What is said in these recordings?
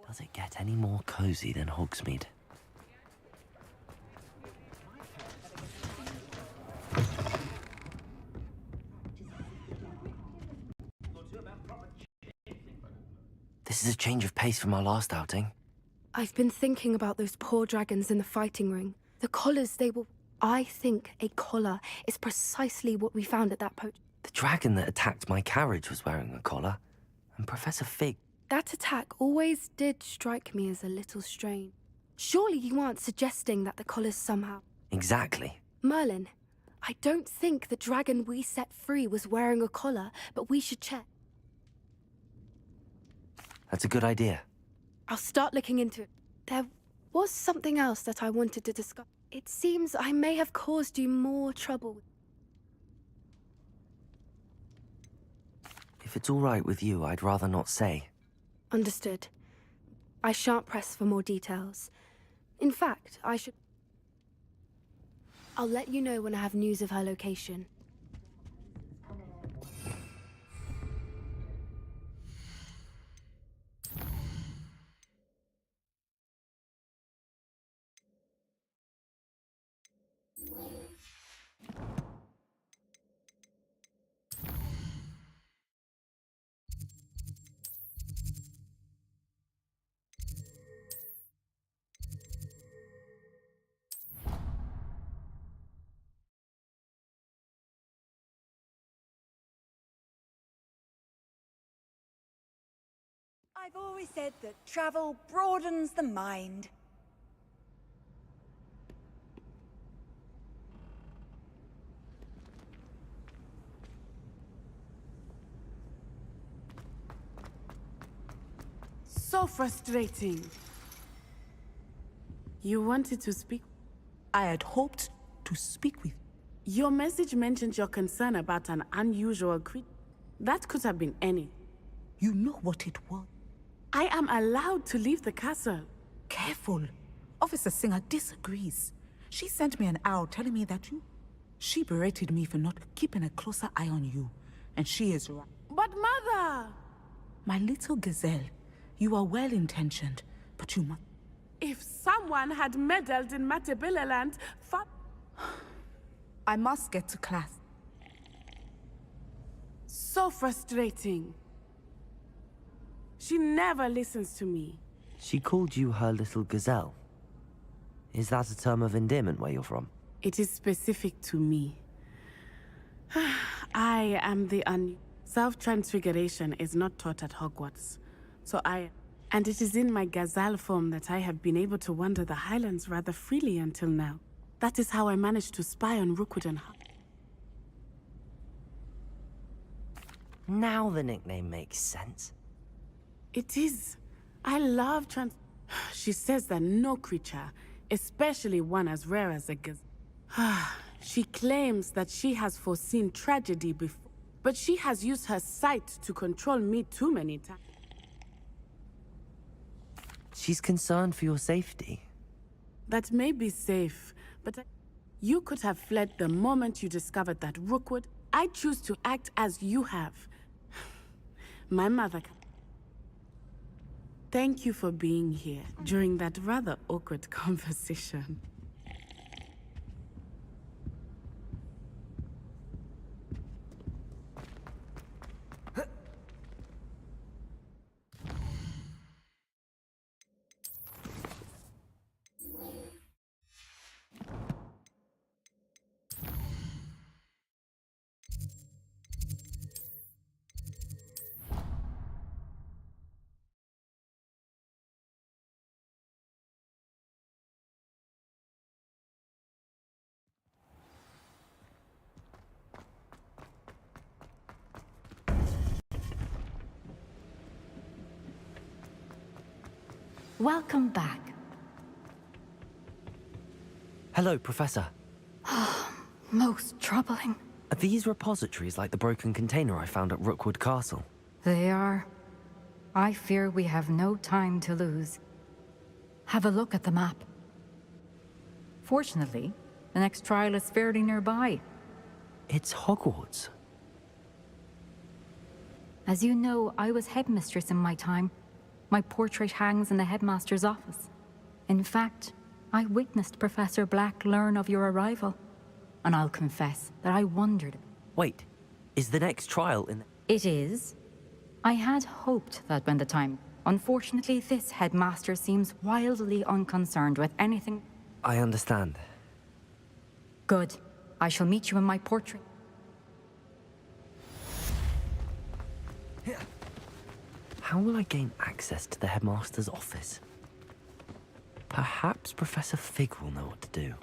Does it get any more cozy than Hogsmeade? This is a change of pace from our last outing. I've been thinking about those poor dragons in the fighting ring. The collars they were... I think a collar is precisely what we found at that The dragon that attacked my carriage was wearing a collar, and Professor Fig... That attack always did strike me as a little strange. Surely you aren't suggesting that the collars somehow... Exactly. Merlin, I don't think the dragon we set free was wearing a collar, but we should check. That's a good idea. I'll start looking into it. There was something else that I wanted to discuss. It seems I may have caused you more trouble. If it's all right with you, I'd rather not say. Understood. I shan't press for more details. In fact, I'll let you know when I have news of her location. I've always said that travel broadens the mind. So frustrating. You wanted to speak? I had hoped to speak with you. Your message mentioned your concern about an unusual creature. That could have been any. You know what it was. I am allowed to leave the castle. Careful. Officer Singer disagrees. She sent me an owl telling me that She berated me for not keeping a closer eye on you. And she is right. But mother! My little gazelle, you are well-intentioned, but you must... If someone had meddled in Matabeleland, I must get to class. So frustrating. She never listens to me. She called you her little gazelle. Is that a term of endearment where you're from? It is specific to me. I am the Self-transfiguration is not taught at Hogwarts. And it is in my gazelle form that I have been able to wander the Highlands rather freely until now. That is how I managed to spy on Rookwood and Now the nickname makes sense. It is. I love She says that no creature, especially one as rare as a gazelle. She claims that she has foreseen tragedy before, but she has used her sight to control me too many times. She's concerned for your safety. That may be safe, but you could have fled the moment you discovered that Rookwood. I choose to act as you have. My mother... Thank you for being here during that rather awkward conversation. Welcome back. Hello, Professor. Most troubling. Are these repositories like the broken container I found at Rookwood Castle? They are. I fear we have no time to lose. Have a look at the map. Fortunately, the next trial is fairly nearby. It's Hogwarts. As you know, I was headmistress in my time. My portrait hangs in the headmaster's office. In fact, I witnessed Professor Black learn of your arrival. And I'll confess that I wondered. Wait, is the next trial in... It is. I had hoped that when the time... Unfortunately, this headmaster seems wildly unconcerned with anything. I understand. Good. I shall meet you in my portrait. How will I gain access to the headmaster's office? Perhaps Professor Fig will know what to do.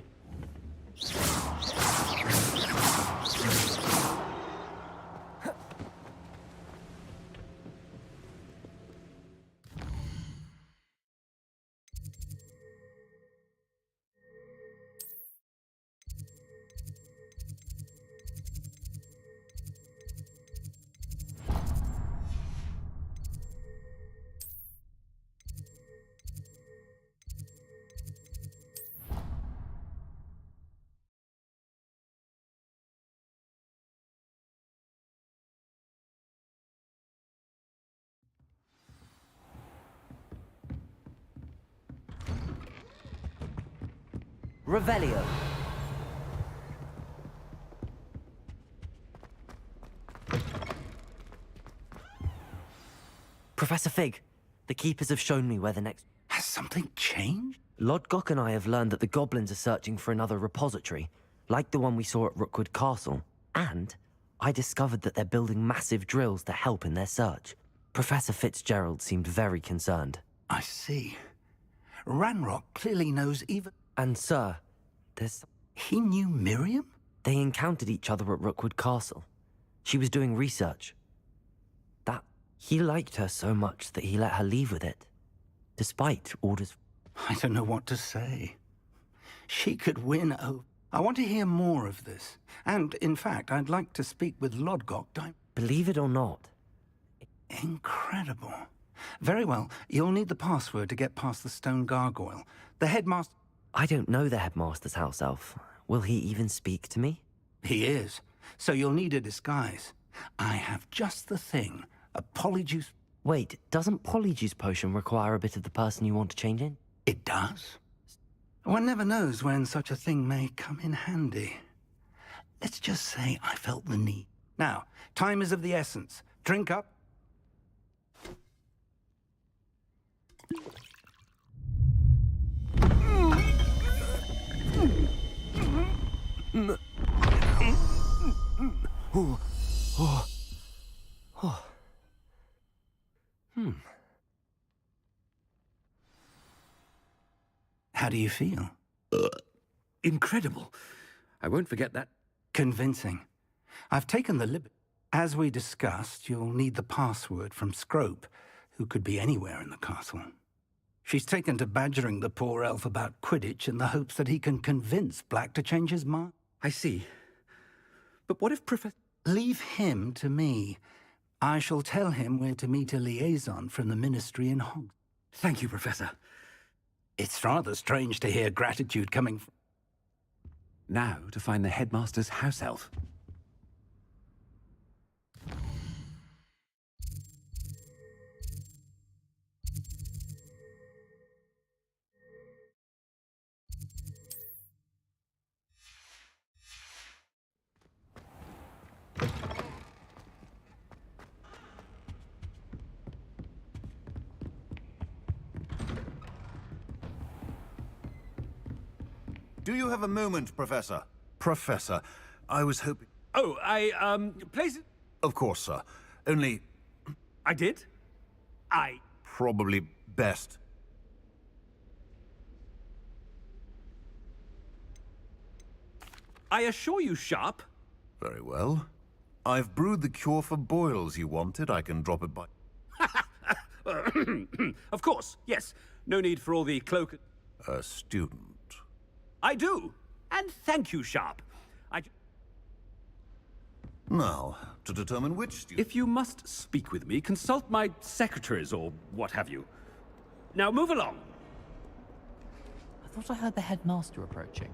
Revelio. Professor Fig, the Keepers have shown me where the next... Has something changed? Lodgok and I have learned that the goblins are searching for another repository, like the one we saw at Rookwood Castle. And I discovered that they're building massive drills to help in their search. Professor Fitzgerald seemed very concerned. I see. Ranrock clearly knows even... And sir, there's... He knew Miriam? They encountered each other at Rookwood Castle. She was doing research. He liked her so much that he let her leave with it, despite orders... I don't know what to say. She could win over... I want to hear more of this. And, in fact, I'd like to speak with Lodgok. Believe it or not. Incredible. Very well. You'll need the password to get past the stone gargoyle. The headmaster... I don't know the headmaster's house elf. Will he even speak to me? He is. So you'll need a disguise. I have just the thing. A polyjuice... Wait, doesn't polyjuice potion require a bit of the person you want to change in? It does. One never knows when such a thing may come in handy. Let's just say I felt the need. Now, time is of the essence. Drink up. How do you feel? Incredible. I won't forget that. Convincing. I've taken the liberty. As we discussed, you'll need the password from Scrope, who could be anywhere in the castle. She's taken to badgering the poor elf about Quidditch in the hopes that he can convince Black to change his mind. I see. But what if Professor... Leave him to me. I shall tell him where to meet a liaison from the Ministry in Hogwarts. Thank you, Professor. It's rather strange to hear gratitude coming from... Now to find the headmaster's house elf. Do you have a moment, Professor? Professor, I was hoping... Oh, place it... Of course, sir. Only... I did? Probably best. I assure you, Sharp. Very well. I've brewed the cure for boils you wanted. I can drop it by... Of course, yes. No need for all the cloak... A student. I do. And thank you, Sharp. Now, to determine which student... If you must speak with me, consult my secretaries or what have you. Now, move along. I thought I heard the headmaster approaching.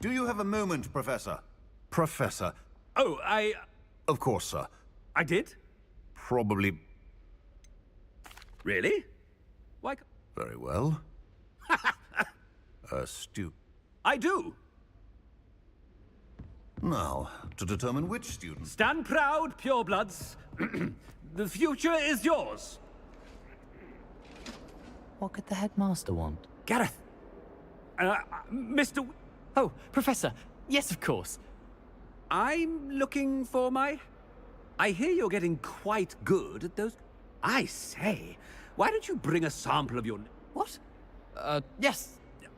Do you have a moment, Professor? Professor. Oh, Of course, sir. I did? Probably. Really? Why? Very well. Astute. I do. Now, to determine which student. Stand proud, purebloods. The future is yours. What could the headmaster want? Gareth. Mr. Oh, Professor. Yes, of course. I'm looking for my... I hear you're getting quite good at those... I say, why don't you bring a sample of your... What? Yes.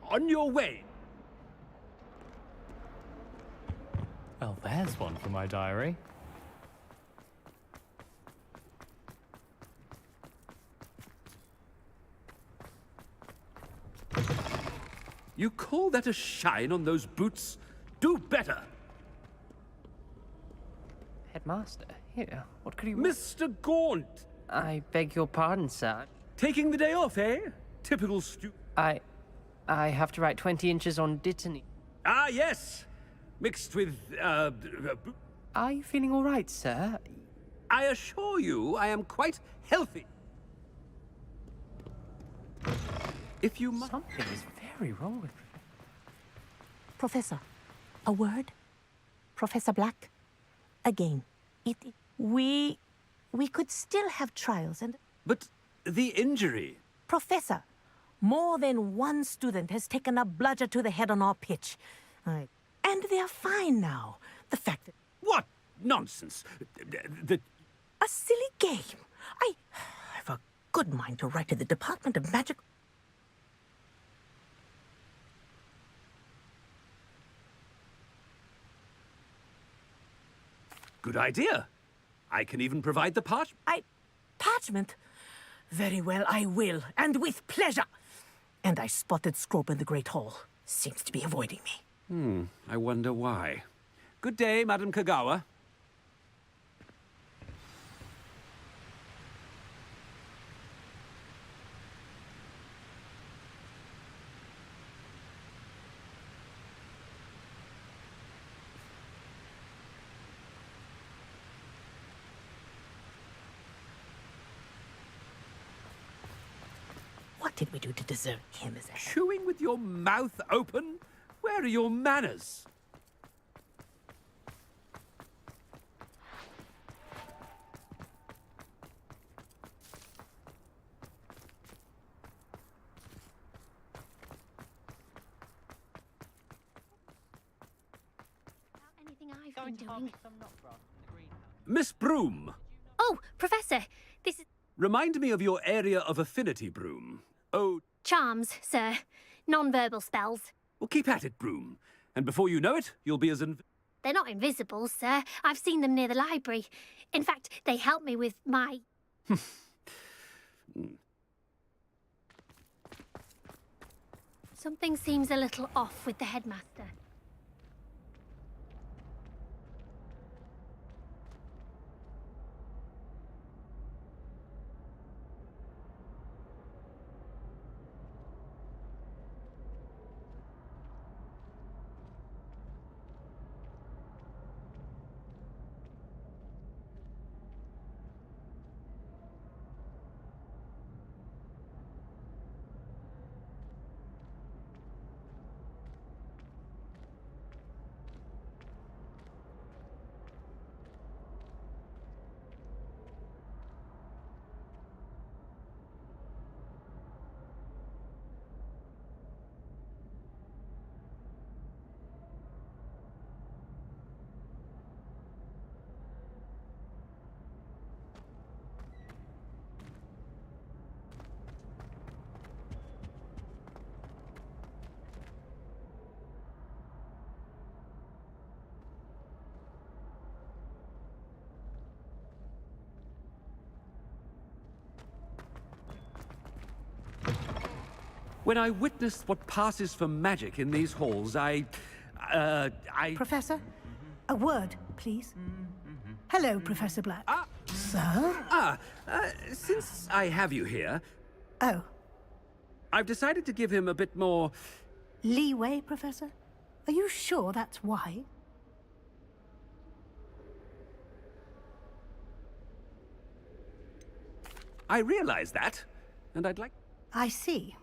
On your way. Well, there's one for my diary. You call that a shine on those boots? Do better. Headmaster, here, what could you want? Mr. Gaunt! I beg your pardon, sir. Taking the day off, eh? Typical I have to write 20 inches on Dittany. Ah, yes! Mixed with, Are you feeling all right, sir? I assure you, I am quite healthy. If you must... Something is very wrong with... Professor, a word? Professor Black? Again, we could still have trials and... But the injury... Professor, more than one student has taken a bludger to the head on our pitch. And they're fine now. The fact that... What nonsense! A silly game. I have a good mind to write to the Department of Magic... Good idea. I can even provide the parchment. Parchment? Very well, I will, and with pleasure. And I spotted Scrope in the Great Hall. Seems to be avoiding me. I wonder why. Good day, Madam Kagawa. What did we do to deserve him as a... Chewing with your mouth open? Where are your manners? Anything I've been doing. Miss Broom, Oh, Professor, this is... remind me of your area of affinity, Broom. Oh, Charms, sir. Non-verbal spells. well, keep at it, Broom. And before you know it, you'll be as They're not invisible, sir. I've seen them near the library. In fact, they help me with my... Something seems a little off with the headmaster. When I witnessed what passes for magic in these halls, I... Professor, a word, please. Hello, Professor Black. Sir? Since I have you here... Oh. I've decided to give him a bit more... Leeway, Professor? Are you sure that's why? I realize that, and I'd like... I see.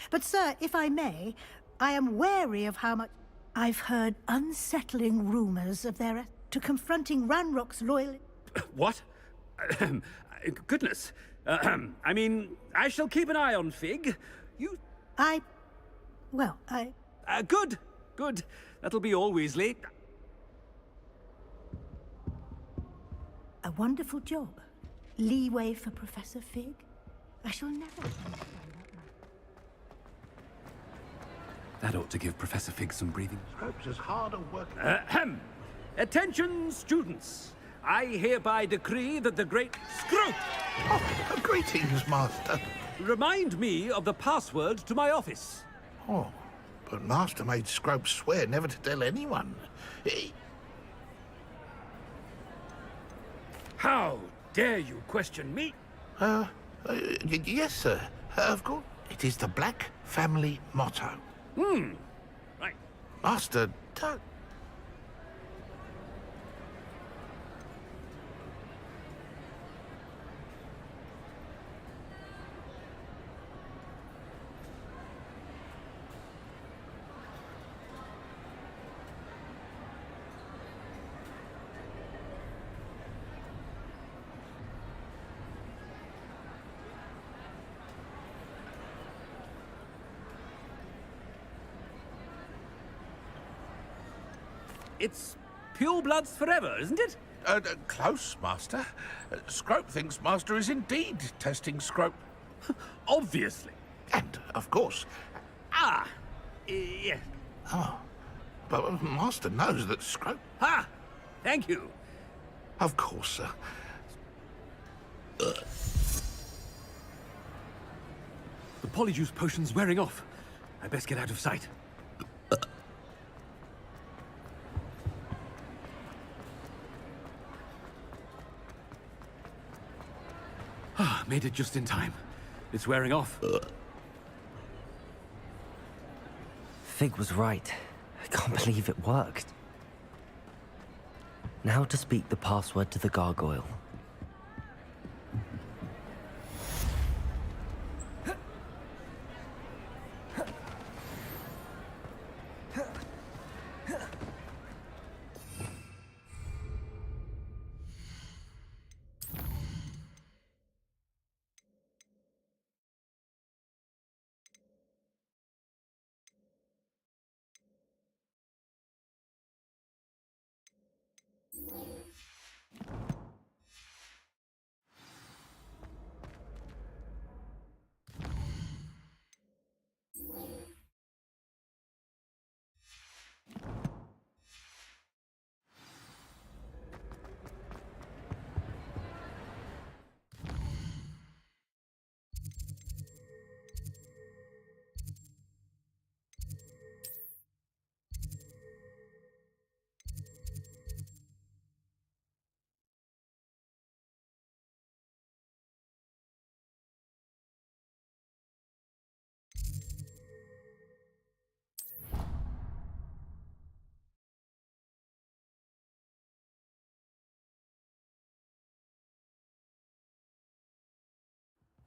But, sir, if I may, I am wary of how much... I've heard unsettling rumors of their... to confronting Ranrock's loyal... What? Goodness. I mean, I shall keep an eye on Fig. You... Good. Good. That'll be all, Weasley. A wonderful job. Leeway for Professor Fig? I shall never... That ought to give Professor Fig some breathing. Scrope's as hard at work... Attention, students. I hereby decree that the great Scrope... Oh, greetings, Master. Remind me of the password to my office. Oh, but Master made Scrope swear never to tell anyone. How dare you question me? Yes, sir. Of course. It is the Black family motto. Right. Master, don't... It's pure bloods forever, isn't it? Close, Master. Scrope thinks Master is indeed testing Scrope. Obviously. And, of course... Yes. Oh, but Master knows that Scrope... Thank you. Of course, sir. The polyjuice potion's wearing off. I best get out of sight. Made it just in time. It's wearing off. Fig was right. I can't believe it worked. Now to speak the password to the gargoyle.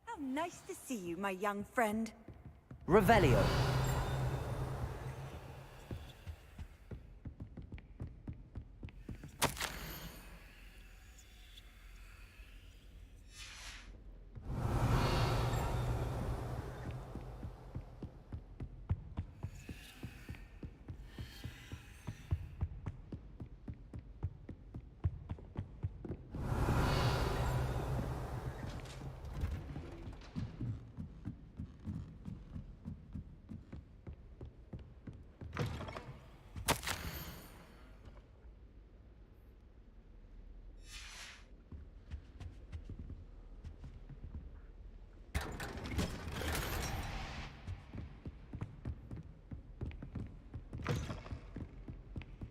How nice to see you, my young friend. Revelio.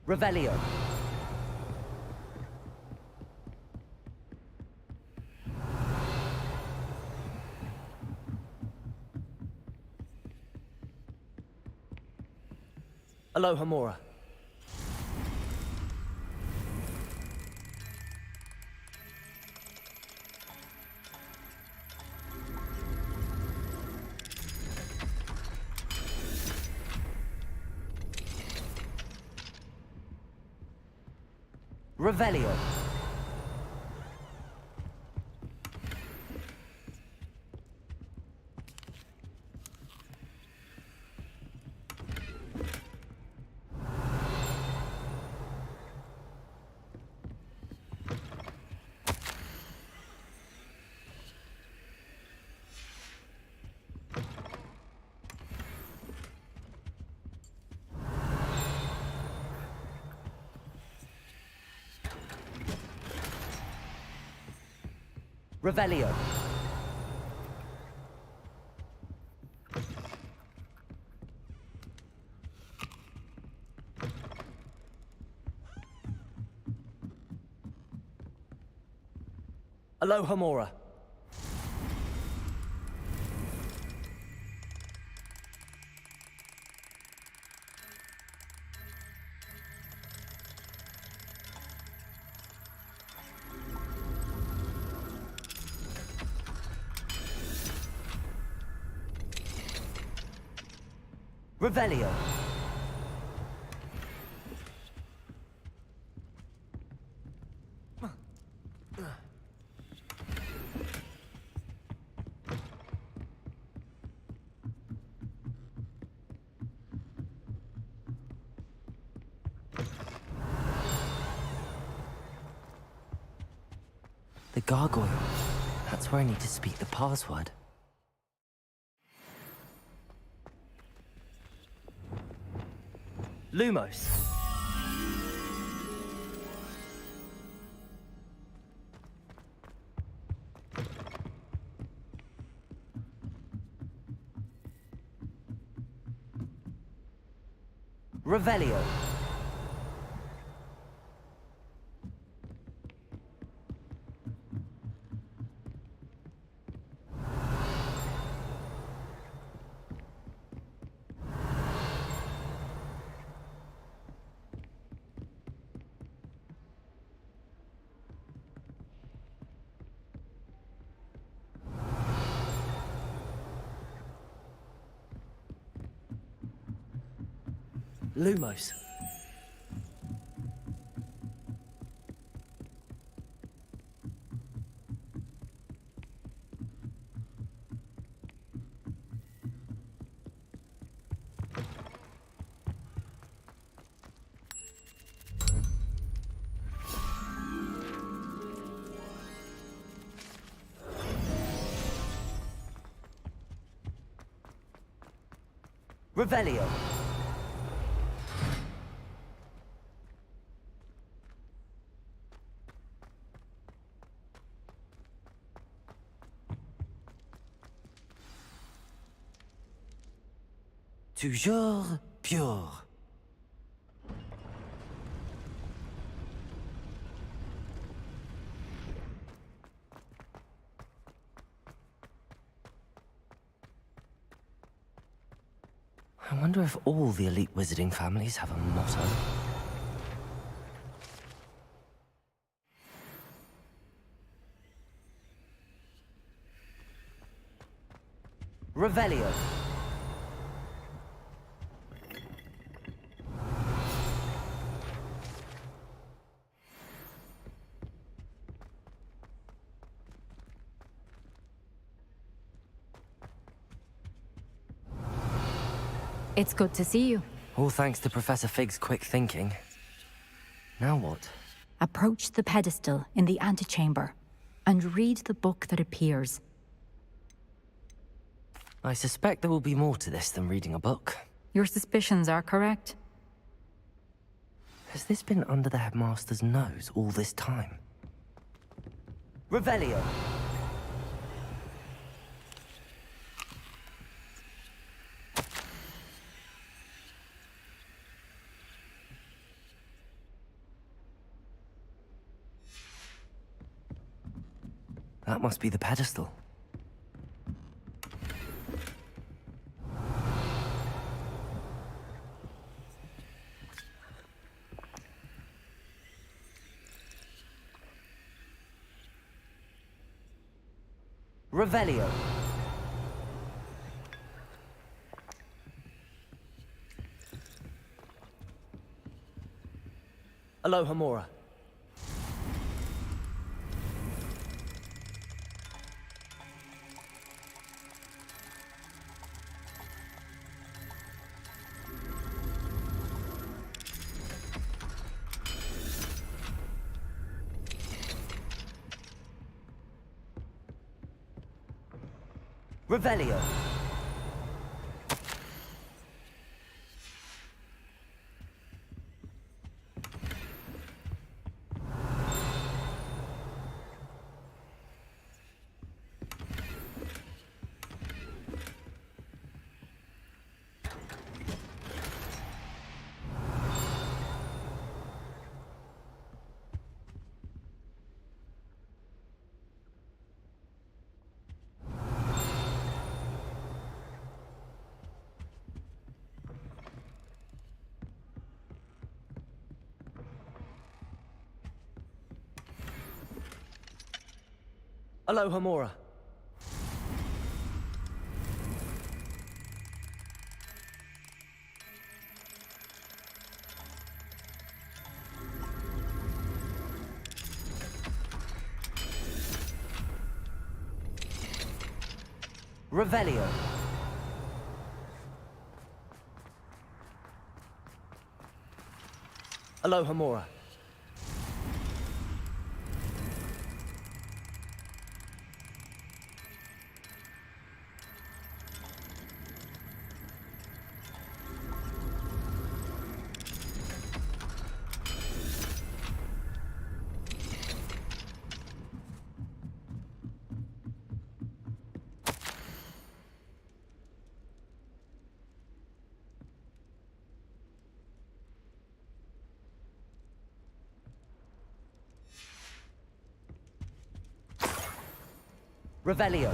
Revelio. Alohomora. Revelio. Revelio. Alohomora. Revelio. The gargoyle. That's where I need to speak the password. Lumos. Revelio. Lumos. Revelio. Toujours pure. I wonder if all the elite wizarding families have a motto. Revelio. It's good to see you. All thanks to Professor Fig's quick thinking. Now what? Approach the pedestal in the antechamber and read the book that appears. I suspect there will be more to this than reading a book. Your suspicions are correct. Has this been under the headmaster's nose all this time? Revelio. That must be the pedestal. Revelio. Alohomora. Revelio. Alohomora. Revelio. Alohomora. Revelio.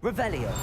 Revelio.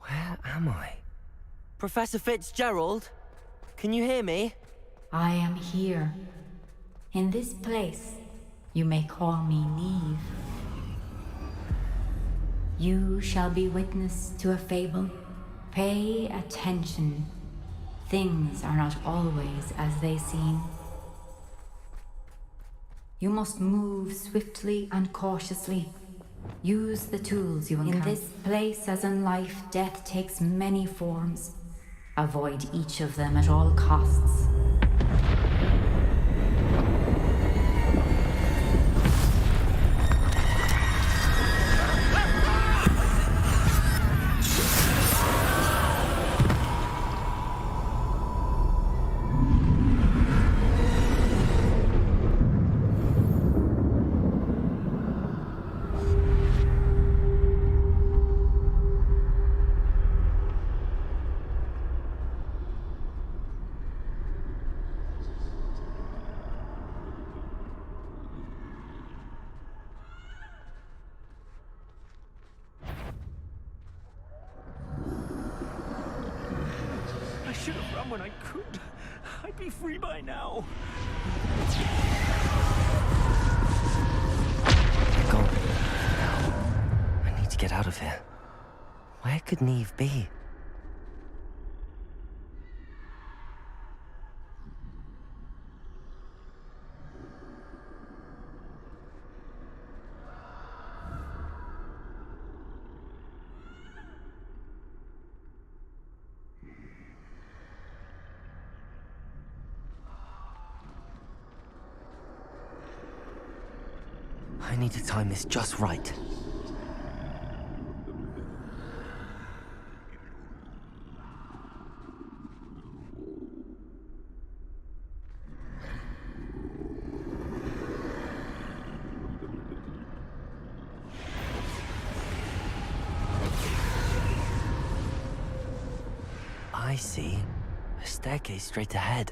Where am I? Professor Fitzgerald? Can you hear me? I am here. In this place, you may call me Neve. You shall be witness to a fable. Pay attention. Things are not always as they seem. You must move swiftly and cautiously. Use the tools you encounter. In this place, as in life, death takes many forms. Avoid each of them at all costs. come when I could. I'd be free by now. They're gone. I need to get out of here. Where could Neve be? I need to time this just right. I see. A staircase straight ahead.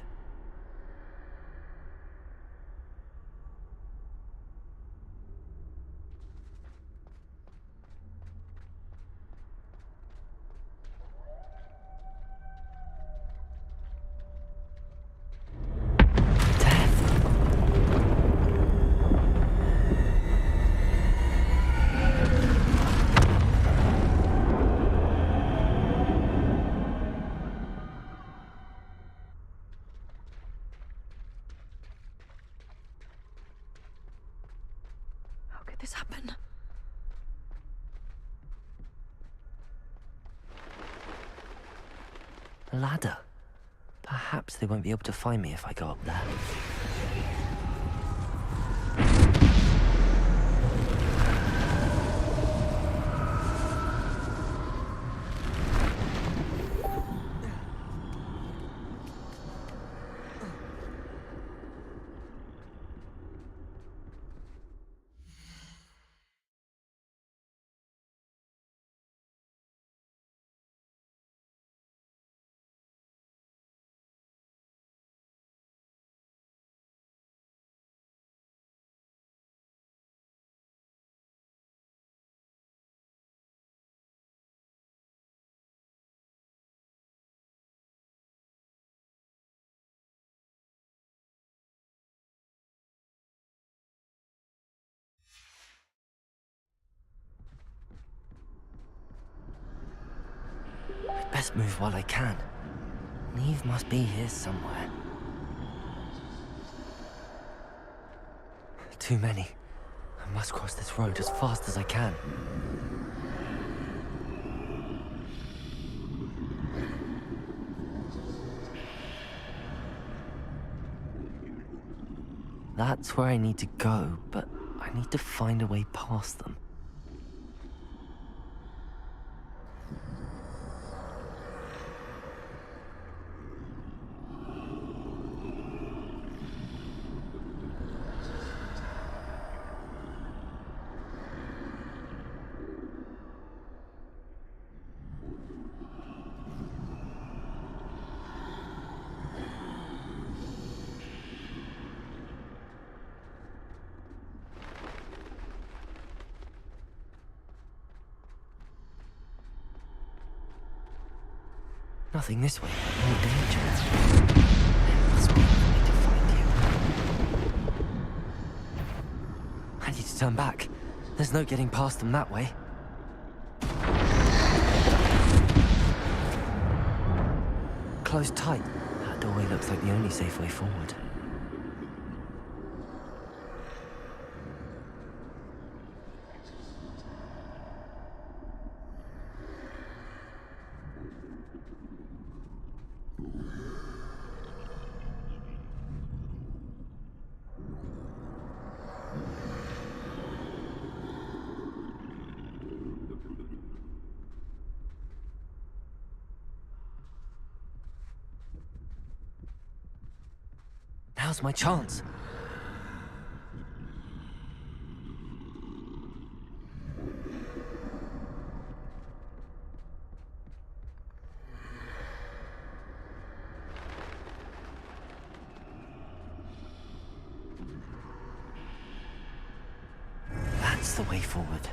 This happen? A ladder. Perhaps they won't be able to find me if I go up there. Best move while I can. Neve must be here somewhere. Too many. I must cross this road as fast as I can. That's where I need to go, but I need to find a way past them. Nothing this way, more danger. There must be a way to find you. I need to turn back. There's no getting past them that way. Closed tight. That doorway looks like the only safe way forward. Now's my chance. That's the way forward.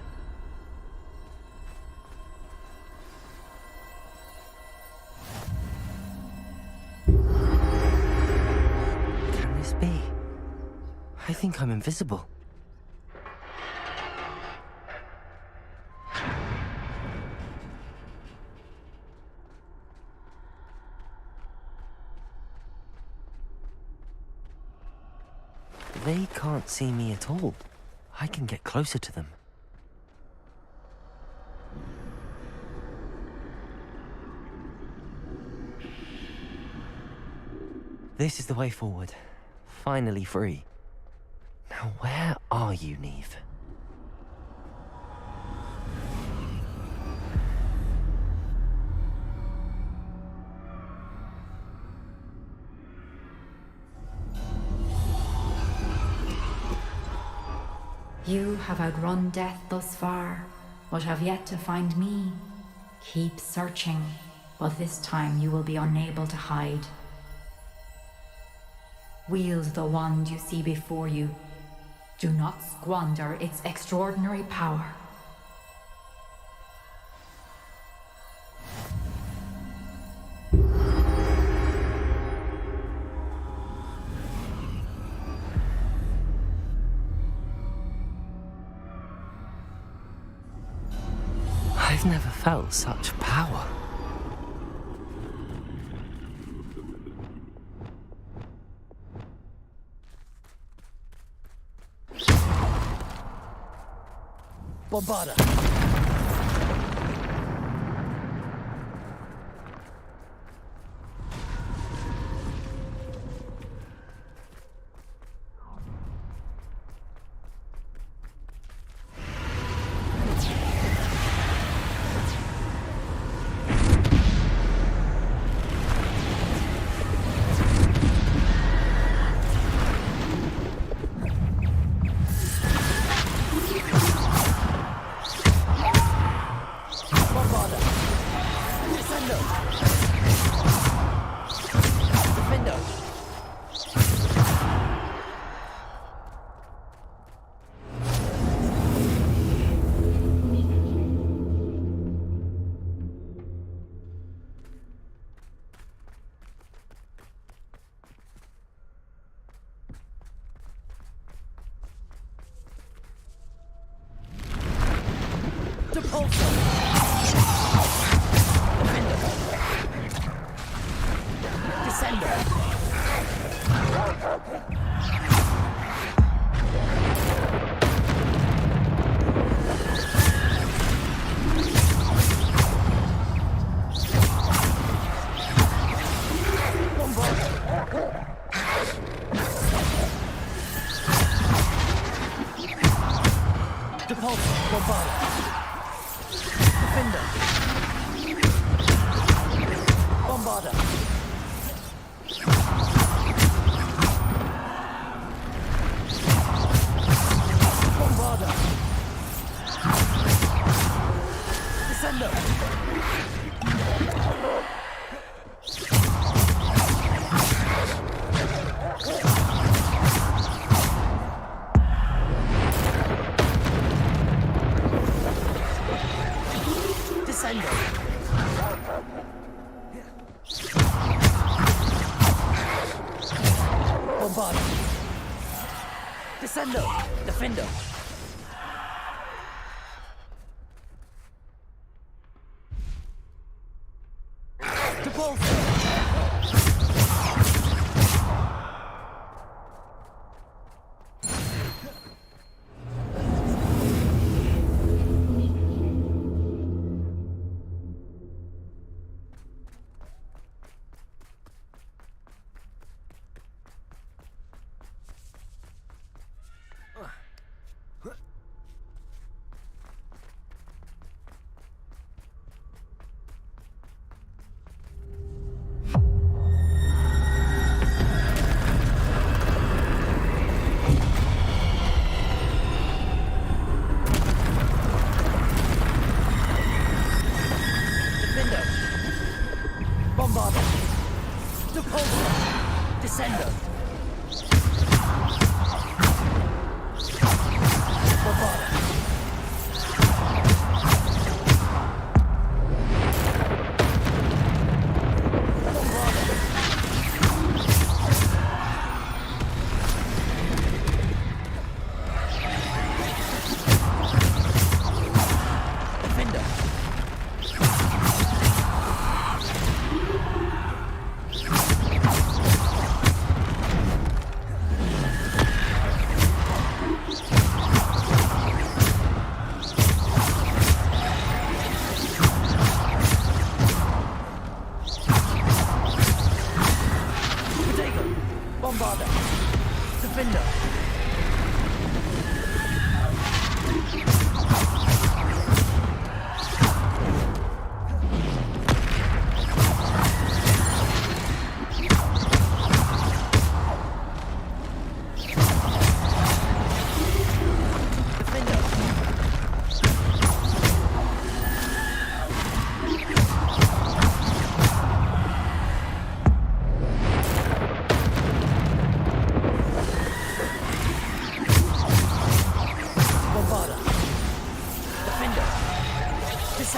think I'm invisible. They can't see me at all. I can get closer to them. This is the way forward. Finally free. Now where are you, Neve? You have outrun death thus far, but have yet to find me. Keep searching, but this time you will be unable to hide. Wield the wand you see before you. Do not squander its extraordinary power. I've never felt such power. Bombarda! Defender!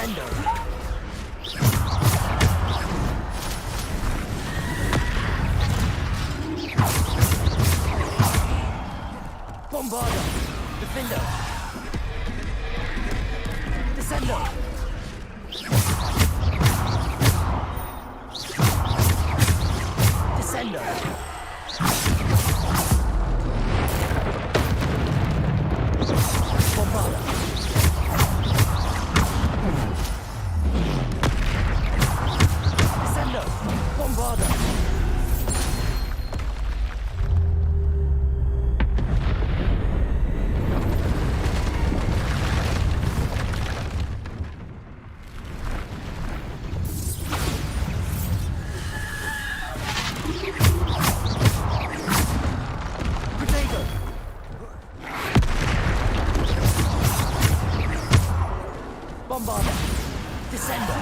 Descendo! Bombardo! Defendo! Descendo! Descendo! Bombardo! Descendo! Bombardo! Bombarda! Descendo!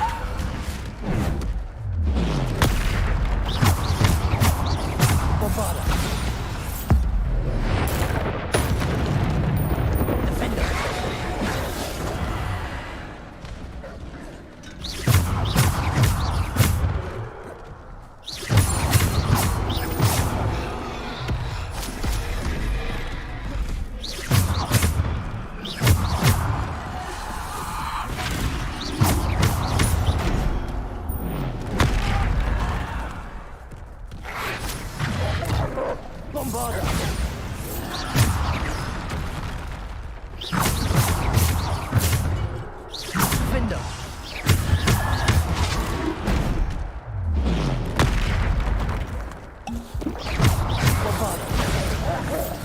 Bombarda! Defendo! Bombarda!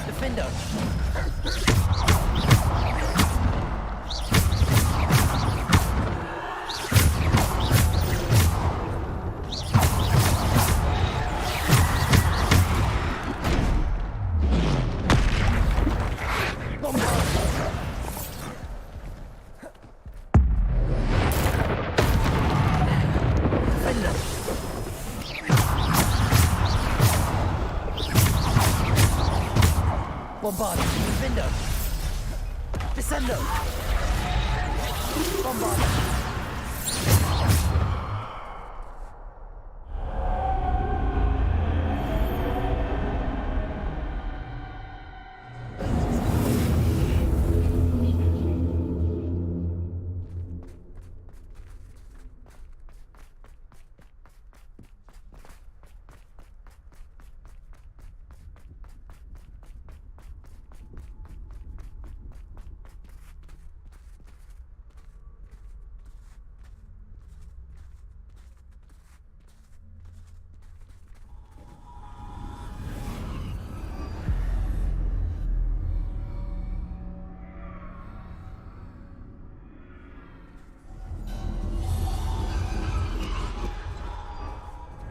Defendo! Bombarda! Defendo! Bombarda! Defendo! Descendo! Bombarda!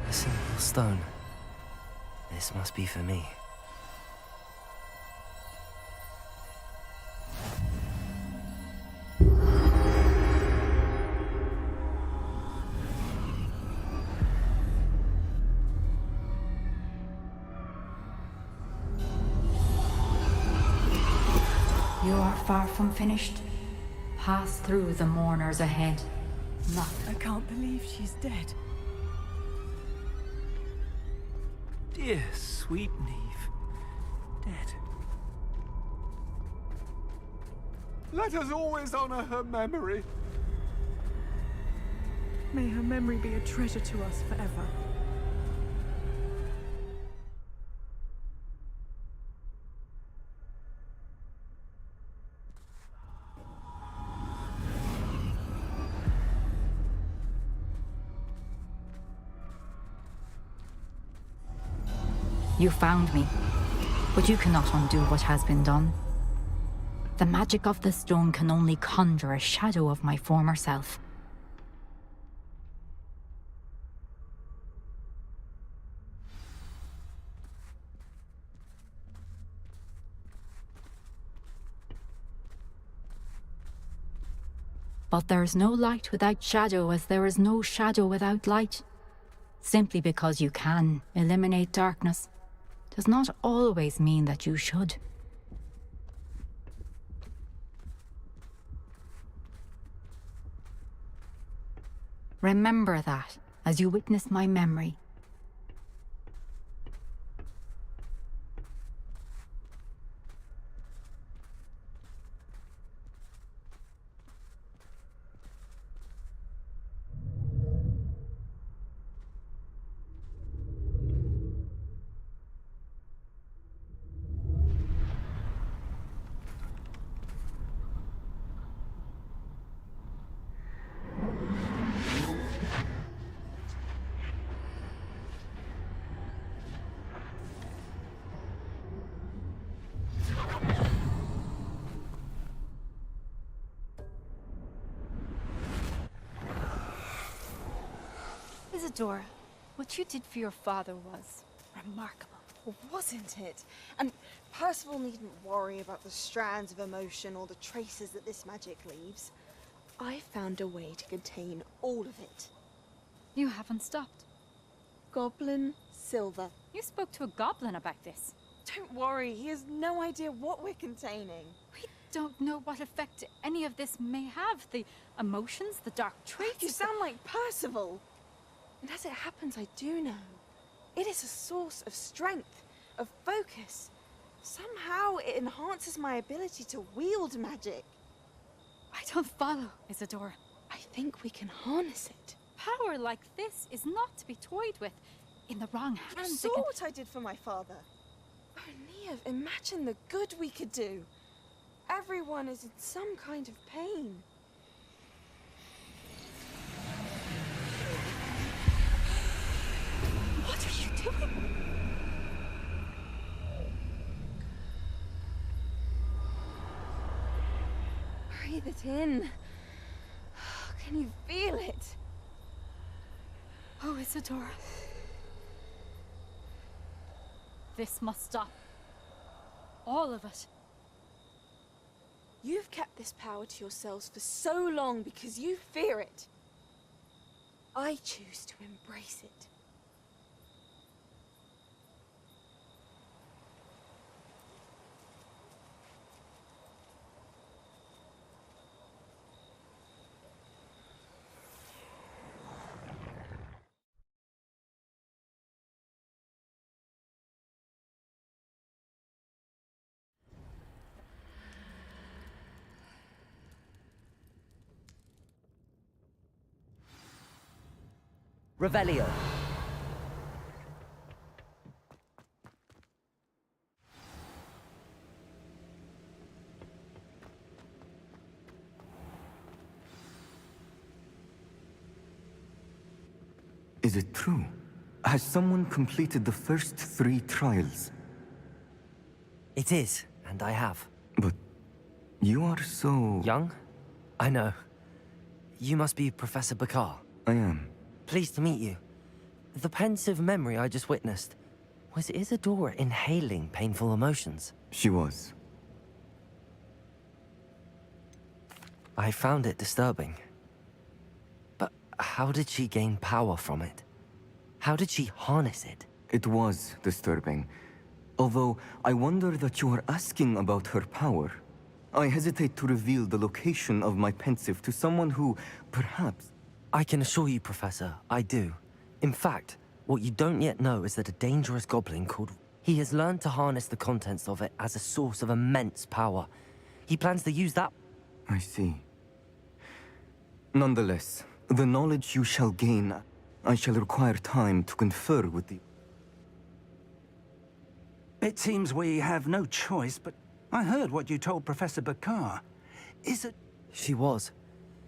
A simple stone. This must be for me. You are far from finished. Pass through the mourners ahead. Nothing. I can't believe she's dead. Dear sweet Neve. Dead. Let us always honor her memory. May her memory be a treasure to us forever. You found me, but you cannot undo what has been done. The magic of the stone can only conjure a shadow of my former self. But there is no light without shadow, as there is no shadow without light. Simply because you can eliminate darkness does not always mean that you should. Remember that as you witness my memory. Isadora, what you did for your father was remarkable. Well, wasn't it? And Percival needn't worry about the strands of emotion or the traces that this magic leaves. I found a way to contain all of it. You haven't stopped. Goblin Silver. You spoke to a goblin about this. Don't worry, he has no idea what we're containing. We don't know what effect any of this may have. The emotions, the dark traits. You sound like Percival. And as it happens, I do know. It is a source of strength, of focus. Somehow it enhances my ability to wield magic. I don't follow, Isadora. I think we can harness it. Power like this is not to be toyed with. In the wrong hands, You saw what I did for my father. Oh, Neve, imagine the good we could do. Everyone is in some kind of pain. What are you doing? Breathe it in. Can you feel it? Oh, Isadora. This must stop. All of it. You've kept this power to yourselves for so long because you fear it. I choose to embrace it. Revelio. Is it true? Has someone completed the first 3 trials? It is, and I have. But you are so... Young? I know. You must be Professor Bakar. I am. Pleased to meet you. The pensive memory I just witnessed, was Isadora inhaling painful emotions? She was. I found it disturbing. But how did she gain power from it? How did she harness it? It was disturbing. Although, I wonder that you are asking about her power. I hesitate to reveal the location of my pensive to someone who, perhaps... I can assure you, Professor, I do. In fact, what you don't yet know is that a dangerous goblin called... He has learned to harness the contents of it as a source of immense power. He plans to use that... I see. Nonetheless, the knowledge you shall gain, I shall require time to confer with the... It seems we have no choice, but I heard what you told Professor Bakar. Is it... She was.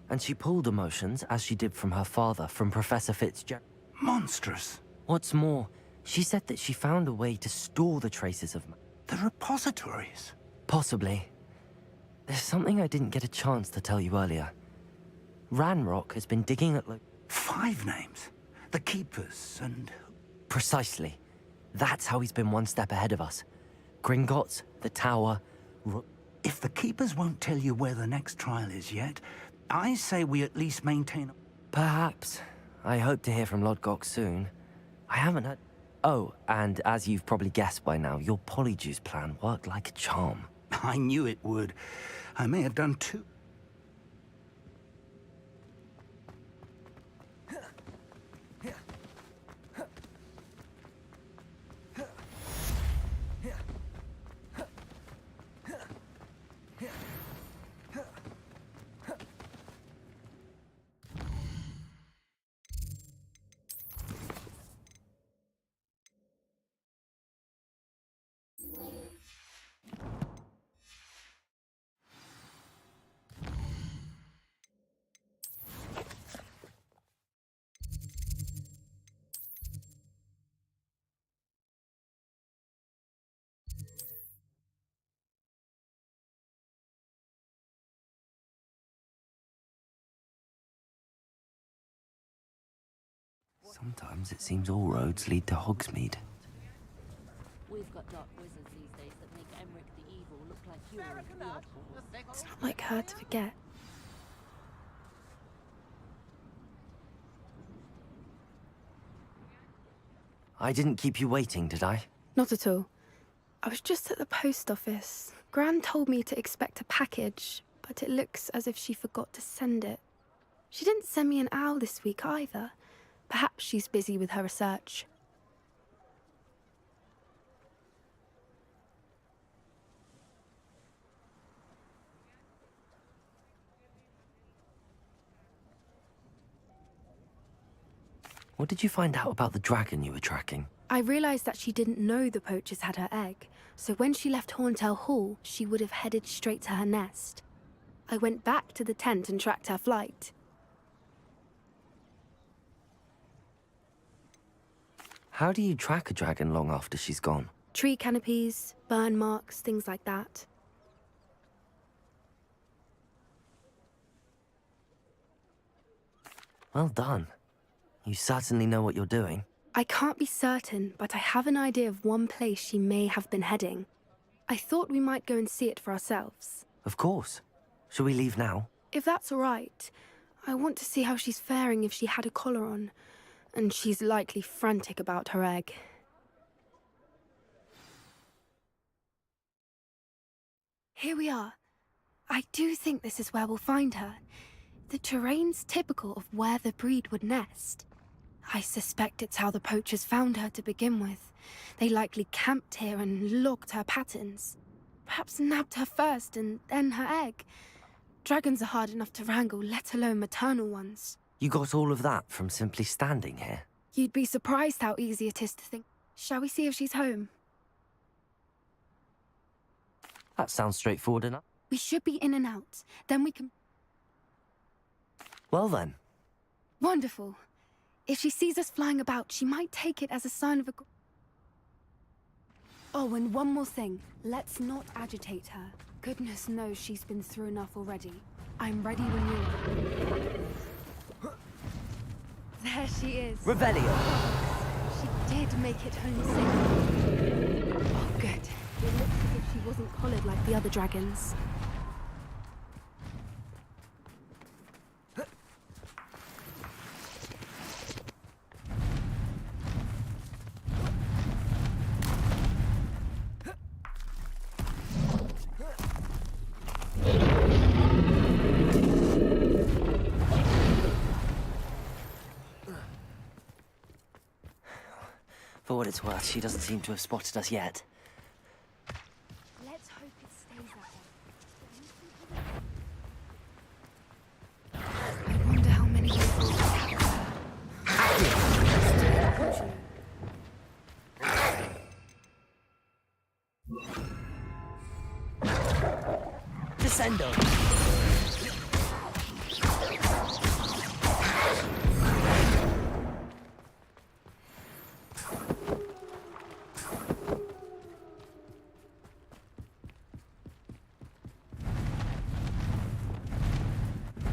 And she pulled emotions, as she did from her father, from Professor Fitzgerald. Monstrous. What's more, she said that she found a way to store the traces of... The repositories? Possibly. There's something I didn't get a chance to tell you earlier. Ranrock has been digging at 5 names? The Keepers and... Precisely. That's how he's been one step ahead of us. Gringotts, the Tower... If the Keepers won't tell you where the next trial is yet, I say we at least maintain... Perhaps. I hope to hear from Lodgok soon. I haven't heard... Oh, and as you've probably guessed by now, your Polyjuice plan worked like a charm. I knew it would. I may have done too. Sometimes it seems all roads lead to Hogsmeade. We've got dark wizards these days that make Emmerich the Evil look like you're a warhorse. It's not like her to forget. I didn't keep you waiting, did I? Not at all. I was just at the post office. Gran told me to expect a package, but it looks as if she forgot to send it. She didn't send me an owl this week either. Perhaps she's busy with her research. What did you find out about the dragon you were tracking? I realised that she didn't know the poachers had her egg, so when she left Horntail Hall, she would have headed straight to her nest. I went back to the tent and tracked her flight. How do you track a dragon long after she's gone? Tree canopies, burn marks, things like that. Well done. You certainly know what you're doing. I can't be certain, but I have an idea of one place she may have been heading. I thought we might go and see it for ourselves. Of course. Shall we leave now? If that's all right, I want to see how she's faring if she had a collar on. And she's likely frantic about her egg. Here we are. I do think this is where we'll find her. The terrain's typical of where the breed would nest. I suspect it's how the poachers found her to begin with. They likely camped here and logged her patterns. Perhaps nabbed her first and then her egg. Dragons are hard enough to wrangle, let alone maternal ones. You got all of that from simply standing here? You'd be surprised how easy it is to think. Shall we see if she's home? That sounds straightforward enough. We should be in and out. Then we can... Well then. Wonderful. If she sees us flying about, she might take it as a sign of a... Oh, and one more thing. Let's not agitate her. Goodness knows she's been through enough already. I'm ready when you are. There she is. Revelio! She did make it home safe. Oh, good. It looks as if she wasn't collared like the other dragons. For what it's worth, she doesn't seem to have spotted us yet. Let's hope it stays that way. I wonder how many people Descendo!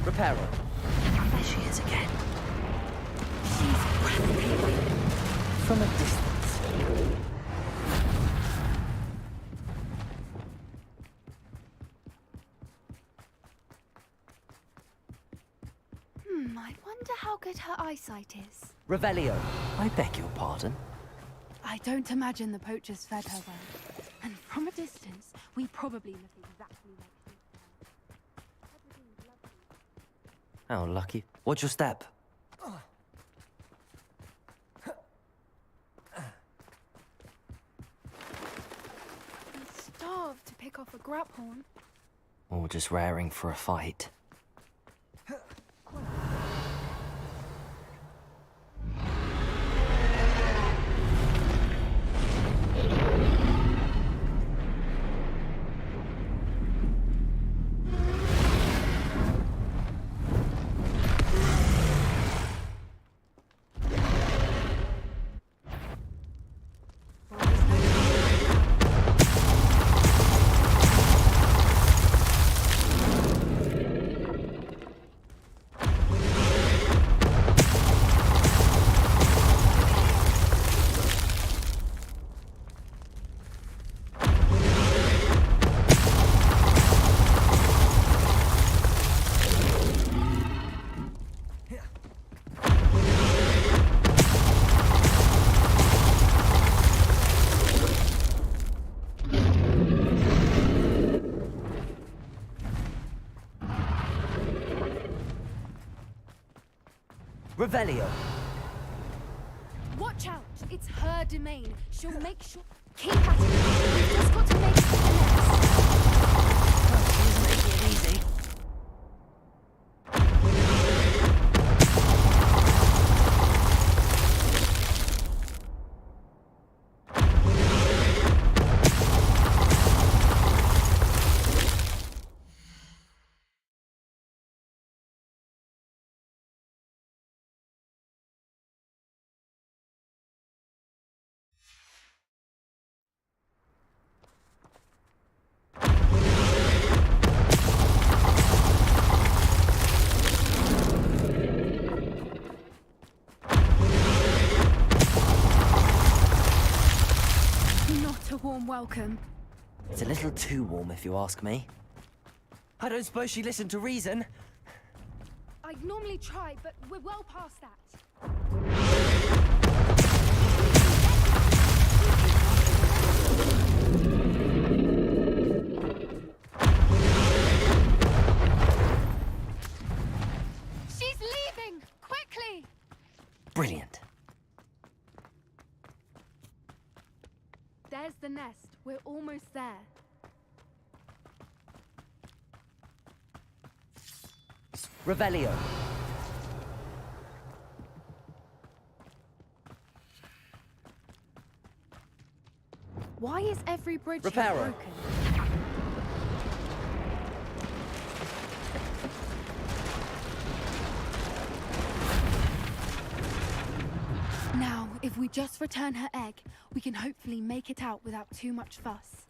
Reparo. There she is again. She's breathtaking. From a distance. I wonder how good her eyesight is. Revelio. I beg your pardon. I don't imagine the poachers fed her well. And from a distance, we probably look exactly like How lucky. What's your step? I'm starved to pick off a graphorn. Or just raring for a fight. Revelio. Watch out! It's her domain. She'll make sure. Keep at it. We've just got to make it to the nest. She's making it easy. Not a warm welcome. It's a little too warm, if you ask me. I don't suppose she listened to reason. I'd normally try, but we're well past that. She's leaving! Quickly! Brilliant. There's the nest. We're almost there. Revelio. Why is every bridge here Reparo. broken? Now, if we just return her egg, we can hopefully make it out without too much fuss.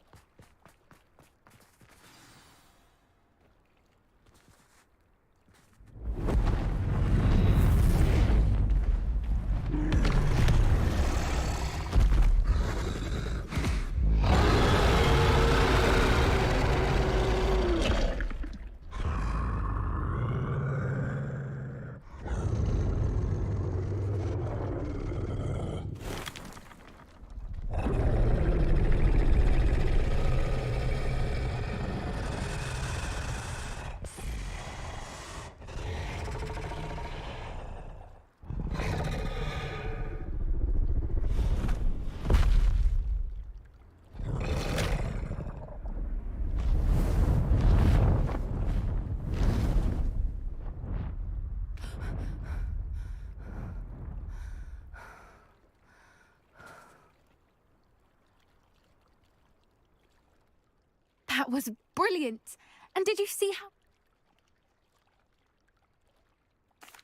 That was brilliant. And did you see how...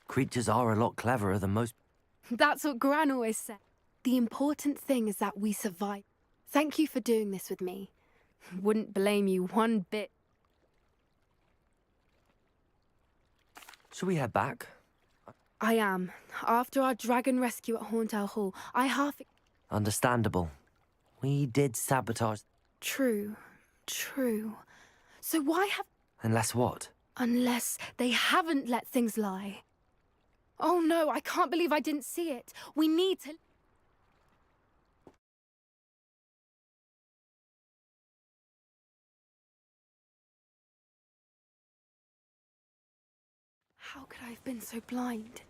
Creatures are a lot cleverer than most. That's what Gran always said. The important thing is that we survive. Thank you for doing this with me. Wouldn't blame you one bit. Shall we head back? I am. After our dragon rescue at Hauntel Hall, I half... Understandable. We did sabotage. True. True. So why have... Unless what? Unless they haven't let things lie. Oh no, I can't believe I didn't see it. We need to... How could I have been so blind?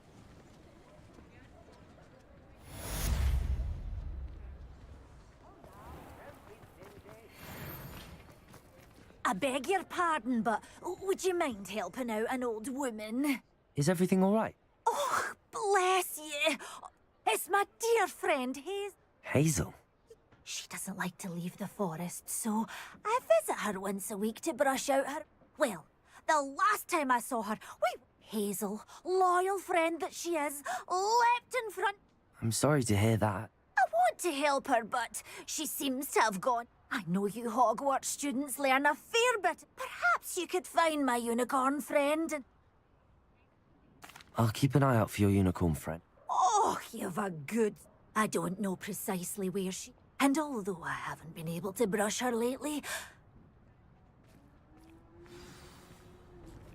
I beg your pardon, but would you mind helping out an old woman? Is everything all right? Oh, bless you. It's my dear friend, Hazel? She doesn't like to leave the forest, so I visit her once a week to brush out her... Well, the last time I saw her, Hazel, loyal friend that she is, leapt in front... I'm sorry to hear that. I want to help her, but she seems to have gone. I know you Hogwarts students learn a fair bit. Perhaps you could find my unicorn friend and... I'll keep an eye out for your unicorn friend. Oh, you've a good... I don't know precisely where she... And although I haven't been able to brush her lately...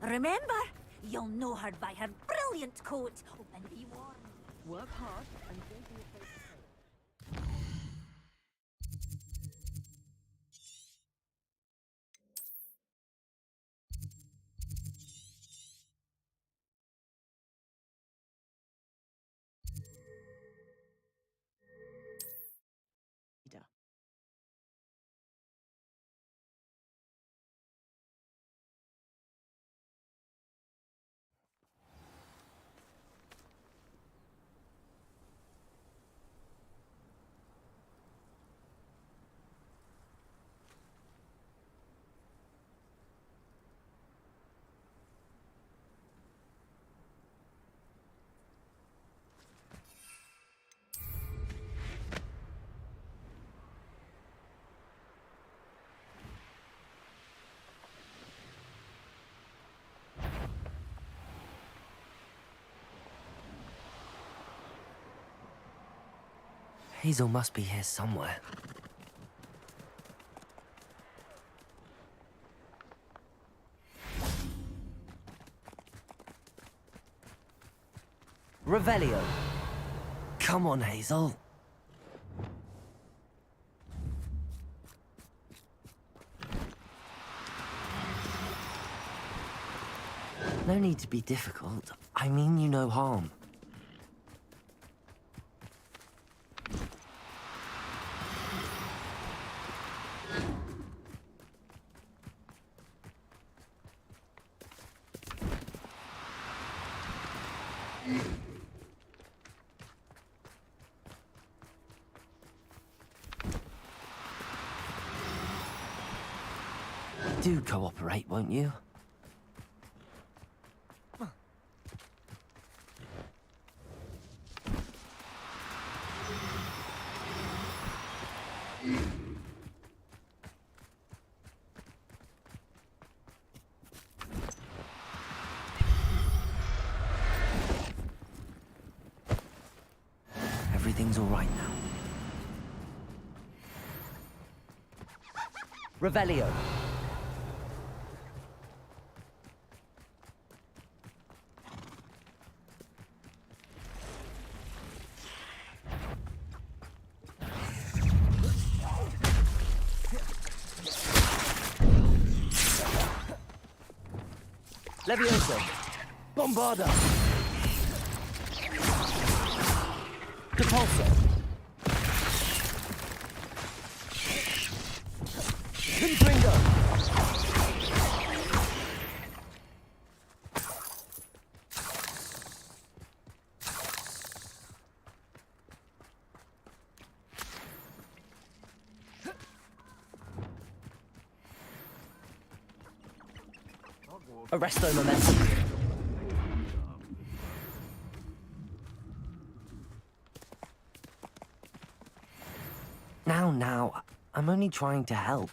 Remember, you'll know her by her brilliant coat. Oh, and be warned. Work hard and don't be afraid to Hazel must be here somewhere. Revelio. Come on, Hazel. No need to be difficult. I mean you no harm. Do cooperate, won't you? Everything's all right now. Revelio. Levioso. Bombarda. Depulso. Confringo. Arresto momentum. Now, I'm only trying to help.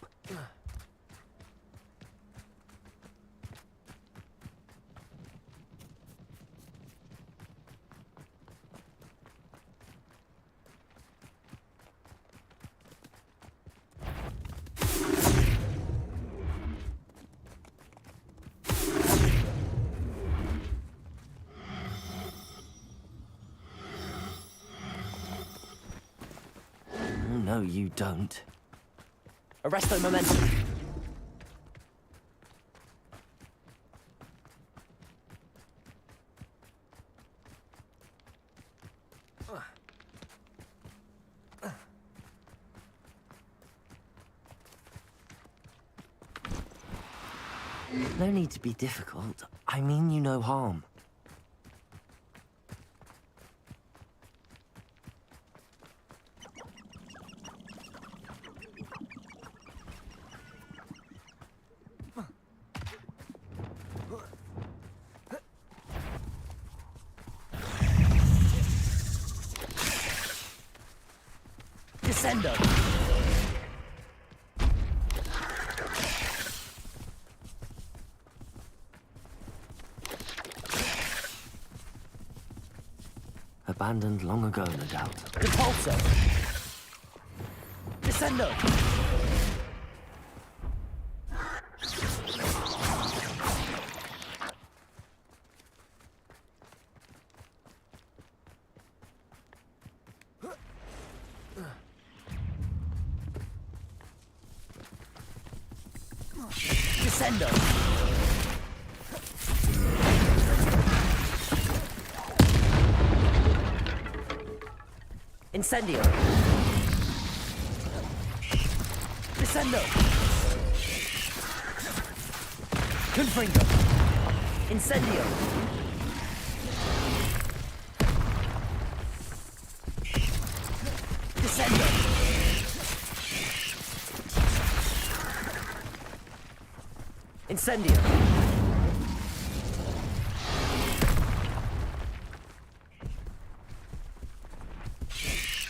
No, you don't. Arresto momentum. No need to be difficult. I mean you no harm. Descendo. Abandoned long ago, no doubt. Repulso. Descendo. Descendo. Incendio. Descendo. Confringo. Incendio. Descendo. Incendio.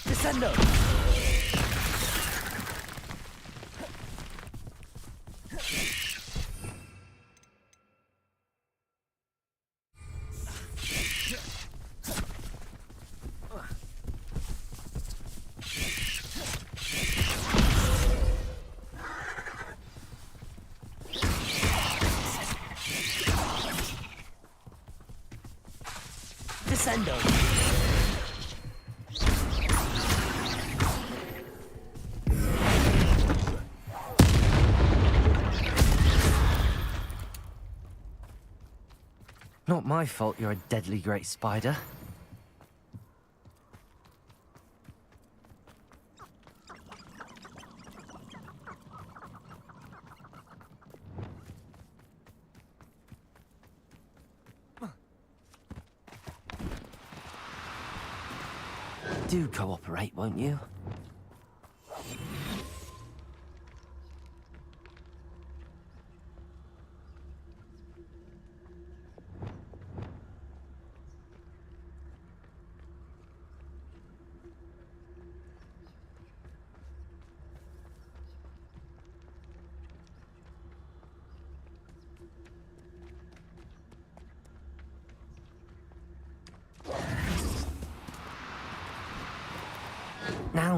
Descendo. Crescendo! Not my fault you're a deadly great spider. Do cooperate, won't you?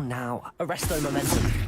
Now, arresto momentum.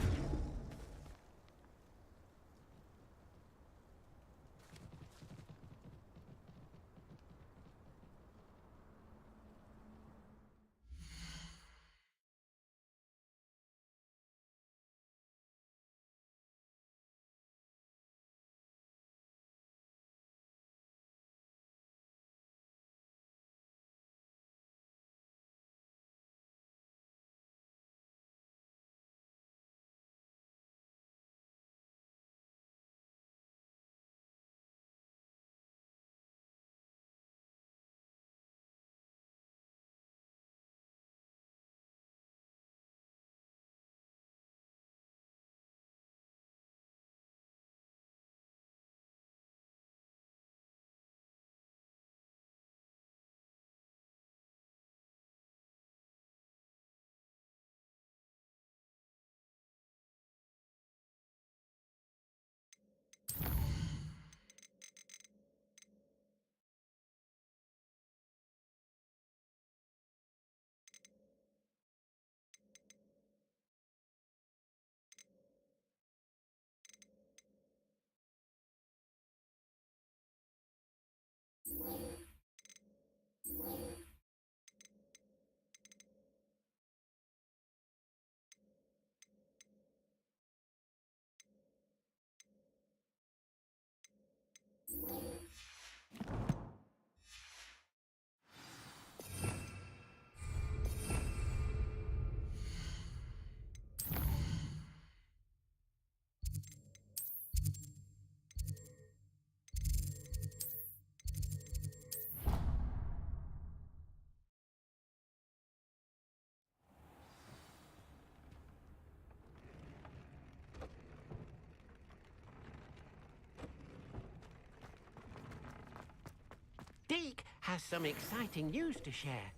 Deke has some exciting news to share.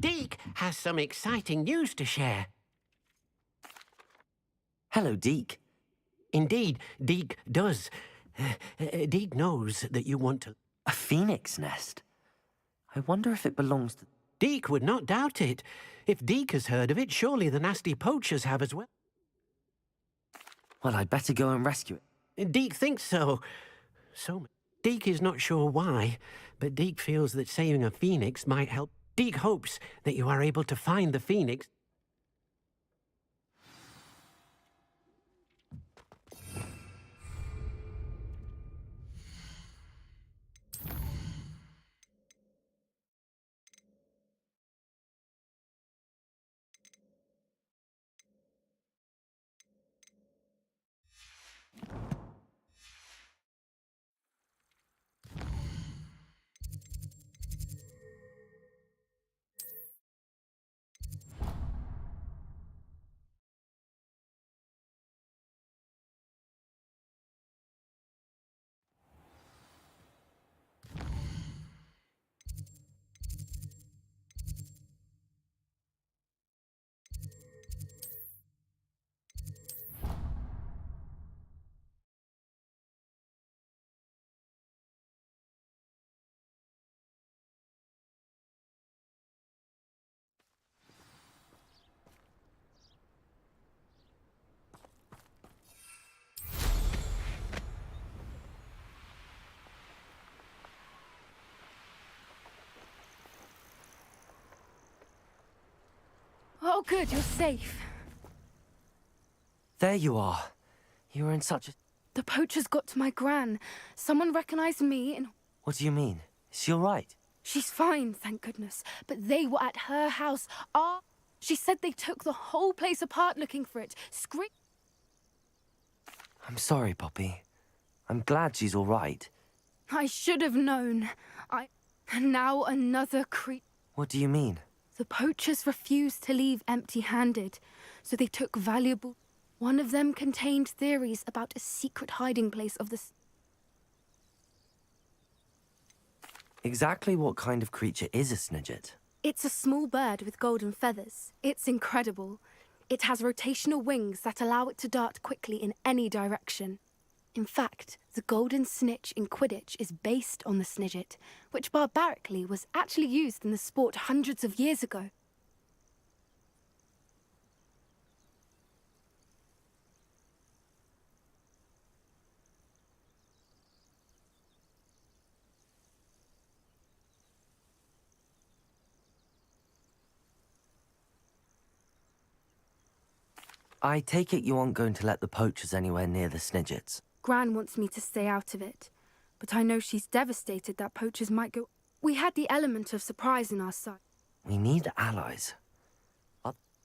Deke has some exciting news to share. Hello, Deke. Indeed, Deke does. Deke knows that you want to... A phoenix nest? I wonder if it belongs to... Deke would not doubt it. If Deke has heard of it, surely the nasty poachers have as well. Well, I'd better go and rescue it. Deke thinks so. Deke is not sure why, but Deke feels that saving a phoenix might help. Deke hopes that you are able to find the phoenix. Oh, good, you're safe. There you are. You were in such a... The poachers got to my gran. Someone recognized me and... What do you mean? Is she all right? She's fine, thank goodness. But they were at her house. She said they took the whole place apart looking for it. I'm sorry, Poppy. I'm glad she's all right. I should have known. And now another What do you mean? The poachers refused to leave empty-handed, so they took valuable... One of them contained theories about a secret hiding place of the... Exactly what kind of creature is a snidget? It's a small bird with golden feathers. It's incredible. It has rotational wings that allow it to dart quickly in any direction. In fact, the golden snitch in Quidditch is based on the snidget, which barbarically was actually used in the sport hundreds of years ago. I take it you aren't going to let the poachers anywhere near the snidgets. Gran wants me to stay out of it, but I know she's devastated that poachers might go... We had the element of surprise in our sight. We need allies.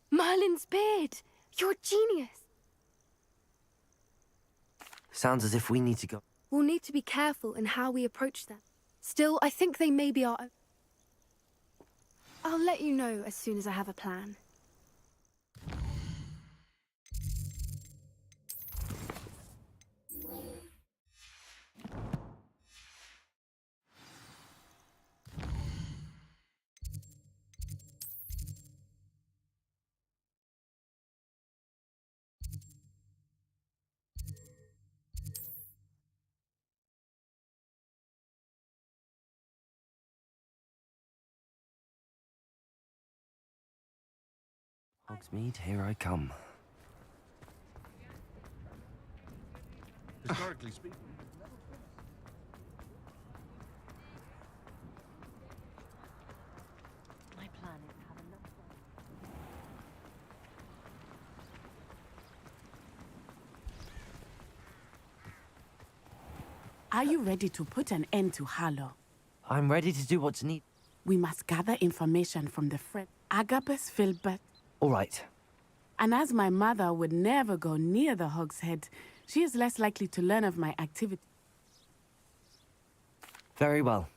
Merlin's beard! You're a genius! Sounds as if we need to go... We'll need to be careful in how we approach them. Still, I think they may be our own. I'll let you know as soon as I have a plan. Hogsmeade, here I come. Historically speaking. My plan is to have enough. Are you ready to put an end to Harlow? I'm ready to do what's needed. We must gather information from the friend Agabus Filbert. All right. And as my mother would never go near the Hog's Head, she is less likely to learn of my activity. Very well.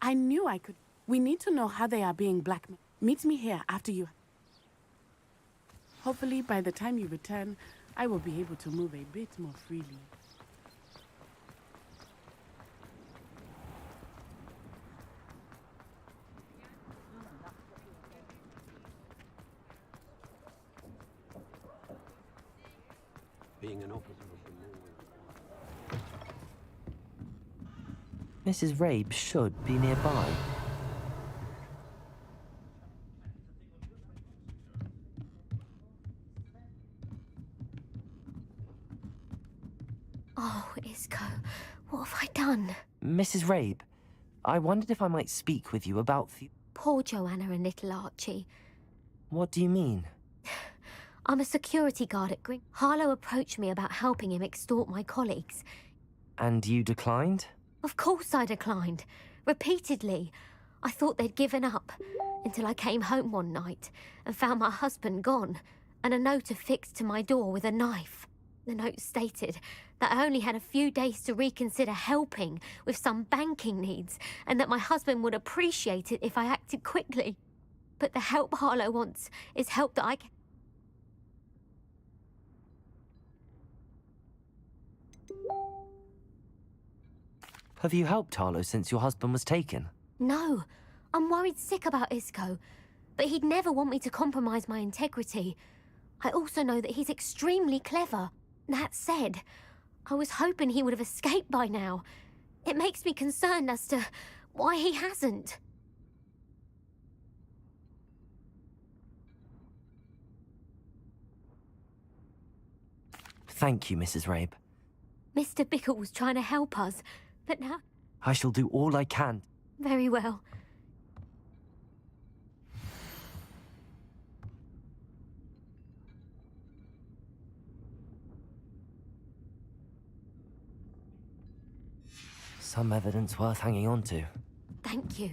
I knew I could. We need to know how they are being blackmailed. Meet me here after you... Hopefully, by the time you return, I will be able to move a bit more freely. Mrs. Rabe should be nearby. Oh, Isco, what have I done? Mrs. Rabe, I wondered if I might speak with you about the... Poor Joanna and little Archie. What do you mean? I'm a security guard at Green. Harlow approached me about helping him extort my colleagues. And you declined? Of course I declined. Repeatedly. I thought they'd given up. Until I came home one night and found my husband gone and a note affixed to my door with a knife. The note stated that I only had a few days to reconsider helping with some banking needs and that my husband would appreciate it if I acted quickly. But the help Harlow wants is help that I can... Have you helped Harlow since your husband was taken? No, I'm worried sick about Isco, but he'd never want me to compromise my integrity. I also know that he's extremely clever. That said, I was hoping he would have escaped by now. It makes me concerned as to why he hasn't. Thank you, Mrs. Rabe. Mr. Bickle was trying to help us, but now... I shall do all I can. Very well. Some evidence worth hanging on to. Thank you.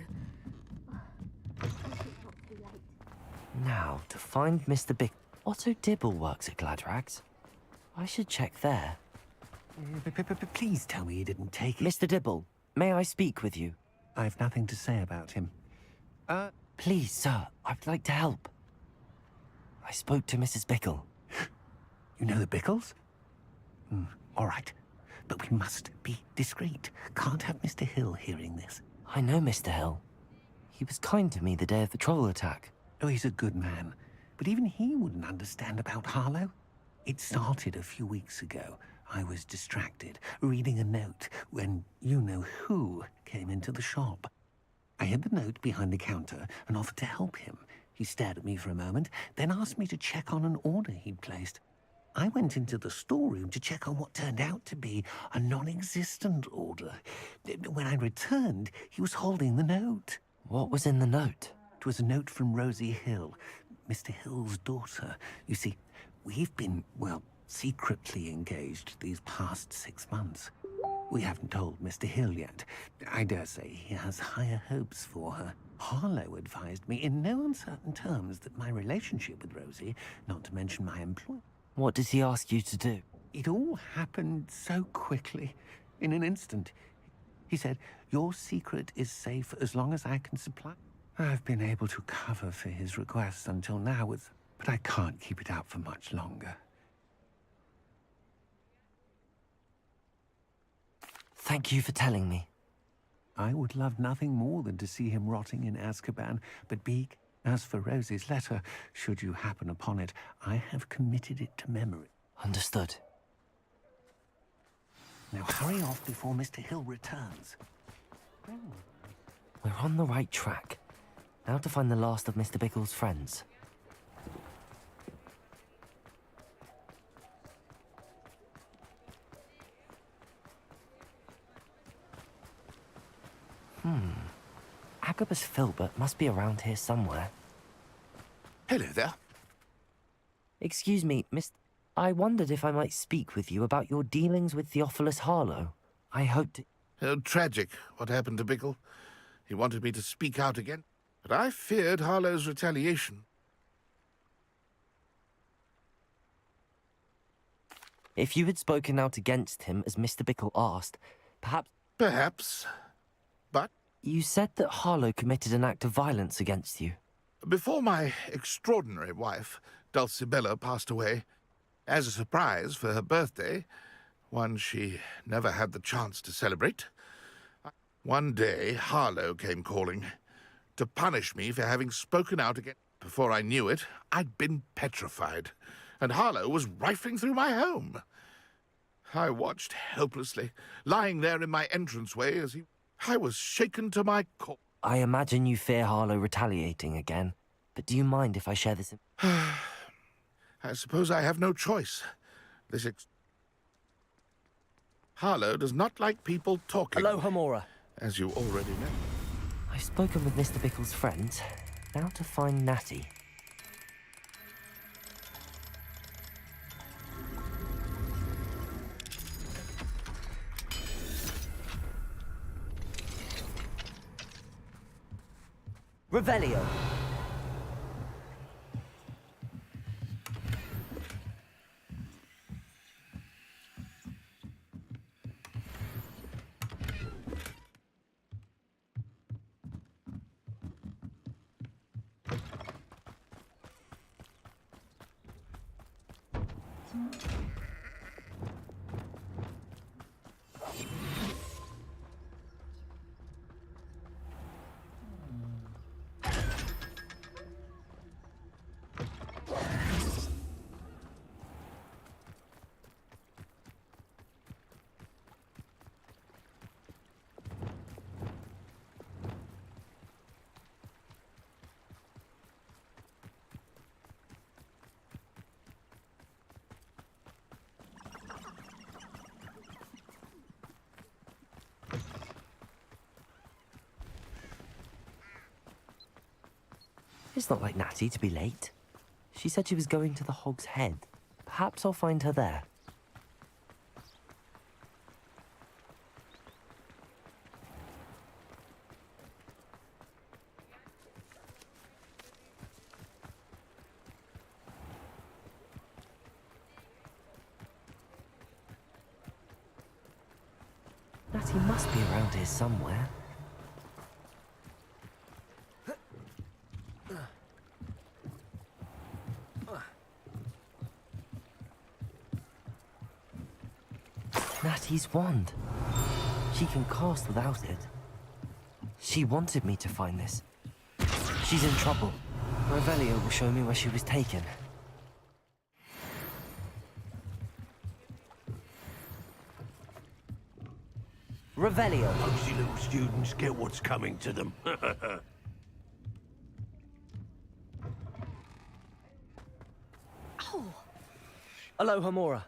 Now, to find Mr. Bick... Otto Dibble works at Gladrags. I should check there. Please tell me you didn't take it. Mr. Dibble, may I speak with you? I've nothing to say about him. Please, sir, I'd like to help. I spoke to Mrs. Bickle. You know the Bickles? All right. But we must be discreet. Can't have Mr. Hill hearing this. I know Mr. Hill. He was kind to me the day of the troll attack. Oh, he's a good man. But even he wouldn't understand about Harlow. It started a few weeks ago. I was distracted, reading a note, when you-know-who came into the shop. I hid the note behind the counter and offered to help him. He stared at me for a moment, then asked me to check on an order he'd placed. I went into the storeroom to check on what turned out to be a non-existent order. When I returned, he was holding the note. What was in the note? It was a note from Rosie Hill, Mr. Hill's daughter. You see, we've been, well, secretly engaged these past 6 months. We haven't told Mr. Hill yet. I dare say he has higher hopes for her. Harlow advised me in no uncertain terms that my relationship with Rosie, not to mention my employment... What does he ask you to do? It all happened so quickly, in an instant. He said, your secret is safe as long as I can supply... I've been able to cover for his requests until now, but I can't keep it out for much longer. Thank you for telling me. I would love nothing more than to see him rotting in Azkaban, but Beak, as for Rosie's letter, should you happen upon it, I have committed it to memory. Understood. Now hurry off before Mr. Hill returns. We're on the right track. Now to find the last of Mr. Bickle's friends. Agabus Filbert must be around here somewhere. Hello there. Excuse me, Miss... I wondered if I might speak with you about your dealings with Theophilus Harlow. I hoped... Tragic, what happened to Bickle. He wanted me to speak out again, but I feared Harlow's retaliation. If you had spoken out against him, as Mr. Bickle asked, perhaps... Perhaps, but... You said that Harlow committed an act of violence against you. Before my extraordinary wife, Dulcibella, passed away, as a surprise for her birthday, one she never had the chance to celebrate, one day Harlow came calling to punish me for having spoken out again. Before I knew it, I'd been petrified, and Harlow was rifling through my home. I watched helplessly, lying there in my entranceway as he... I was shaken to my core. I imagine you fear Harlow retaliating again, but do you mind if I share this? I suppose I have no choice. Harlow does not like people talking. Hello, Hamora. As you already know. I've spoken with Mr. Bickle's friends. Now to find Natty. Revelio. It's not like Natty to be late. She said she was going to the Hog's Head. Perhaps I'll find her there. Natty must be around here somewhere. Natty's wand. She can cast without it. She wanted me to find this. She's in trouble. Revelio will show me where she was taken. Revelio. Nosy little students get what's coming to them. Oh. Hello, Hamora.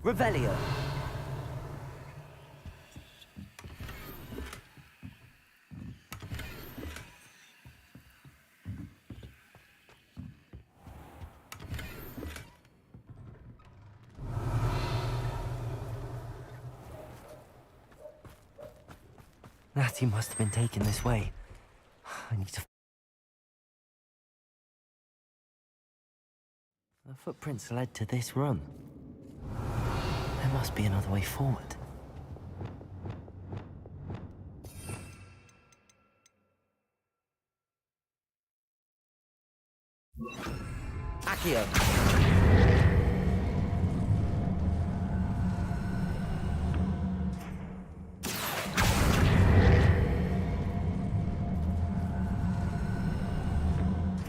Revelio. Natty must have been taken this way. I need to... The footprints led to this room. There must be another way forward. Accio.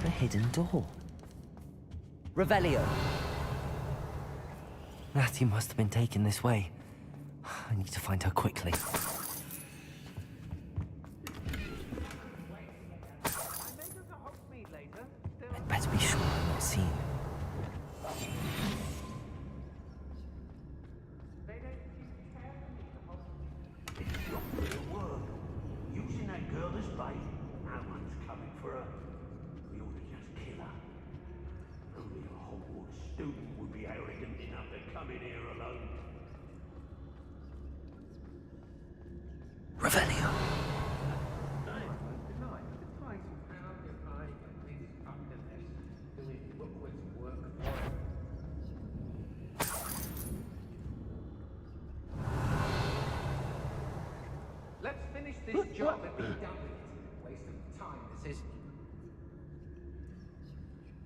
The hidden door. Revelio. Natty must have been taken this way. I need to find her quickly. I'd better be sure I'm not seen. Using that girl as bait, no one's coming for her. We ought to just kill her. Only a Hogwarts student would be arrogant enough to come in here alone. Revelio. Let's finish this job and be done with it. Waste of time, this is.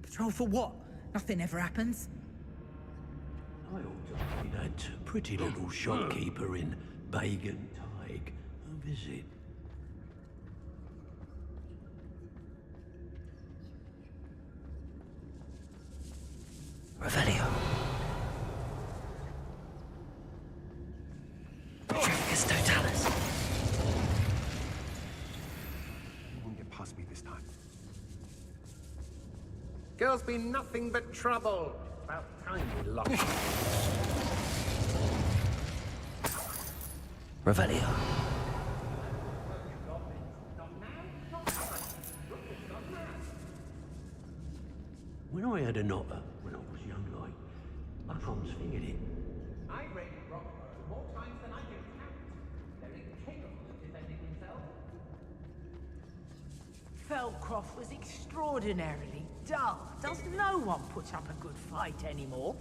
Patrol for what? Nothing ever happens. I ought to be that pretty little shopkeeper in Bagan Tig. visit. Revelio. Petrificus Totalis. You won't get past me this time. Girls be nothing but trouble. About time we lost. Revelio. When I had a knotter, when I was young like, I once fingered it. I raided Rockford more times than I can count. They're incapable of defending themselves. Feldcroft was extraordinarily dull. Does no one put up a good fight anymore?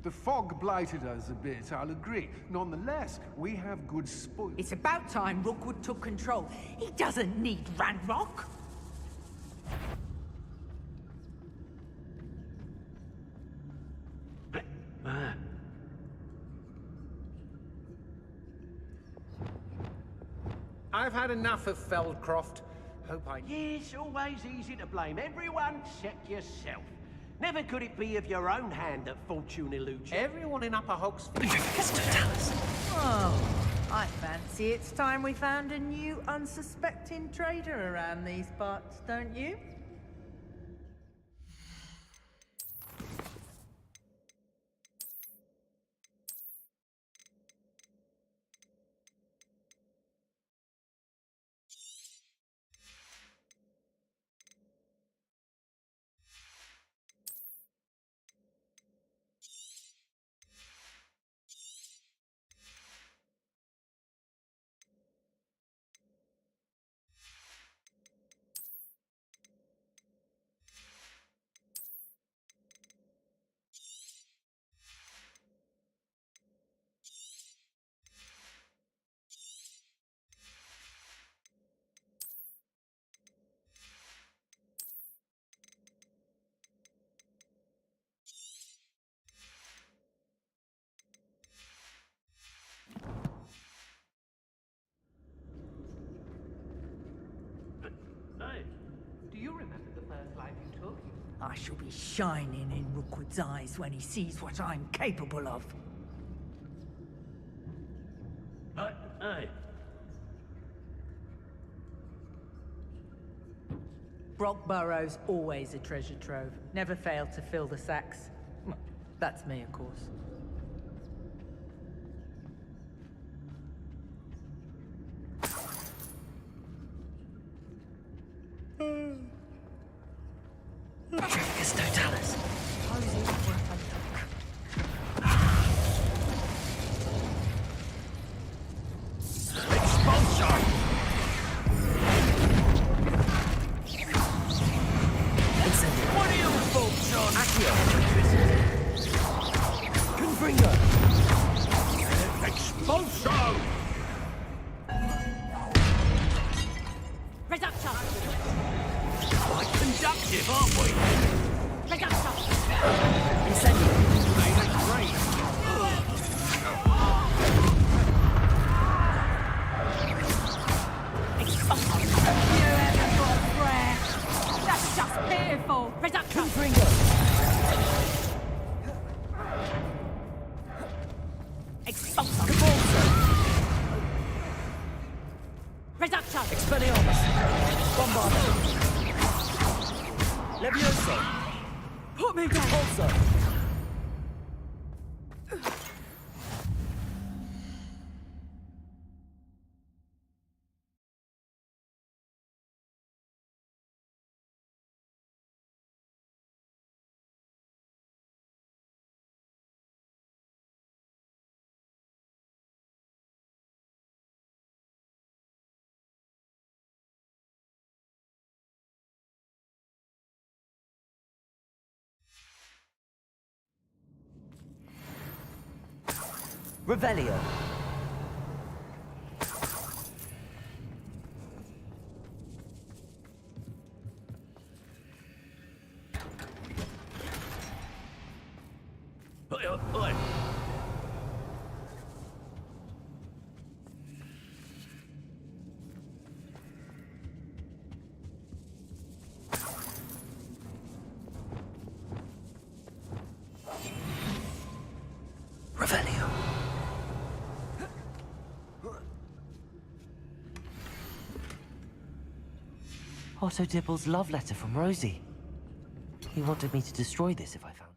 The fog blighted us a bit, I'll agree. Nonetheless, we have good spoil. It's about time Rookwood took control. He doesn't need Ranrock. I've had enough of Feldcroft. Hope I... It's always easy to blame everyone except yourself. Never could it be of your own hand that fortune eludes you. Everyone in Upper Hogsfield... Oh, I fancy it's time we found a new unsuspecting trader around these parts, don't you? Do you remember the first life you took? I shall be shining in Rookwood's eyes when he sees what I'm capable of. Hey. Brockborough's always a treasure trove. Never failed to fill the sacks. Well, that's me, of course. Petrificus Totalis. Suppose it's worth a look. What are you folks on? Accio. Confringo. Expulso! Reduction! Quite conductive, aren't we? Reduction! Incendio. Made it great. Expulsion! You haven't got prayer. That's just pitiful. Reduction! Confringo. Expulsion! Cabalzo. Reduction! Expelliarmus. Bombardo. Levioso. Put me down! Repulsor. Revelio. Oi. Revelio. Otto Dibble's love letter from Rosie. He wanted me to destroy this if I found it.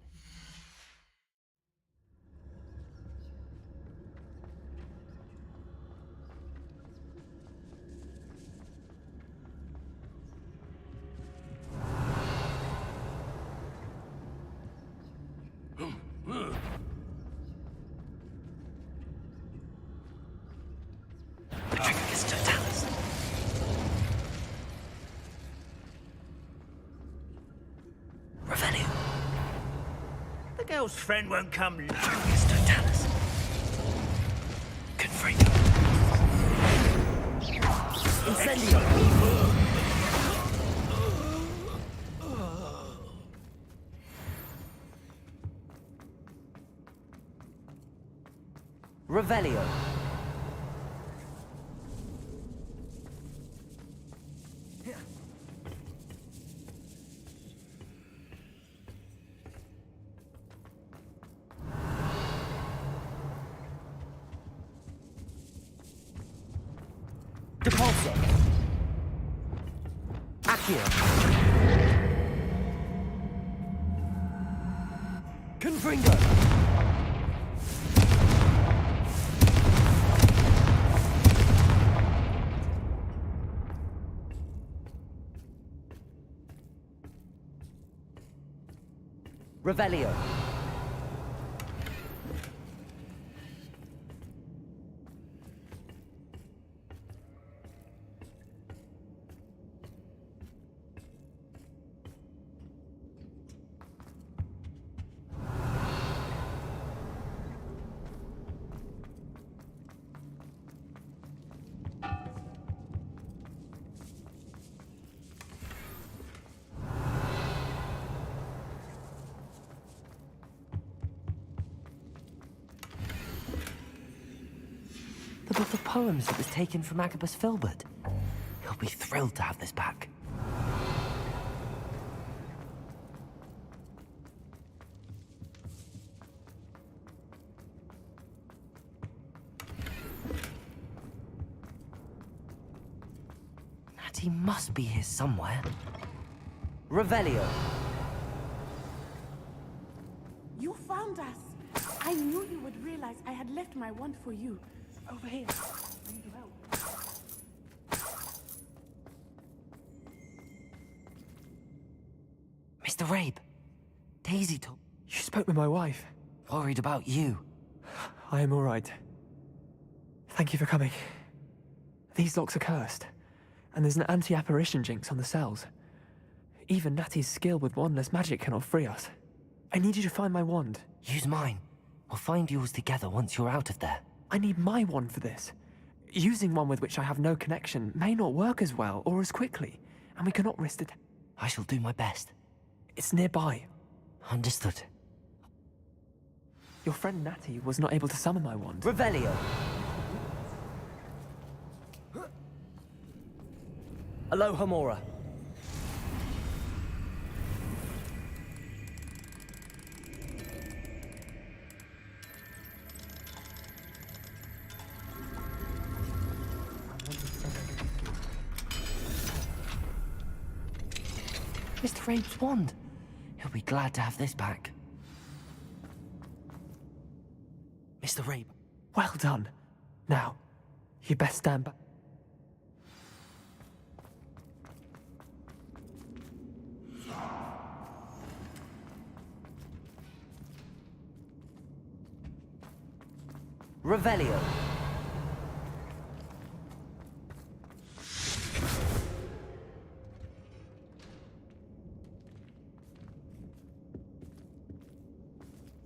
The girl's friend won't come. Totalis. Confringo. Incendio. Revelio. Depulso. Accio. Confringo. Revelio. The book of poems that was taken from Agabus Filbert. He'll be thrilled to have this back. Natty must be here somewhere. Revelio. You found us. I knew you would realize I had left my wand for you. Over here. I need your help. Mr. Rabe. Daisy told... You spoke with my wife. Worried about you. I am all right. Thank you for coming. These locks are cursed, and there's an anti-apparition jinx on the cells. Even Natty's skill with wandless magic cannot free us. I need you to find my wand. Use mine. We'll find yours together once you're out of there. I need my wand for this. Using one with which I have no connection may not work as well or as quickly, and we cannot risk it. I shall do my best. It's nearby. Understood. Your friend Natty was not able to summon my wand. Revelio. Aloha Mora. Mr. Rabe's wand. He'll be glad to have this back. Mr. Rabe. Well done. Now, you best stand back. Revelio.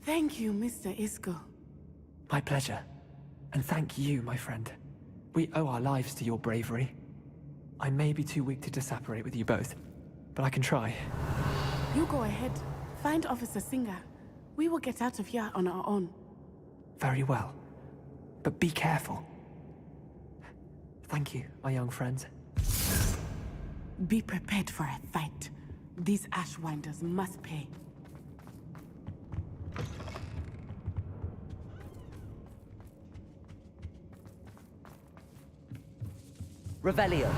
Thank you, Mr. Isco. My pleasure. And thank you, my friend. We owe our lives to your bravery. I may be too weak to disapparate with you both, but I can try. You go ahead. Find Officer Singer. We will get out of here on our own. Very well. But be careful. Thank you, my young friends. Be prepared for a fight. These Ashwinders must pay. Revelio.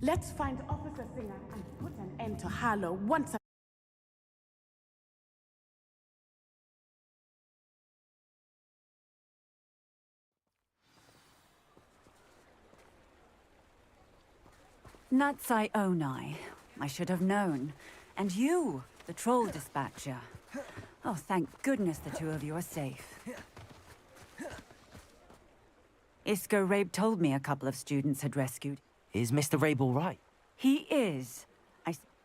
Let's find Officer Singer and put an end to Harlow once and Natsai Onai. I should have known. And you, the troll dispatcher. Oh, thank goodness the two of you are safe. Isco Rabe told me a couple of students had rescued. Is Mr. Rabe all right? He is.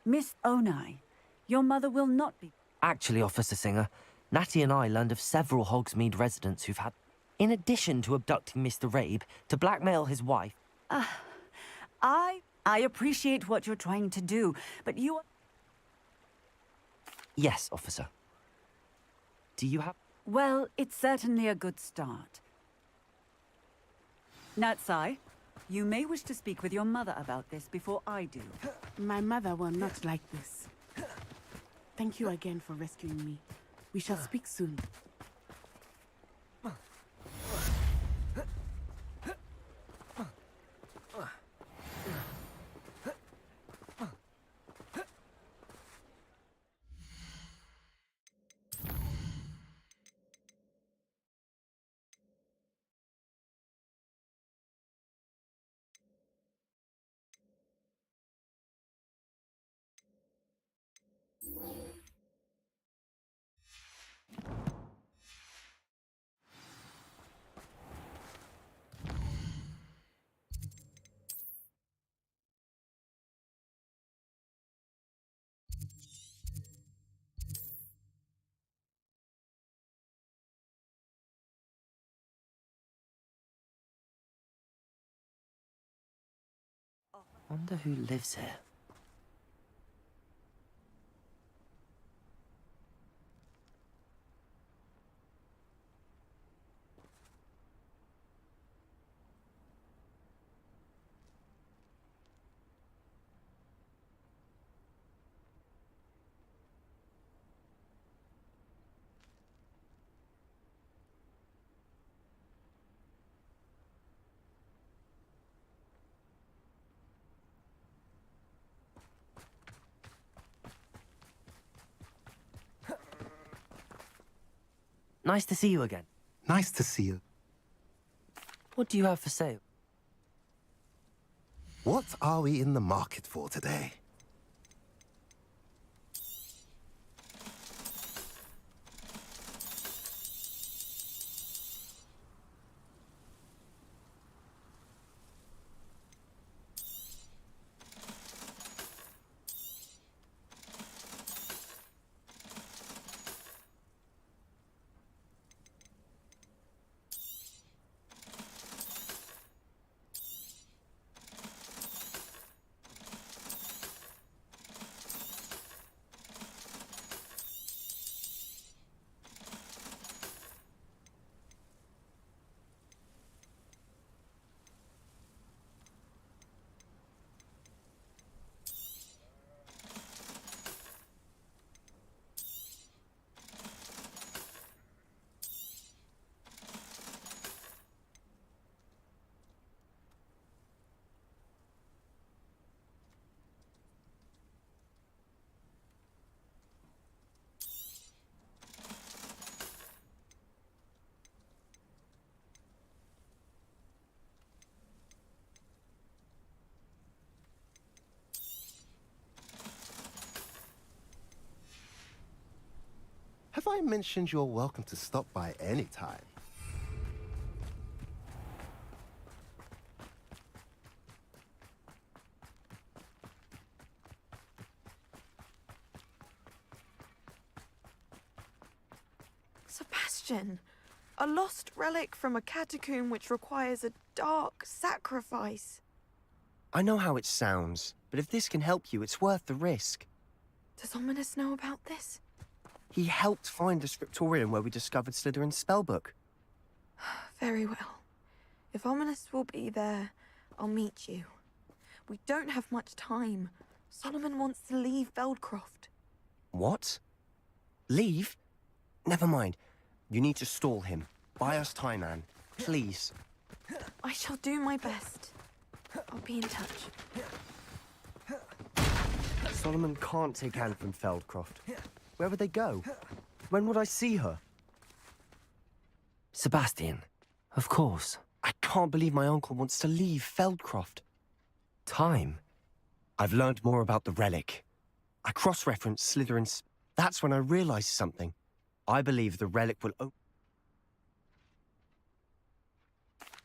Miss Onai, your mother will not be... Actually, Officer Singer, Natty and I learned of several Hogsmeade residents who've had, in addition to abducting Mr. Rabe, to blackmail his wife. I appreciate what you're trying to do, but you... Yes, officer. Do you have... Well, it's certainly a good start. Natsai, you may wish to speak with your mother about this before I do. My mother will not like this. Thank you again for rescuing me. We shall speak soon. Wonder who lives here. Nice to see you again. Nice to see you. What do you have for sale? What are we in the market for today? Have I mentioned you're welcome to stop by any time? Sebastian, a lost relic from a catacomb which requires a dark sacrifice. I know how it sounds, but if this can help you, it's worth the risk. Does Ominous know about this? He helped find the scriptorium where we discovered Slytherin's spellbook. Very well. If Ominous will be there, I'll meet you. We don't have much time. Solomon wants to leave Feldcroft. What? Leave? Never mind. You need to stall him. Buy us time, Anne. Please. I shall do my best. I'll be in touch. Solomon can't take Anne from Feldcroft. Where would they go? When would I see her? Sebastian, of course. I can't believe my uncle wants to leave Feldcroft. Time? I've learned more about the relic. I cross-referenced Slytherin's... That's when I realized something. I believe the relic will...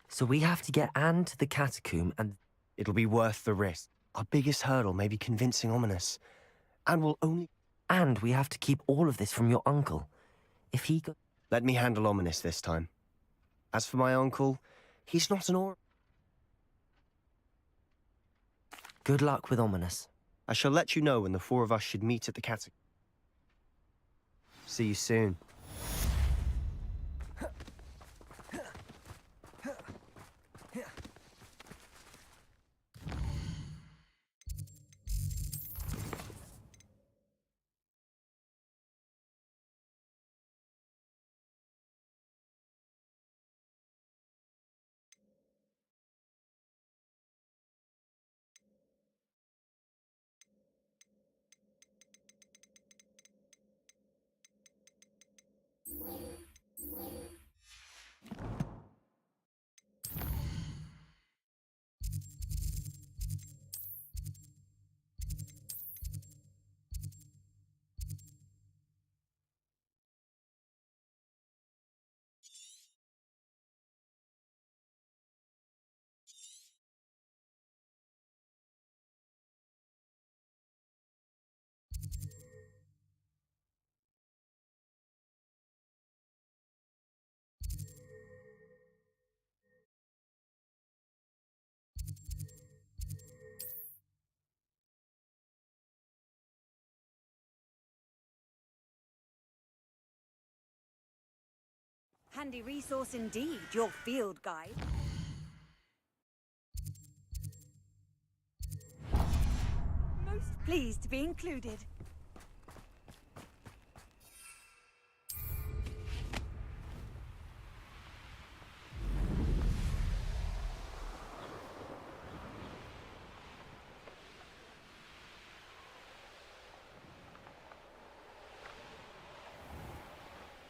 So we have to get Anne to the catacomb and... It'll be worth the risk. Our biggest hurdle may be convincing Ominous. And we'll only... And we have to keep all of this from your uncle. If he... Let me handle Ominous this time. As for my uncle, he's not an Good luck with Ominous. I shall let you know when the four of us should meet at the catacomb. See you soon. Handy resource indeed, your field guide. Most pleased to be included.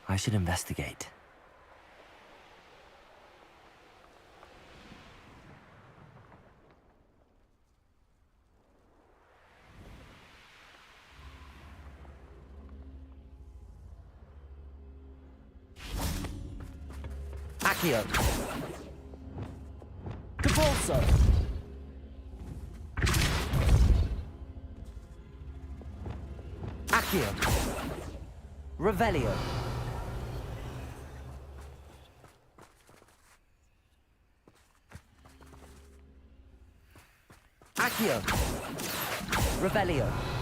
I should investigate. Accio. Capulso. Accio. Revelio. Accio. Revelio.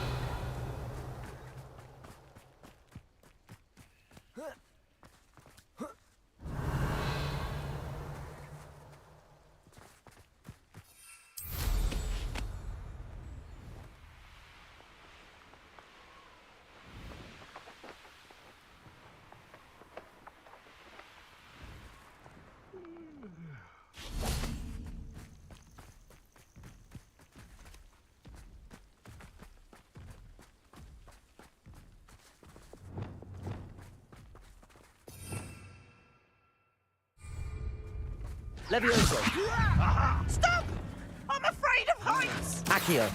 Levioso. Stop! I'm afraid of heights! Accio.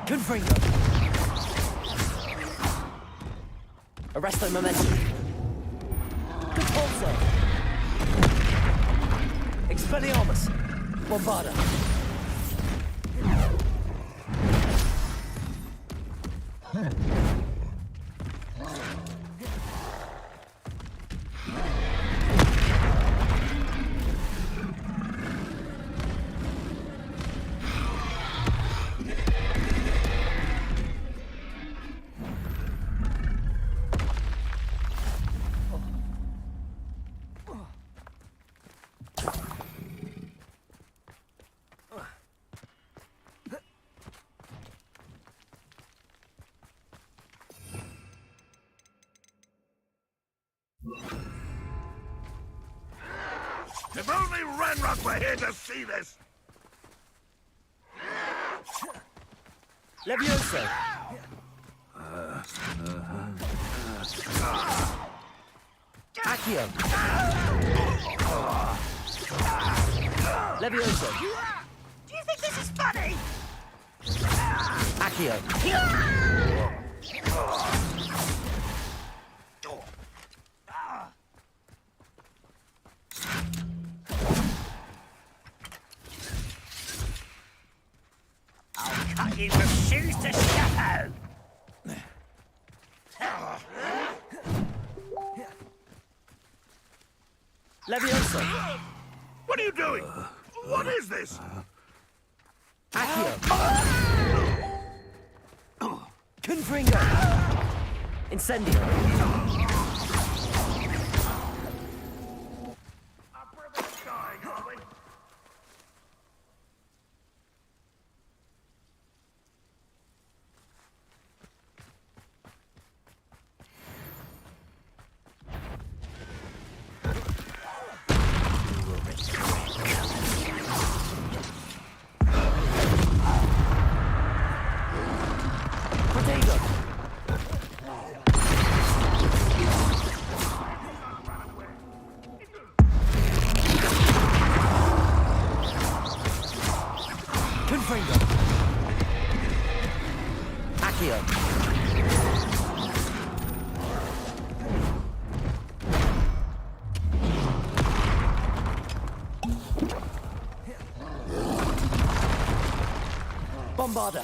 Confringo. Arresto momentum. Repulso. Expelliarmus. Bombarda. If only Ranrock were here to see this! Levioso. Accio. Levioso. Do you think this is funny? Accio. I'll cut you from shoes to chapeau. Levioso. What are you doing? What is this? Accio. Confringo. Incendio. Confringo. Accio. Bombarda.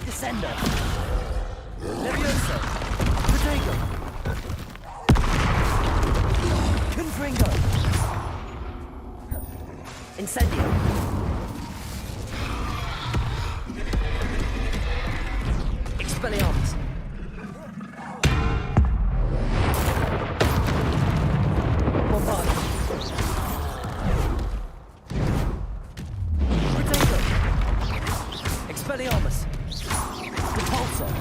Descendo. Levioso. Protego. Confringo. Incendio. Expelliarmus. Bombarda. Protego. Expelliarmus. Repulsor.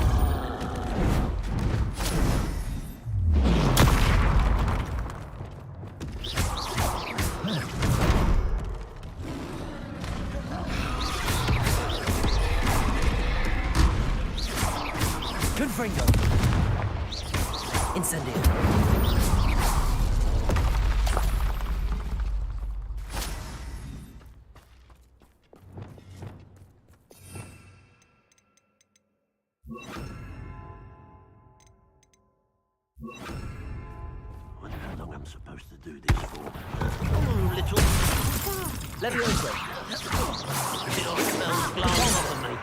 Confringo. Incendio. Wonder how long I'm supposed to do this for. Little... Levioso. It all smells glass off of me.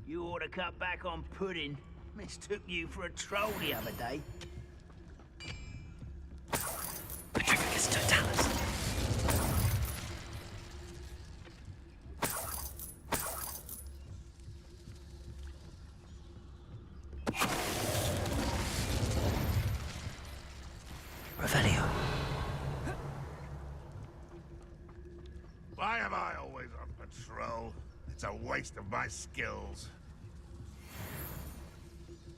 You ought to cut back on pudding. Mistook you for a troll the other day. Petrificus totalis. Revelio. Why am I always on patrol? It's a waste of my skills.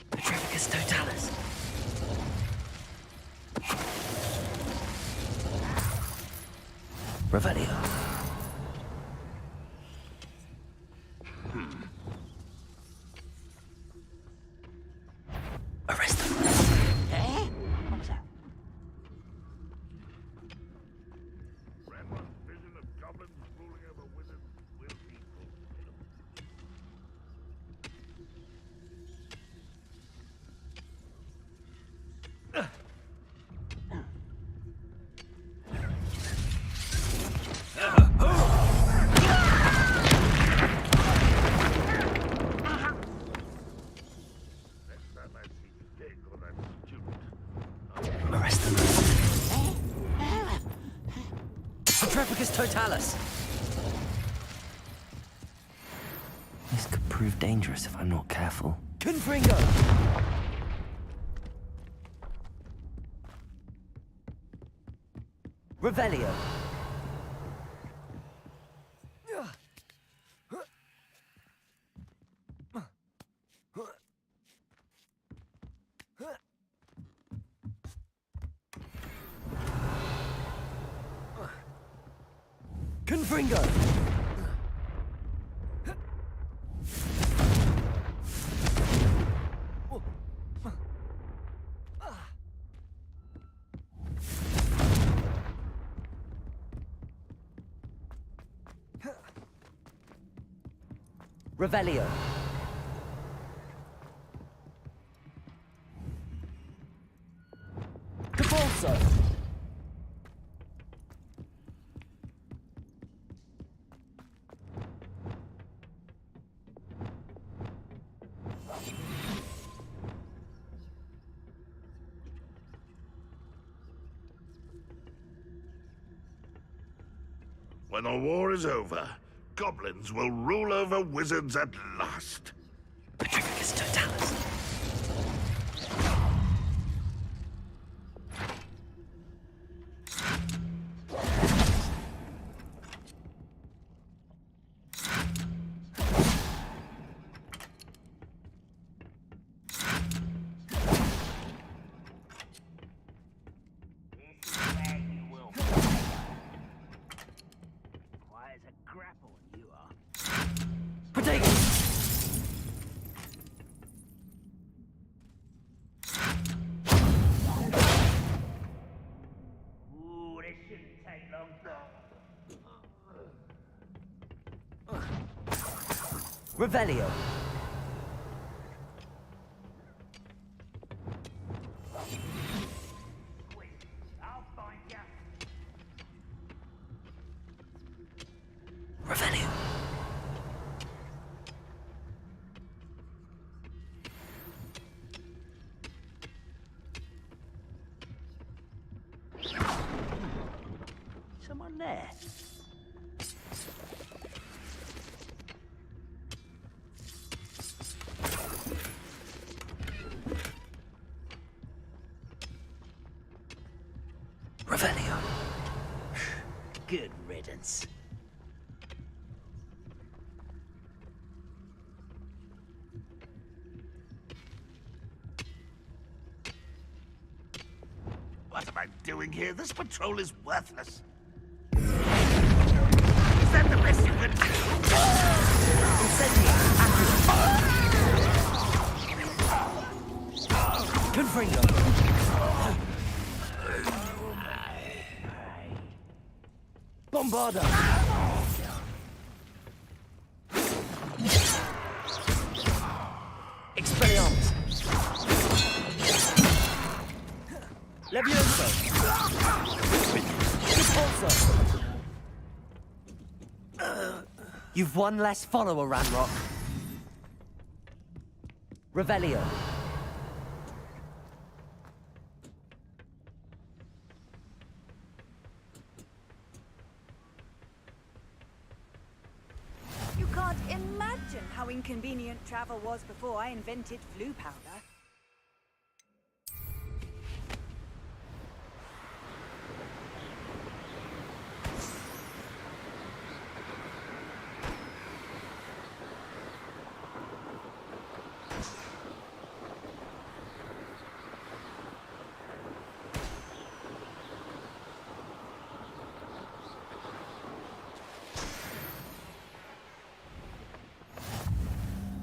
Petrificus totalis. Revelio. Arrest them. What was that? Grandma's vision of goblins ruling over wizards will be fulfilled. Next time I see you dig or that student, Arrest them. Petrificus totalis. This could prove dangerous if I'm not careful. Confringo! Revelio. Confringo! Revelio. Cabalso. when the war is over, goblins will rule over wizards at last. Petrificus totalis. Revelio. Revelio. Someone there? Revelio. Good riddance. What am I doing here? This patrol is worthless. Is that the best you can do? Confringo. Bombarda. Expelliarmus. Levioso. Repulso. You've one less follower, Ranrock. Revelio. You can't imagine how inconvenient travel was before I invented flu powder.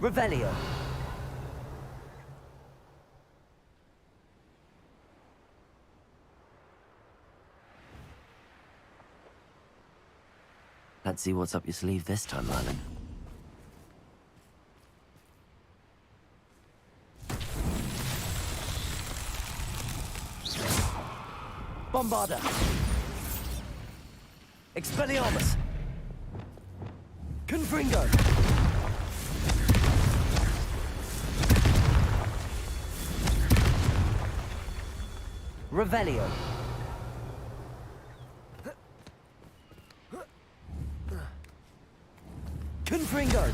Revelio. Let's see what's up your sleeve this time, Merlin. Bombarda! Expelliarmus! Confringo! Revelio! Confringo!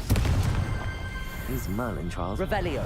These Merlin trials. Revelio!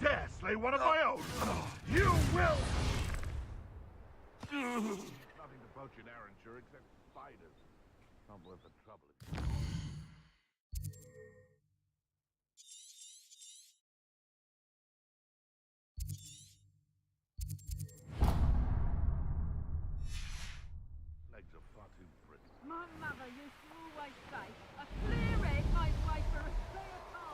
Dare slay one of my own! You will! Nothing to poach in Arranshire except spiders. Not worth the trouble. Legs are far too brittle. My mother used to always say, a clear head made way for a clear path.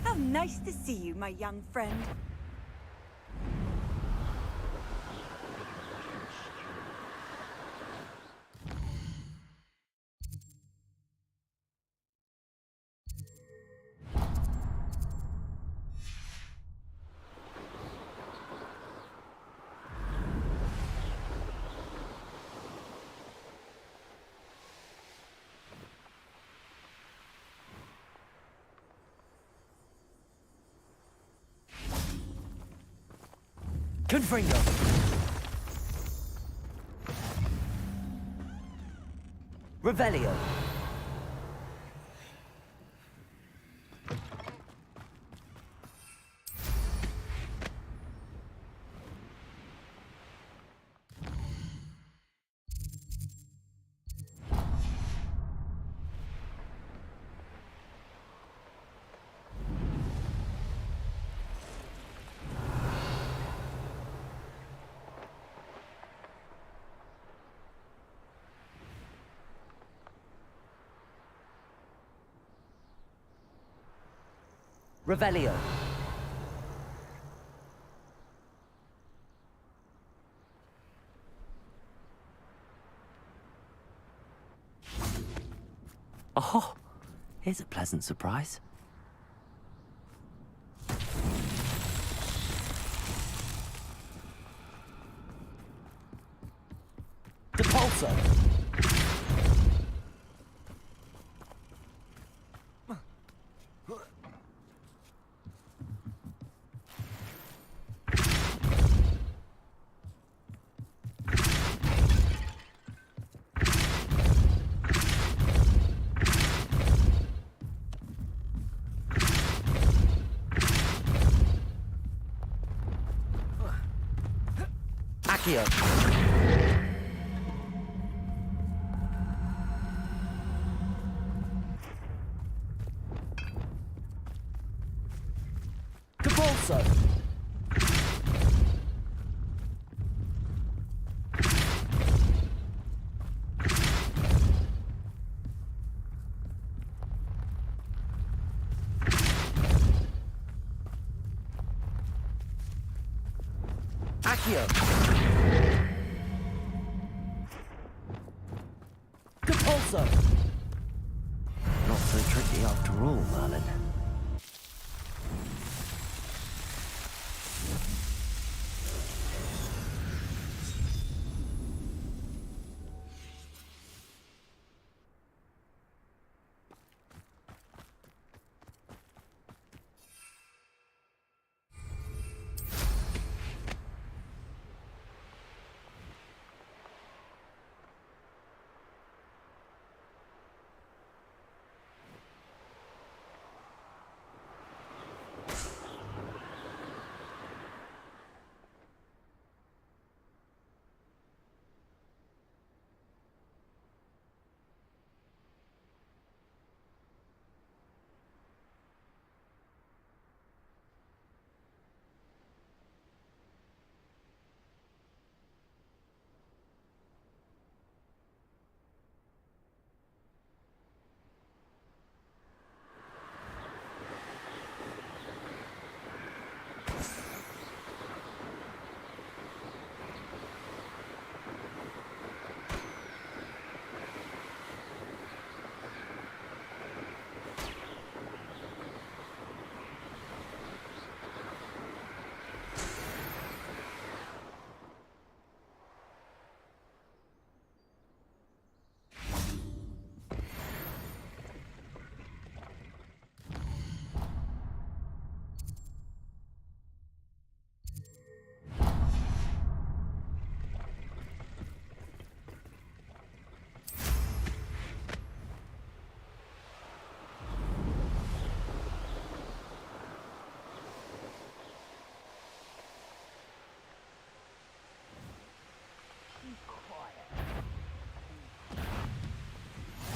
How nice to see you, my young friend. Confringo! Revelio! Revelio. Oh, here's a pleasant surprise. Depulso! Accio. Depulso. Accio. Depulso. Not so tricky after all, Merlin.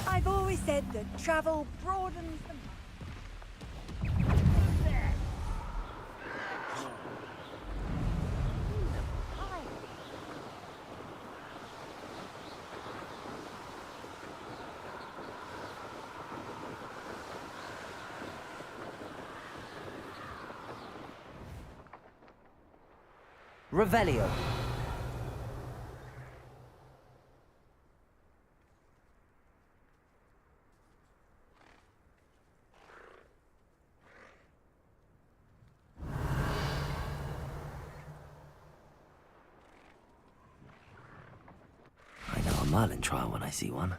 I've always said that travel broadens the Revelio. I know a Merlin trial when I see one.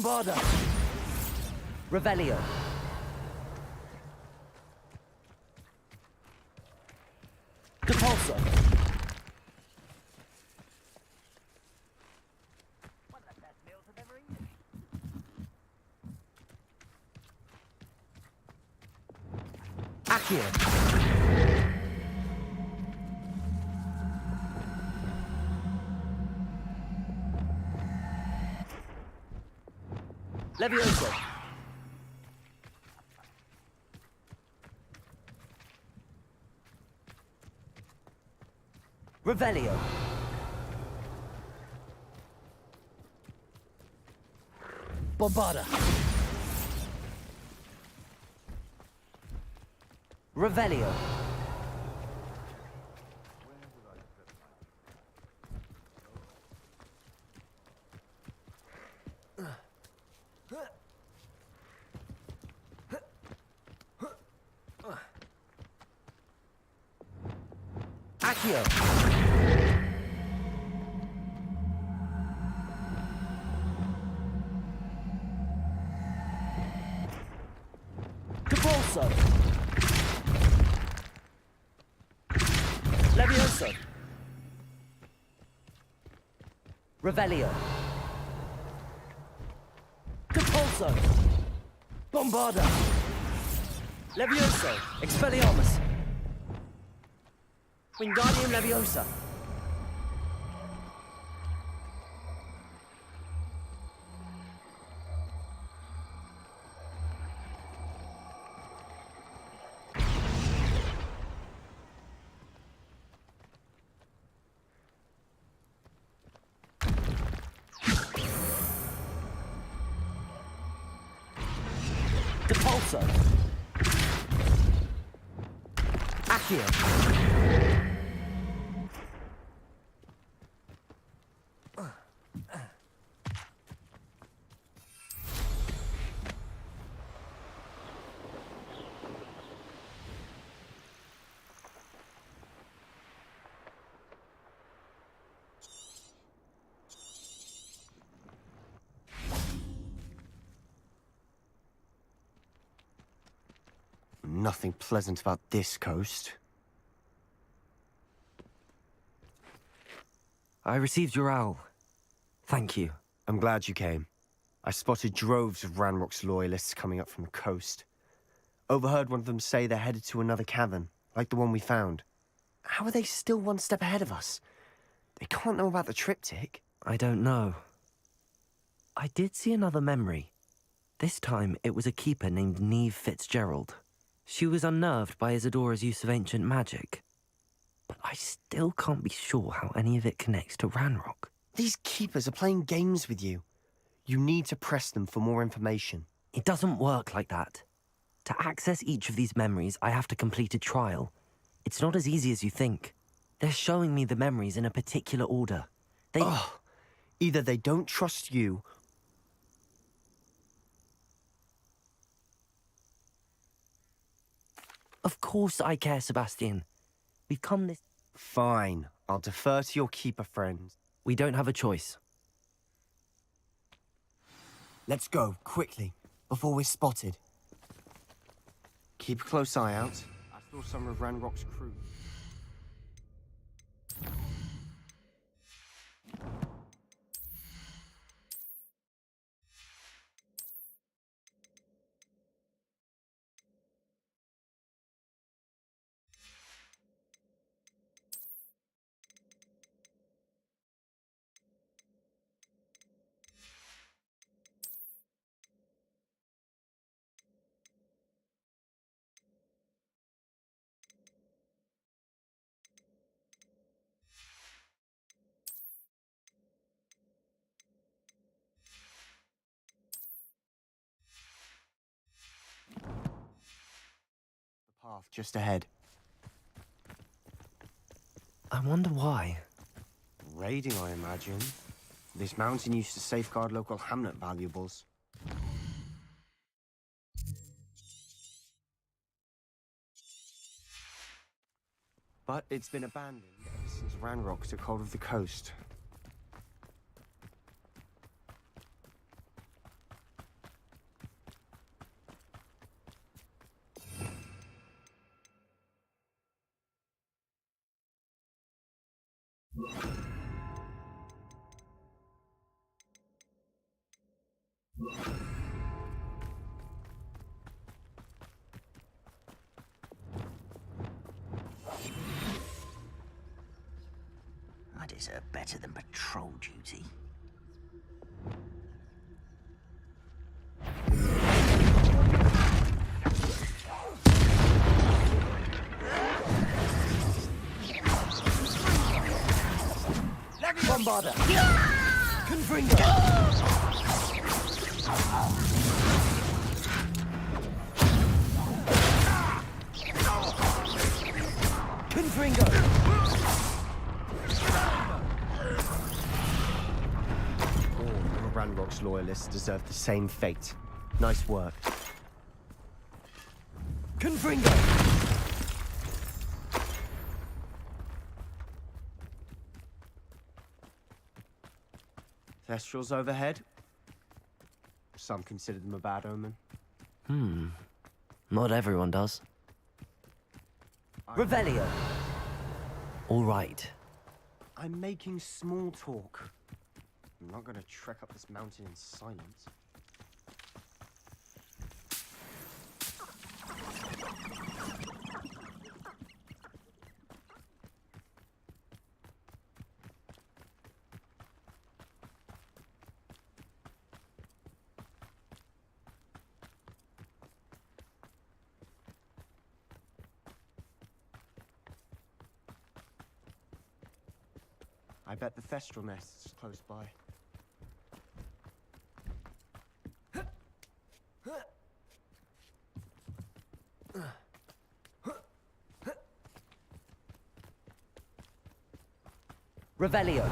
Bombarda! Revelio. Depulso. Accio. Levioso. Revelio. Bombarda. Revelio. Accio. Depulso. Levioso. Revelio. Depulso. Bombarda. Levioso. Expelliarmus. Wingardium Leviosa. Depulso. Accio. Nothing pleasant about this coast. I received your owl. Thank you. I'm glad you came. I spotted droves of Ranrock's loyalists coming up from the coast. Overheard one of them say they're headed to another cavern, like the one we found. How are they still one step ahead of us? They can't know about the triptych. I don't know. I did see another memory. This time, it was a keeper named Neve Fitzgerald. She was unnerved by Isadora's use of ancient magic. But I still can't be sure how any of it connects to Ranrock. These keepers are playing games with you. You need to press them for more information. It doesn't work like that. To access each of these memories, I have to complete a trial. It's not as easy as you think. They're showing me the memories in a particular order. Either they don't trust you, Of course I care, Sebastian. We've come this... Fine. I'll defer to your keeper friends. We don't have a choice. Let's go, quickly, before we're spotted. Keep a close eye out. I saw some of Ranrock's crew. Path just ahead. I wonder why. Raiding, I imagine. This mountain used to safeguard local hamlet valuables. But it's been abandoned ever since Ranrock took hold of the coast. deserve better than patrol duty. Bombarder! Confringo! Confringo! All the Ranrock's loyalists deserve the same fate. Nice work. Confringo! Thestrals overhead. Some consider them a bad omen. Not everyone does. Revelio! All right. I'm making small talk. I'm not gonna trek up this mountain in silence. I bet the Thestral nest's close by. Revelio!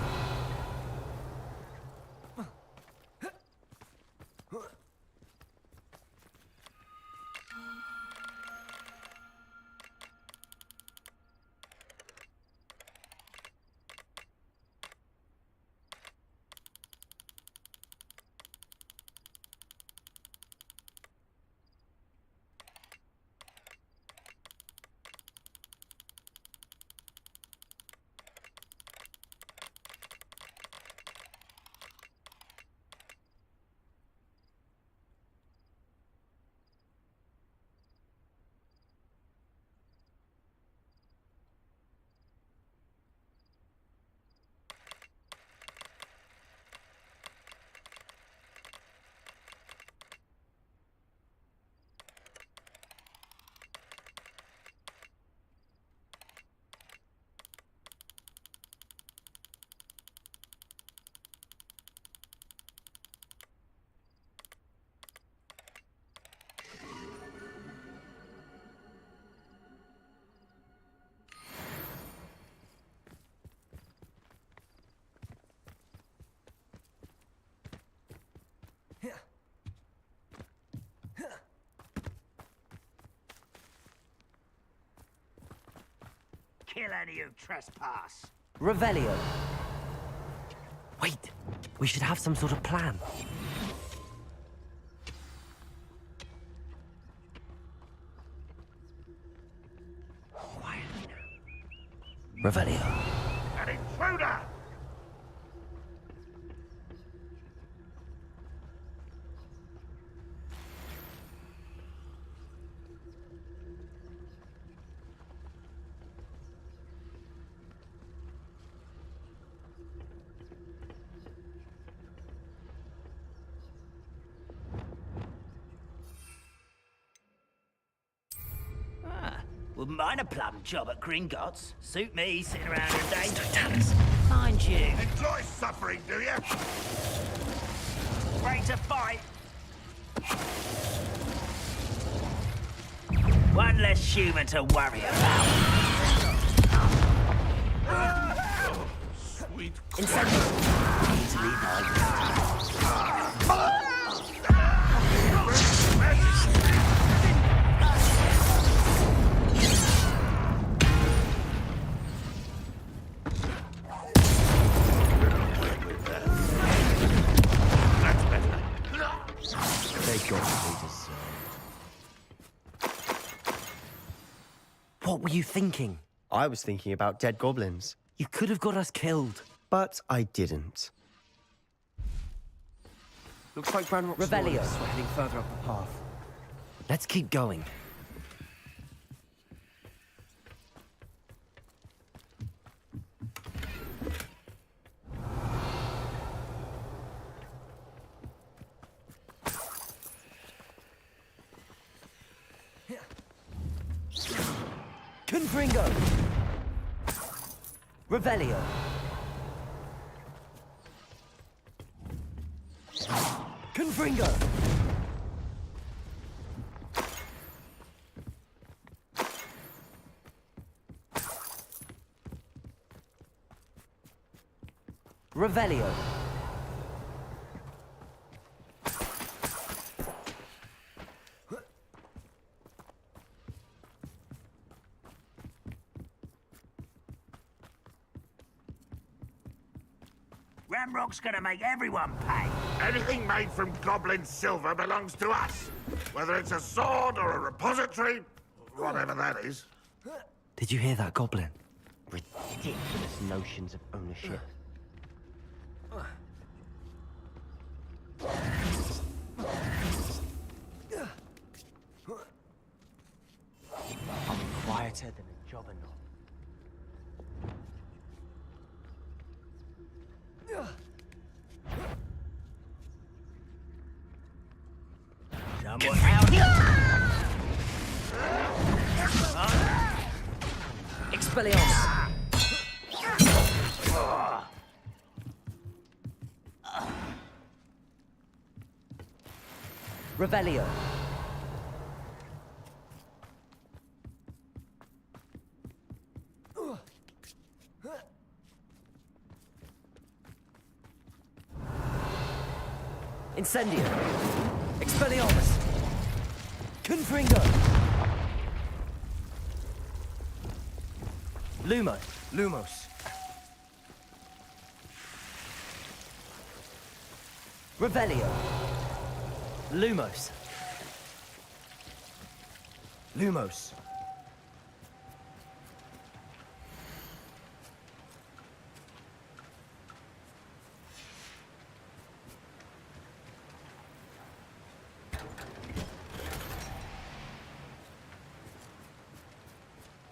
Kill any who trespass. Revelio! Wait! We should have some sort of plan. Quietly now. Revelio. An intruder! Wouldn't mind a plum job at Gringotts. Suit me, sitting around all day. Tell us. Mind you. Enjoy suffering, do you? Ready to fight. One less human to worry about. Sweet. Easily What were you thinking? I was thinking about dead goblins. You could have got us killed. But I didn't. Looks like Ranrock's Revelio. loyalists were heading further up the path. Let's keep going. Confringo! Revelio! Confringo! Revelio! Ramrock's gonna make everyone pay. Anything made from goblin silver belongs to us. Whether it's a sword or a repository, whatever that is. Did you hear that, Goblin? Ridiculous notions of ownership. I'll be quieter than a jobberknoll. Someone out here! Expelliarmus! Revelio! Incendio! Expelliarmus! Confringo! Lumos. Revelio! Lumos! Lumos.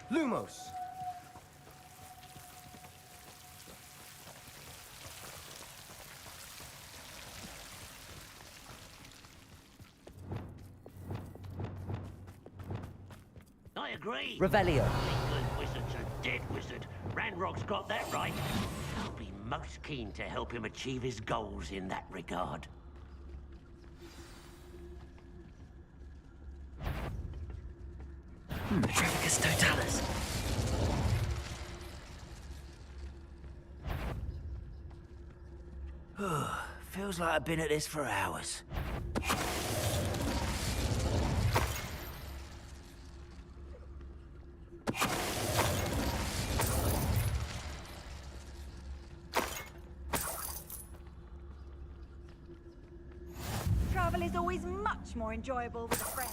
Lumos. I agree. Revelio! England wizard's a dead wizard. Ranrock's got that right. I'll be most keen to help him achieve his goals in that regard. Petrificus totalis! Feels like I've been at this for hours. Travel is always much more enjoyable with a friend.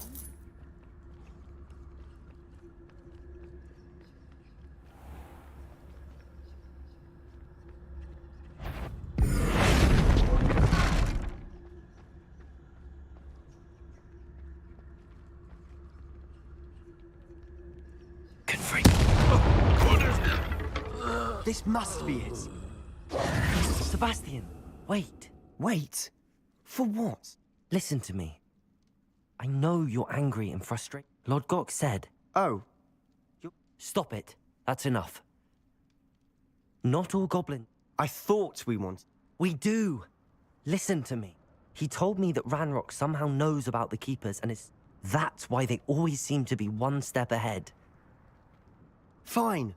This must be it. Sebastian, wait. Wait. For what? Listen to me. I know you're angry and frustrated. Lord Gok said... Oh. Stop it. That's enough. Not all goblins... I thought we wanted... We do. Listen to me. He told me that Ranrock somehow knows about the Keepers, and that's why they always seem to be one step ahead. Fine.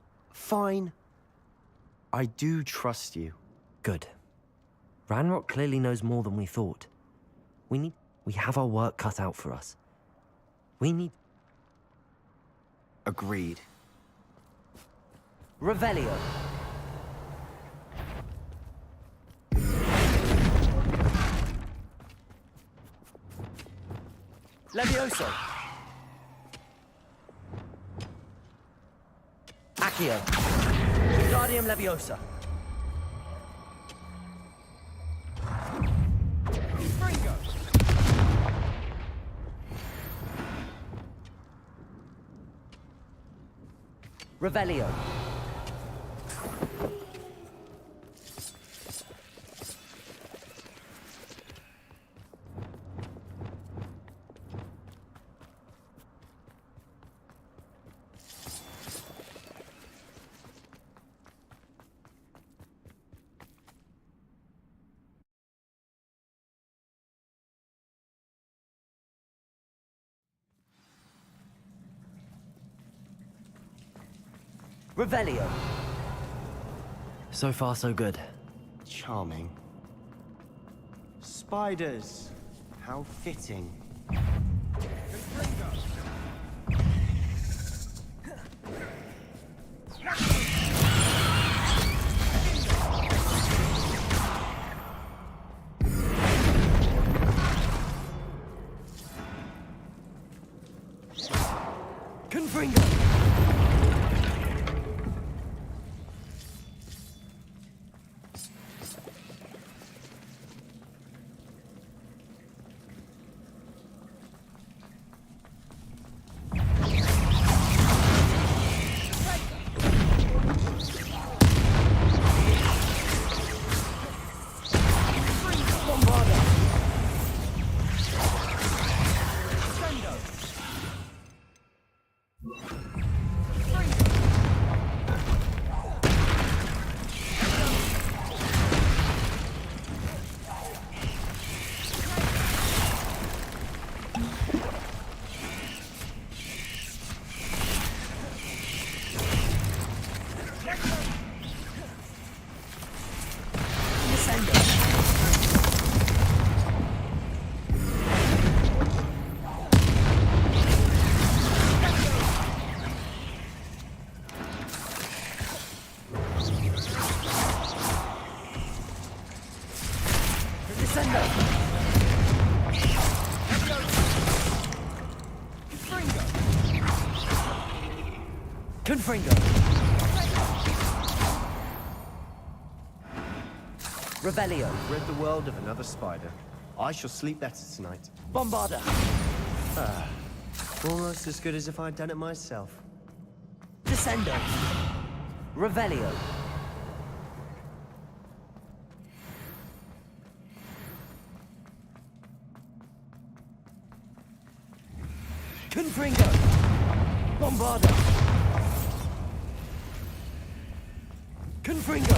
I do trust you. Good. Ranrock clearly knows more than we thought. We have our work cut out for us. We need... Agreed. Revelio! Levioso! Accio! Wingardium Leviosa! Revelio. Revelio. So far, so good. Charming. Spiders. How fitting. Confringo. Confringo. Revelio. Rid the world of another spider. I shall sleep better tonight. Bombarda. Almost as good as if I'd done it myself. Descendo. Revelio. Confringo. Bombarda. Confringo.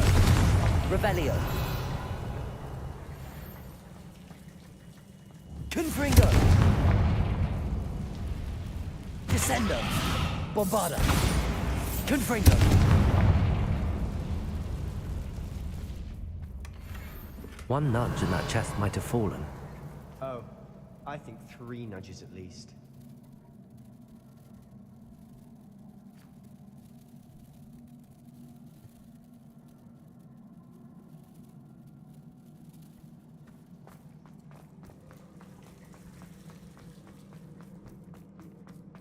Revelio. Confringo. Descendo. Bombarda. Confringo. One nudge and that chest might have fallen. Oh, I think 3 nudges at least.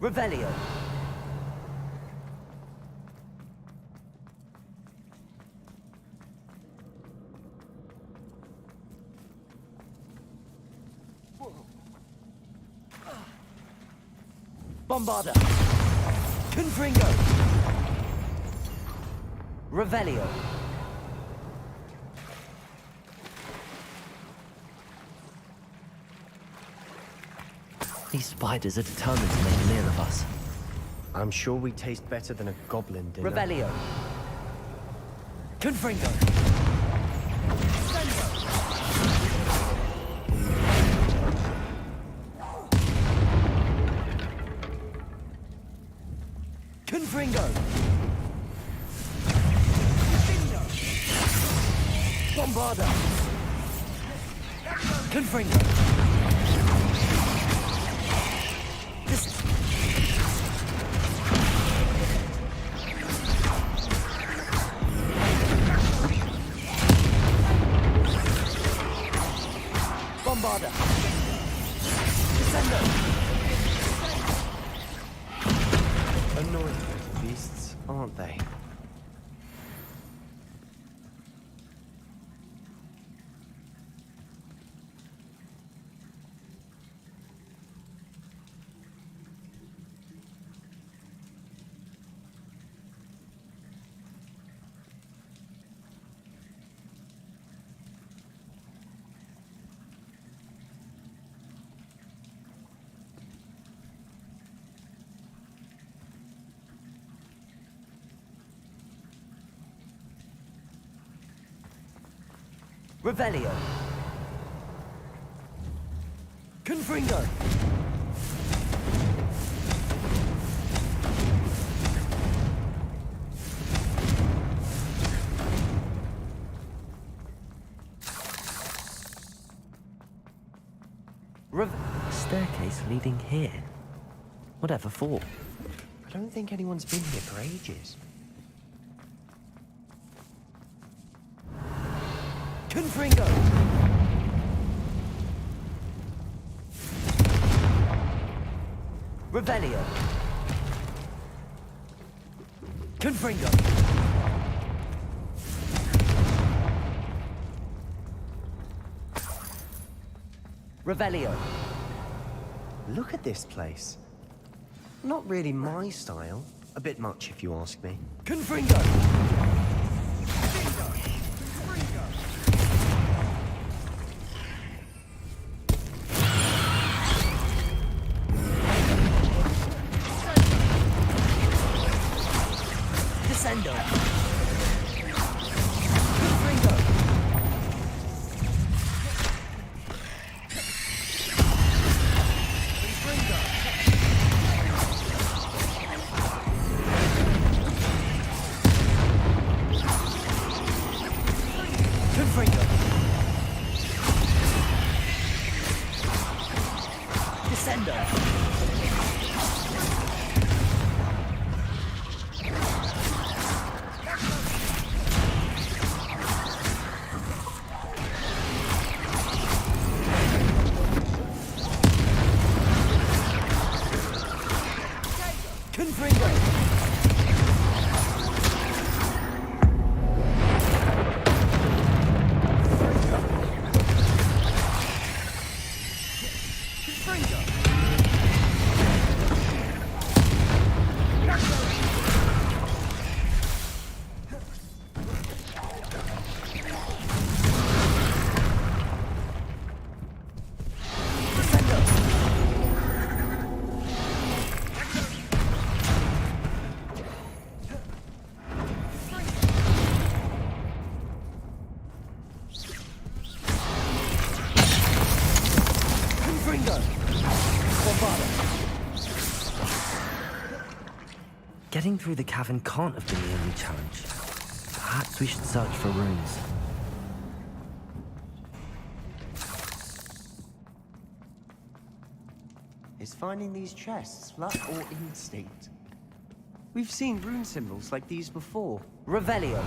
Revelio. Bombarda. Confringo. Revelio. These spiders are determined to make a meal of us. I'm sure we taste better than a goblin dinner. Revelio. Confringo. Confringo. Bombarda. Confringo. Bombarda. Descendo. Annoying little beasts, aren't they? Revelio. Confringo. leading here. Whatever for? I don't think anyone's been here for ages. Confringo! Revelio! Confringo! Revelio! Look at this place. Not really my style. A bit much, if you ask me. Confringo! Descendo! Confringo! Confringo! Descendo! Confringo! Getting through the cavern can't have been the only challenge. Perhaps we should search for runes. Is finding these chests luck or instinct? We've seen rune symbols like these before. Revelio!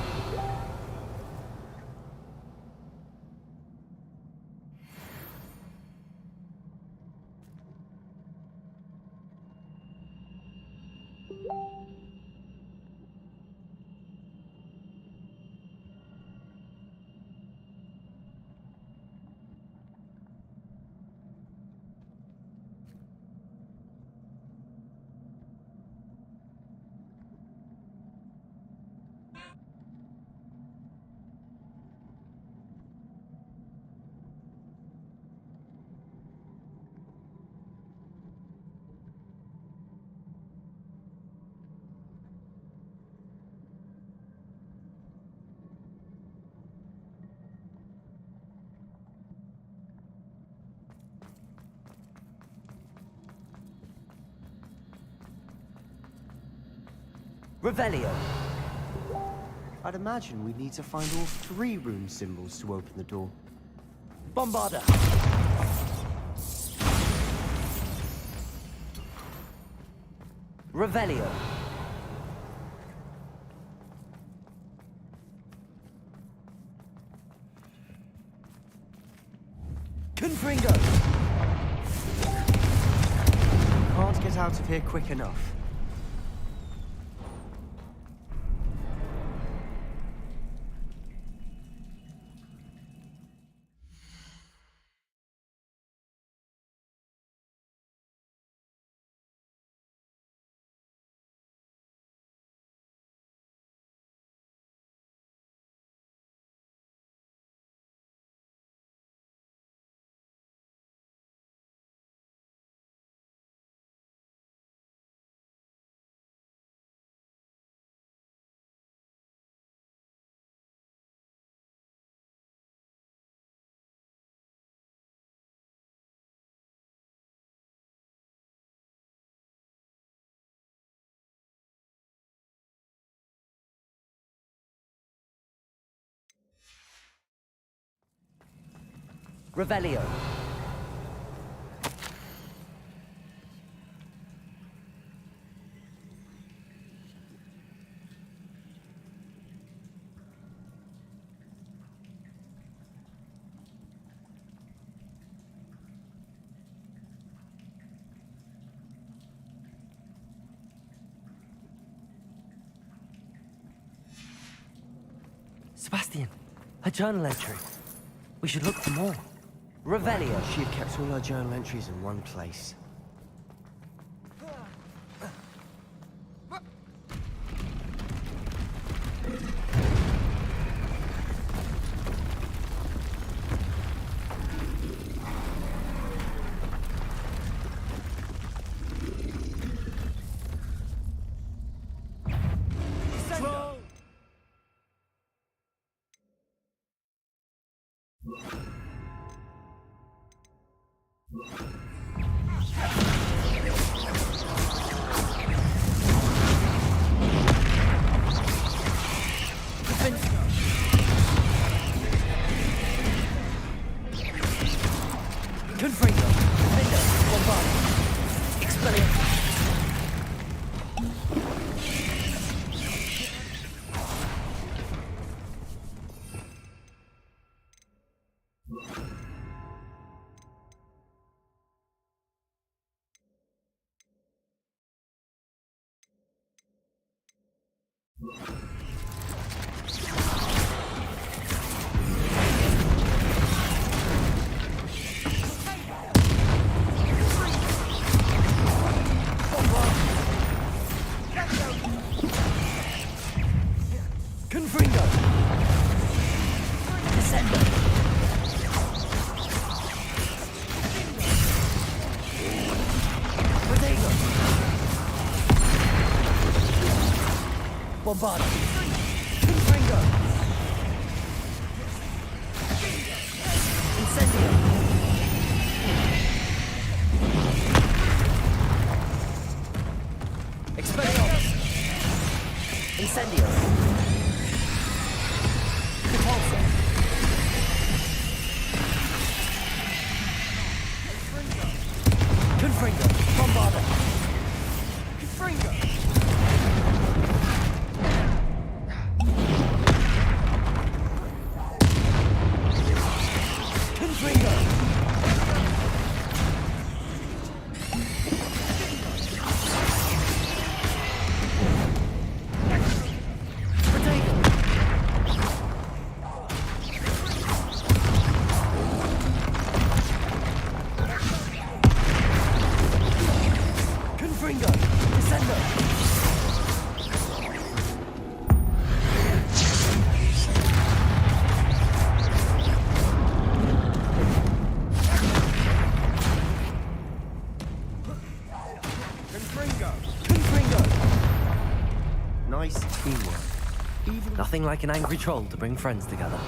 Revelio! I'd imagine we'd need to find all 3 rune symbols to open the door. Bombarda! Revelio! Confringo! Can't get out of here quick enough. Revelio! Sebastian, a journal entry. We should look for more. Revelio. She had kept all her journal entries in one place. Confringo. Defender. Bombard. Expelliarmus. Confringo. Descendo. Protego. Bombardo. Confringo. Incendio. Expelliarmus. Incendio. Repulsor. Confringo. Bombardo. Confringo. Confringo. Protego. Confringo. Descendo. Confringo. Nice teamwork. Even Nothing like an angry troll to bring friends together.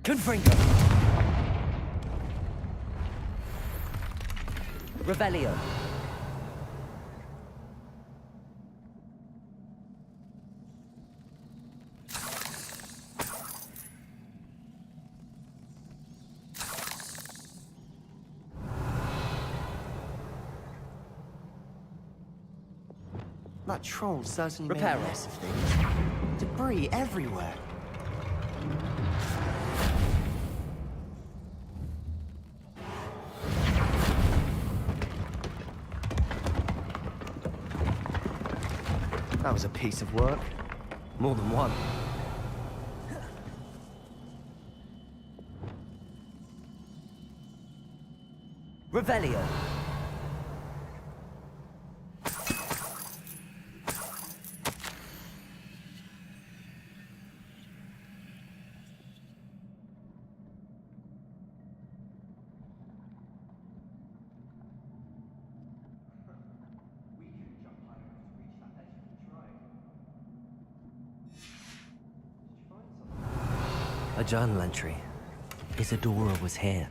Confringo. Revelio. that troll certainly made Repair a it. mess of things. Debris everywhere. That was a piece of work. More than one. Revelio. A journal entry. Isadora was here.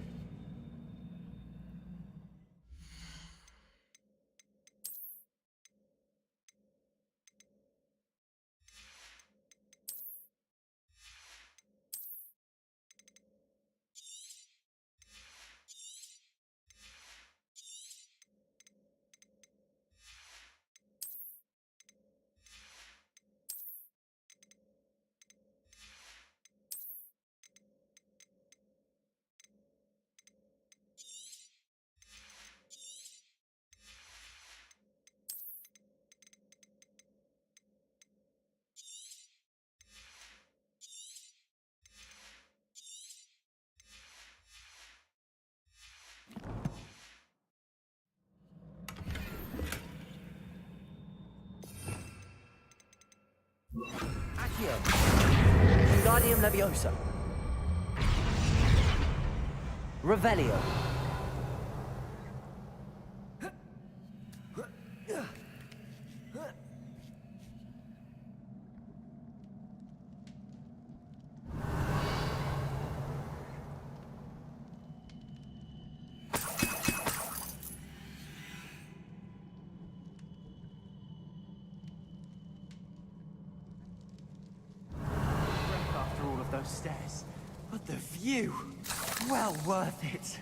Revelio! Wingardium Leviosa! Revelio! After all of those stairs. But the view! Well worth it.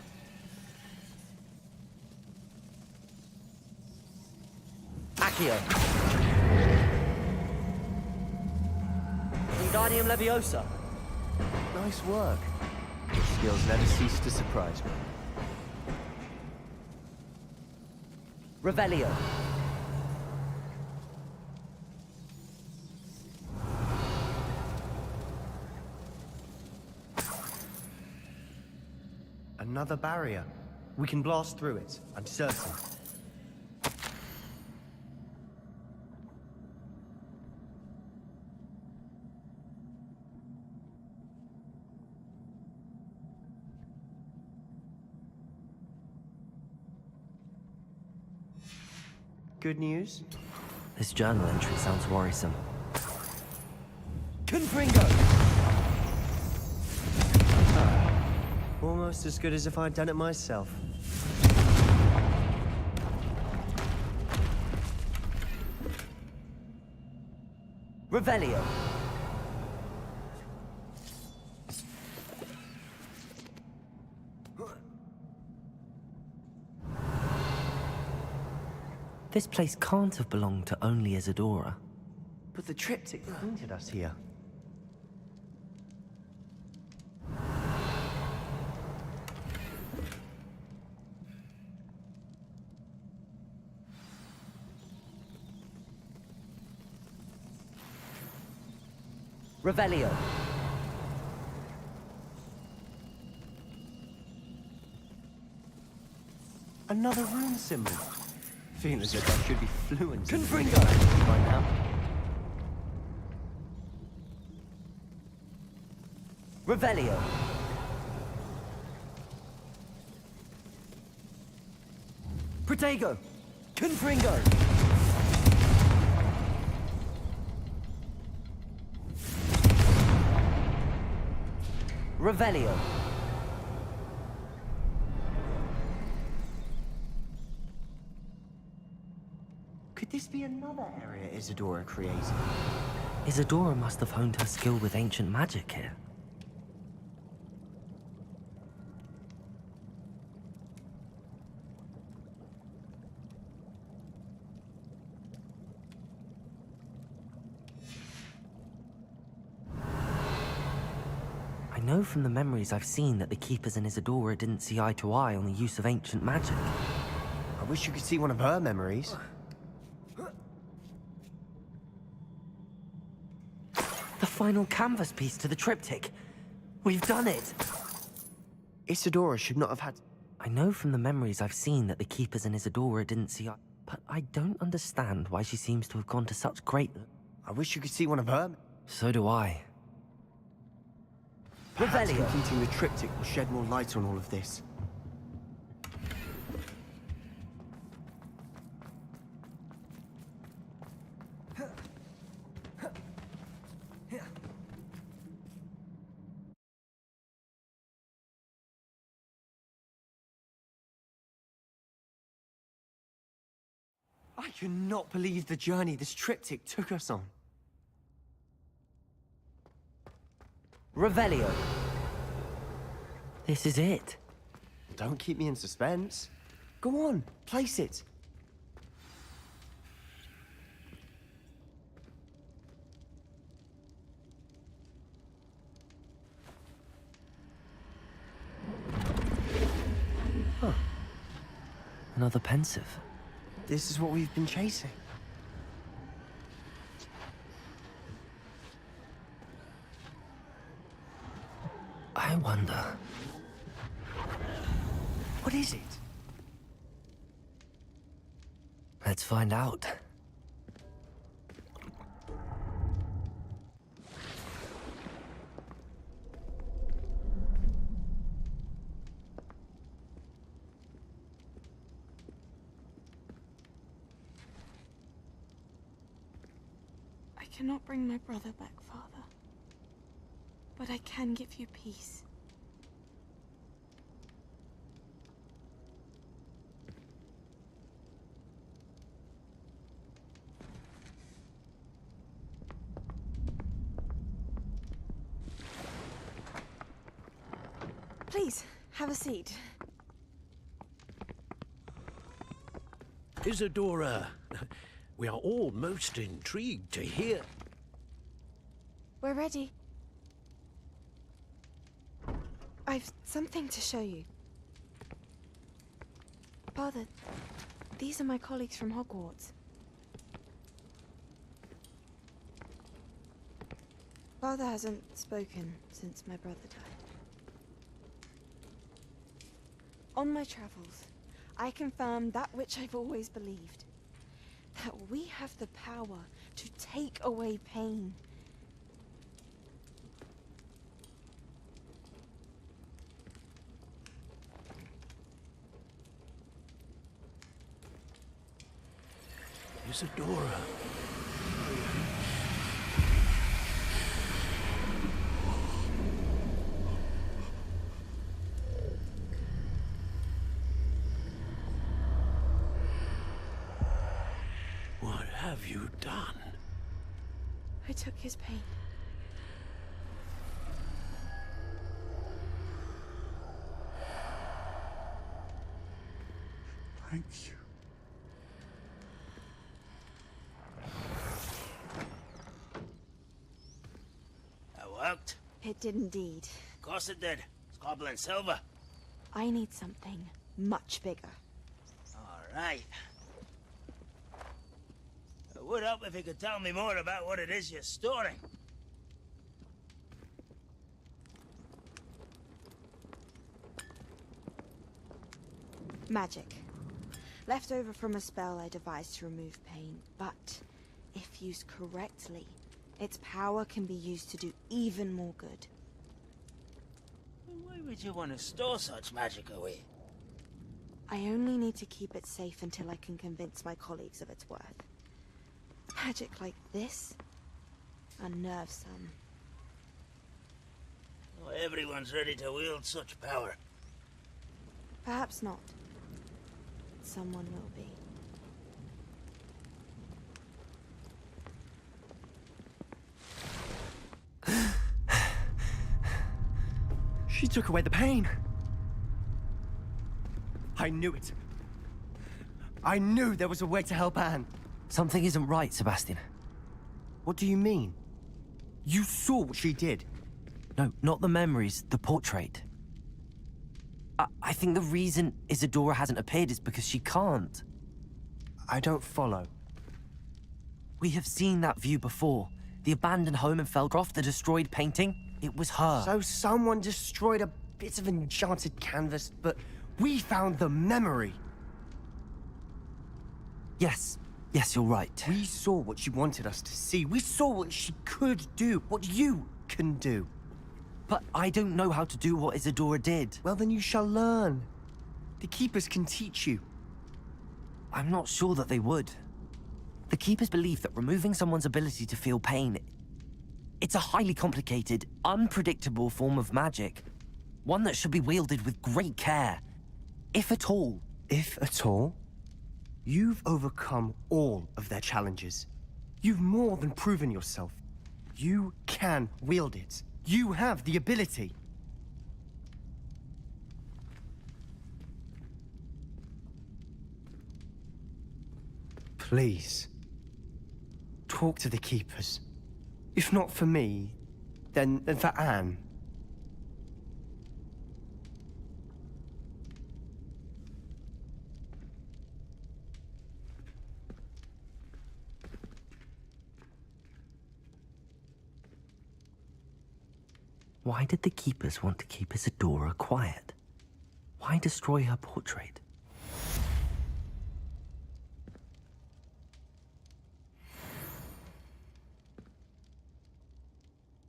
Accio! Wingardium Leviosa! Nice work. Your skills never cease to surprise me. Revelio! Another barrier. We can blast through it, I'm certain. Good news? This journal entry sounds worrisome. Confringo! Almost as good as if I'd done it myself. Revelio! This place can't have belonged to only Isadora. But the triptych pointed us here. Revelio! Another rune symbol. Feeling as if I should be fluent in Confringo! by now. Revelio! Protego! Confringo! Revelio! Could this be another area Isadora created? Isadora must have honed her skill with ancient magic here. I know from the memories I've seen that the Keepers and Isadora didn't see eye to eye on the use of ancient magic. I wish you could see one of her memories. The final canvas piece to the triptych. We've done it! Isadora should not have had... I know from the memories I've seen that the Keepers and Isadora didn't see eye... But I don't understand why she seems to have gone to such great... I wish you could see one of her... So do I. Perhaps Revelio! completing the triptych will shed more light on all of this. I cannot believe the journey this triptych took us on. Revelio! This is it. Don't keep me in suspense. Go on, place it. Huh. Another pensive. This is what we've been chasing. I wonder... What is it? Let's find out. cannot bring my brother back, Father. But I can give you peace. Please, have a seat. Isadora, we are all most intrigued to hear. We're ready. I've something to show you. Father, these are my colleagues from Hogwarts. Father hasn't spoken since my brother died. On my travels, I confirmed that which I've always believed. That we have the power to take away pain. Isadora. What have you done? I took his pain. Thank you. That worked? It did indeed. Of course it did. It's goblin silver. I need something much bigger. All right. It would help if you could tell me more about what it is you're storing. Magic. Left over from a spell I devised to remove pain, but if used correctly, its power can be used to do even more good. Why would you want to store such magic away? I only need to keep it safe until I can convince my colleagues of its worth. Magic like this unnerves some. Not everyone's ready to wield such power. Perhaps not. Someone will be. She took away the pain. I knew it. I knew there was a way to help Anne. Something isn't right, Sebastian. What do you mean? You saw what she did. No, not the memories, the portrait. I think the reason Isadora hasn't appeared is because she can't. I don't follow. We have seen that view before. The abandoned home in Felcroft, the destroyed painting. It was her. So someone destroyed a bit of enchanted canvas, but we found the memory. Yes, you're right. We saw what she wanted us to see. We saw what she could do, what you can do. But I don't know how to do what Isadora did. Well, then you shall learn. The Keepers can teach you. I'm not sure that they would. The Keepers believe that removing someone's ability to feel pain, it's a highly complicated, unpredictable form of magic. One that should be wielded with great care. If at all. If at all? You've overcome all of their challenges. You've more than proven yourself. You can wield it. You have the ability. Please, talk to the Keepers. If not for me, then for Anne. Why did the Keepers want to keep Isadora quiet? Why destroy her portrait?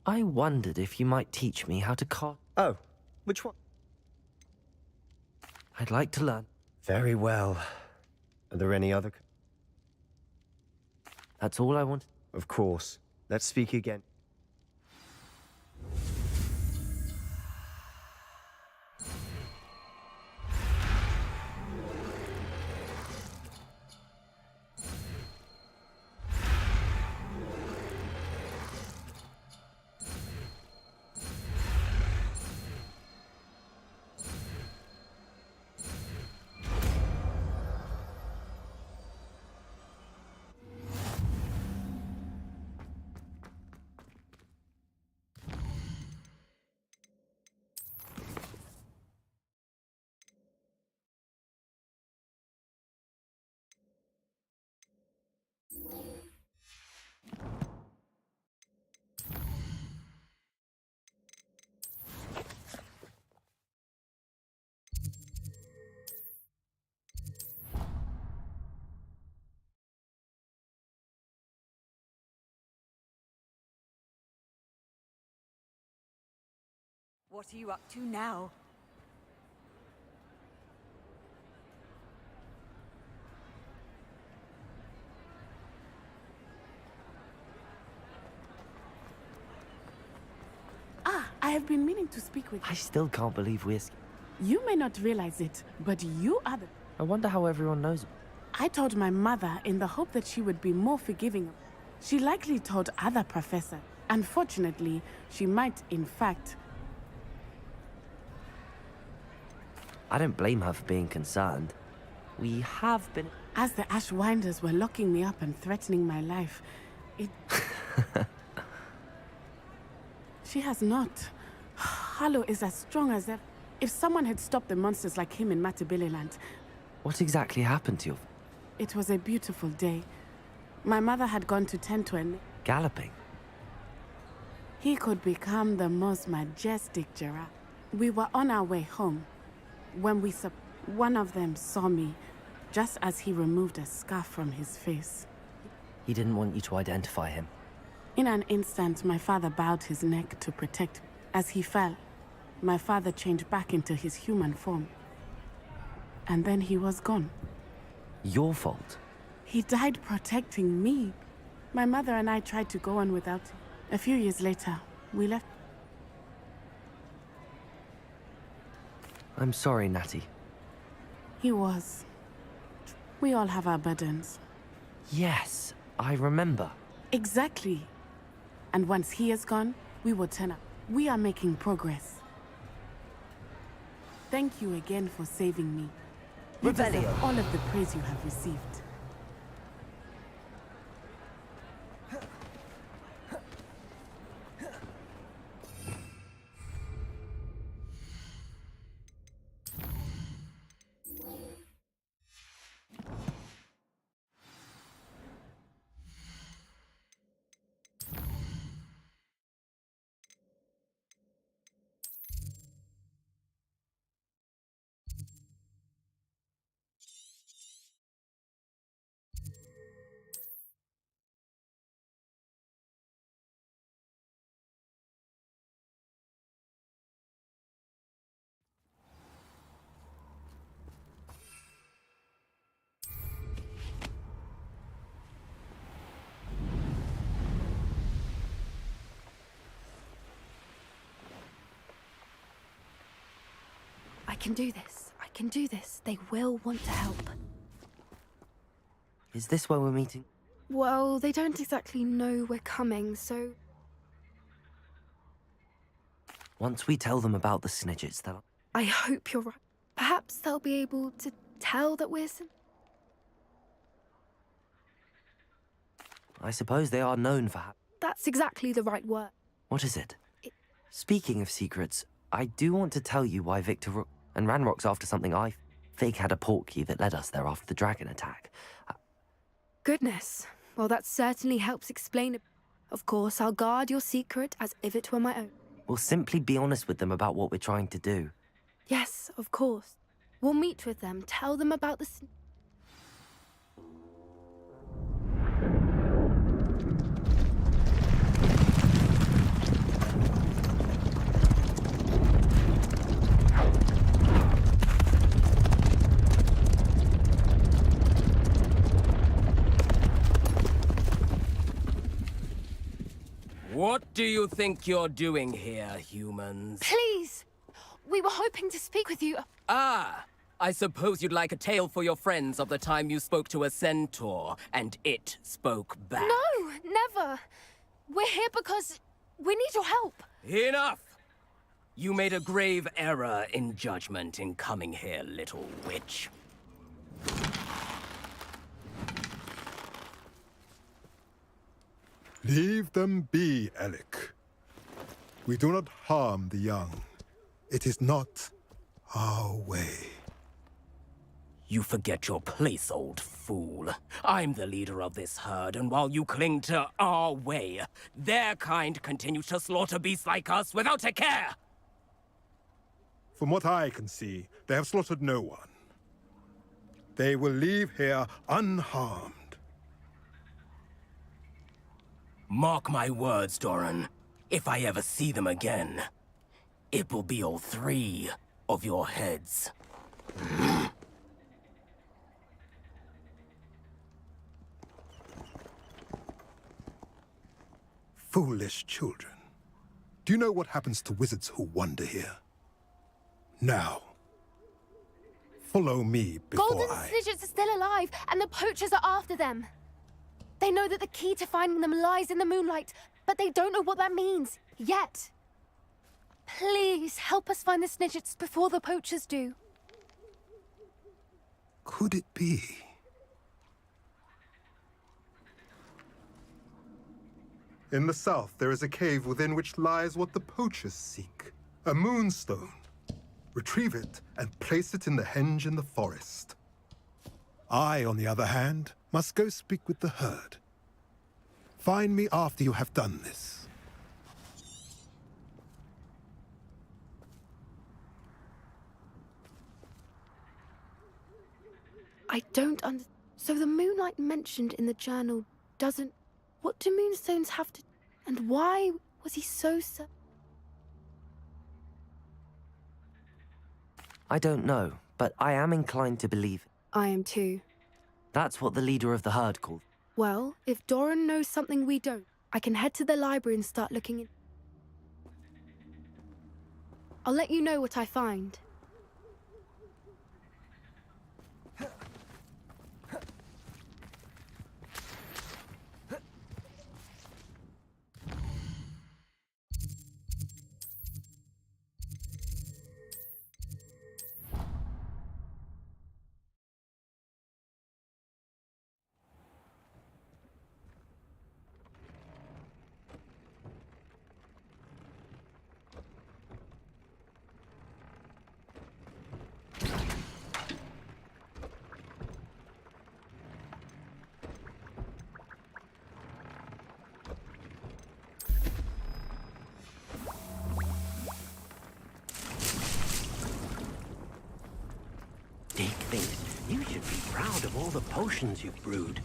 I wondered if you might teach me how to carve. Oh, which one? I'd like to learn. Very well. Are there any other? That's all I want. Of course. Let's speak again. What are you up to now? I have been meaning to speak with you. I still can't believe we're... You may not realize it, but you are the... I wonder how everyone knows. I told my mother in the hope that she would be more forgiving. She likely told other professors. Unfortunately, she might, in fact... I don't blame her for being concerned. We have been... As the Ashwinders were locking me up and threatening my life, it... She has not. Harlow is as strong as ever. If someone had stopped the monsters like him in Matabeleland... What exactly happened to you? It was a beautiful day. My mother had gone to tend to an... Galloping? He could become the most majestic giraffe. We were on our way home. When one of them saw me, just as he removed a scarf from his face. He didn't want you to identify him. In an instant, my father bowed his neck to protect me. As he fell, my father changed back into his human form. And then he was gone. Your fault? He died protecting me. My mother and I tried to go on without him. A few years later, we left. I'm sorry, Natty. He was. We all have our burdens. Yes, I remember. Exactly. And once he is gone, we will turn up. We are making progress. Thank you again for saving me. You deserve all of the praise you have received. I can do this. I can do this. They will want to help. Is this where we're meeting? Well, they don't exactly know we're coming, so... Once we tell them about the Snidgets, they'll... I hope you're right. Perhaps they'll be able to tell that we're... I suppose they are known for... That's exactly the right word. What is it? Speaking of secrets, I do want to tell you why Victor and Ranrock's after something Fig had a port key that led us there after the dragon attack. Goodness. Well, that certainly helps explain it. Of course, I'll guard your secret as if it were my own. We'll simply be honest with them about what we're trying to do. Yes, of course. We'll meet with them, tell them about the... What do you think you're doing here, humans? Please! We were hoping to speak with you. Ah! I suppose you'd like a tale for your friends of the time you spoke to a centaur, and it spoke back. No, never. We're here because we need your help. Enough! You made a grave error in judgment in coming here, little witch. Leave them be, Alec. We do not harm the young. It is not our way. You forget your place, old fool. I'm the leader of this herd, and while you cling to our way, their kind continues to slaughter beasts like us without a care! From what I can see, they have slaughtered no one. They will leave here unharmed. Mark my words, Doran. If I ever see them again, it will be all 3 of your heads. Foolish children. Do you know what happens to wizards who wander here? Now, follow me before Golden Snidgets are still alive, and the poachers are after them. They know that the key to finding them lies in the moonlight, but they don't know what that means, yet. Please, help us find the Snidgets before the poachers do. Could it be? In the south, there is a cave within which lies what the poachers seek. A moonstone. Retrieve it and place it in the henge in the forest. I, on the other hand, must go speak with the herd. Find me after you have done this. I don't So the moonlight mentioned in the journal doesn't... What do moonstones have to... And why was he so... I don't know, but I am inclined to believe. I am too. That's what the leader of the herd called. Well, if Doran knows something we don't, I can head to the library and start looking in. I'll let you know what I find. Dick thinks you should be proud of all the potions you've brewed.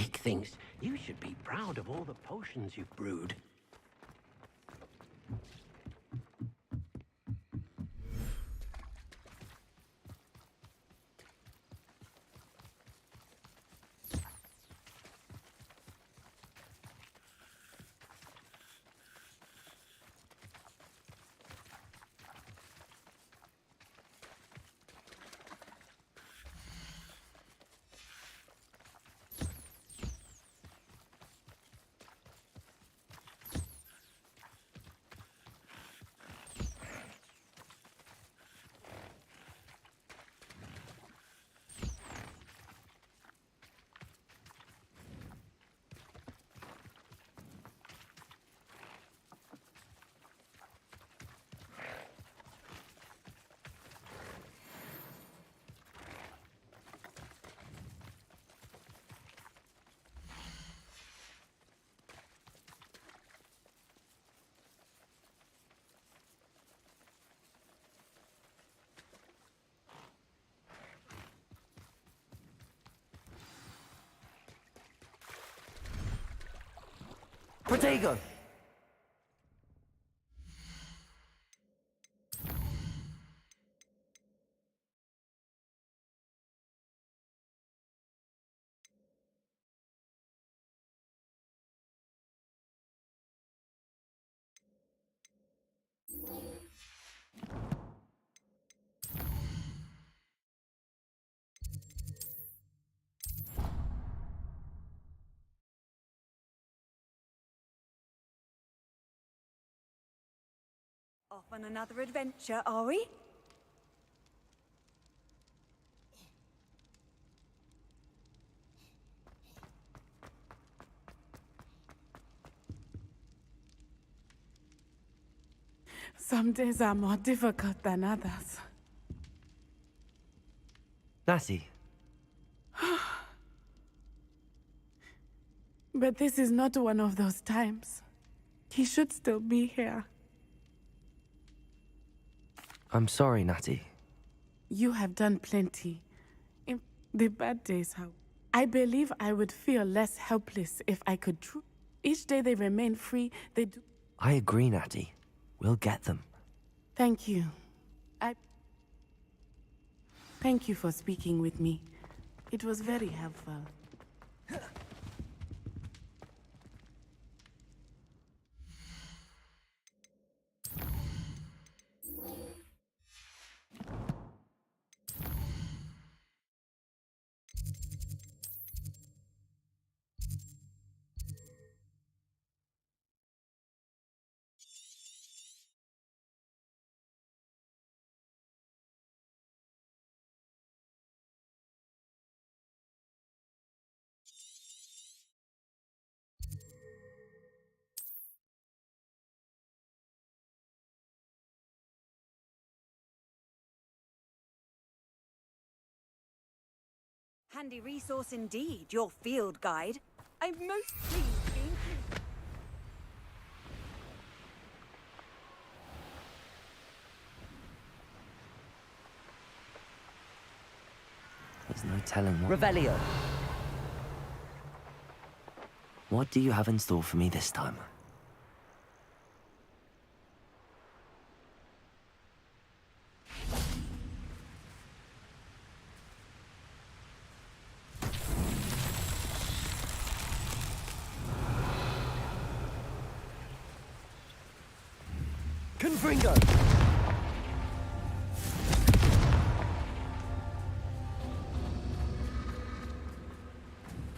Nick thinks you should be proud of all the potions you've brewed. Protego! Off on another adventure, are we? Some days are more difficult than others. Natty, But this is not one of those times. He should still be here. I'm sorry, Natty. You have done plenty. In the bad days, how? I believe I would feel less helpless if I could. Each day they remain free, they do. I agree, Natty. We'll get them. Thank you. Thank you for speaking with me. It was very helpful. Handy resource indeed, your field guide. I'm most pleased being here. There's no telling what... Revelio! What do you have in store for me this time? Confringo!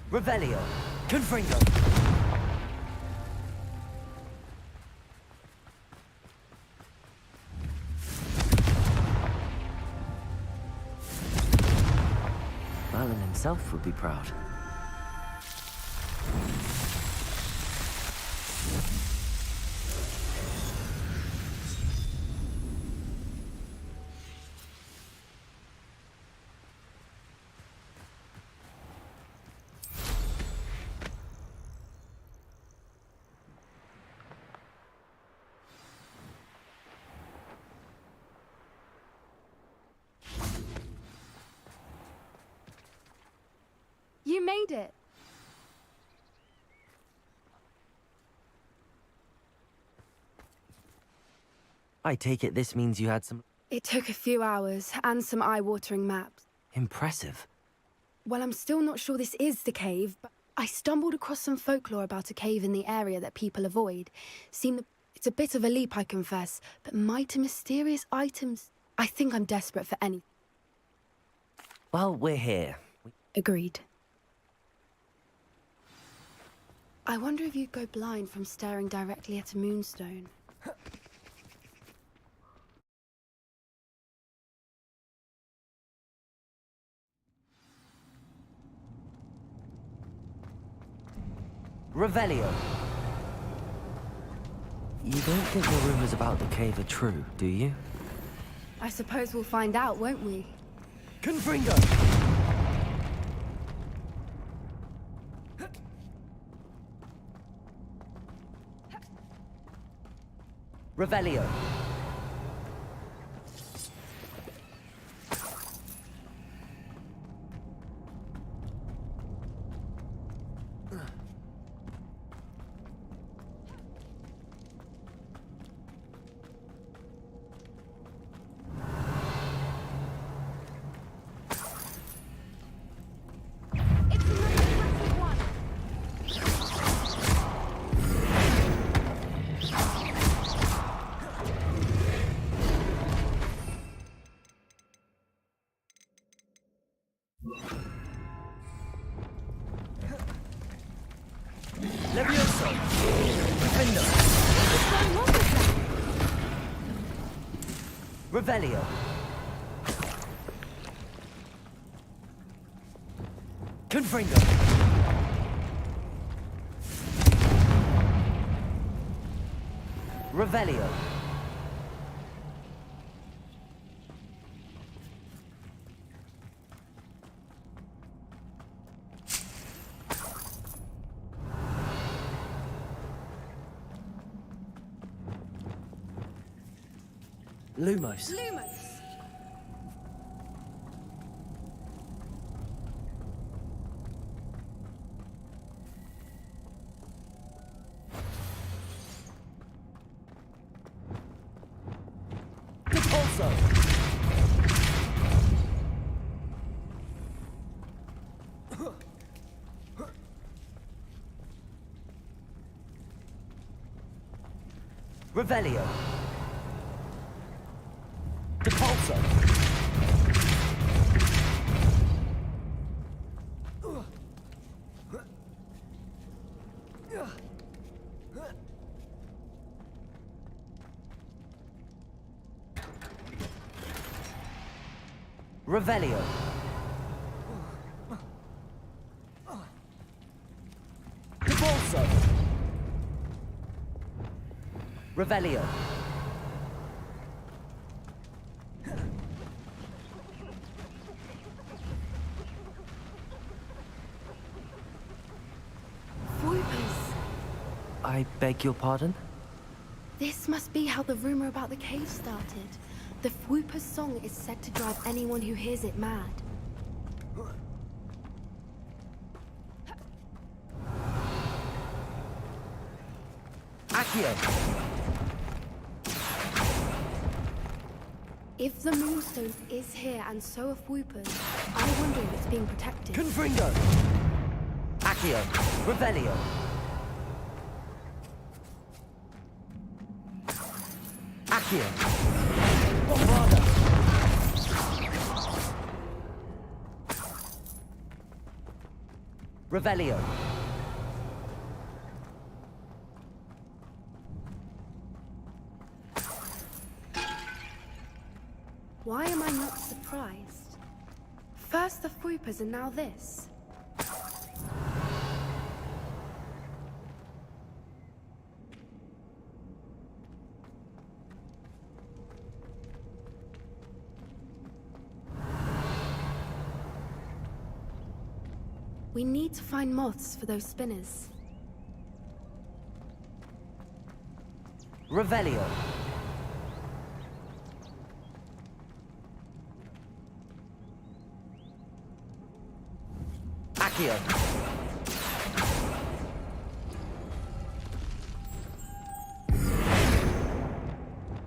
Revelio! Confringo! Merlin himself would be proud. You made it. I take it this means you had some... It took a few hours and some eye-watering maps. Impressive. Well, I'm still not sure this is the cave, but I stumbled across some folklore about a cave in the area that people avoid. It's a bit of a leap, I confess, but mighty mysterious items. I think I'm desperate for any. Well, we're here. Agreed. I wonder if you'd go blind from staring directly at a moonstone. Revelio. You don't think the rumors about the cave are true, do you? I suppose we'll find out, won't we? Confringo! Revelio. Levioso! Defender! Revelio! Confringo! Revelio! Lumos. Repulso. Revelio. Repulso. Revelio. Repulso. Revelio. I beg your pardon? This must be how the rumor about the cave started. The Fwooper's song is said to drive anyone who hears it mad. Accio! If the Moonstone is here and so are Fwoopers, I wonder if it's being protected. Confringo! Accio! Revelio! Accio! Bombarda! Revelio! Why am I not surprised? First the Fwoopers and now this. We need to find moths for those spinners. Revelio! Accio!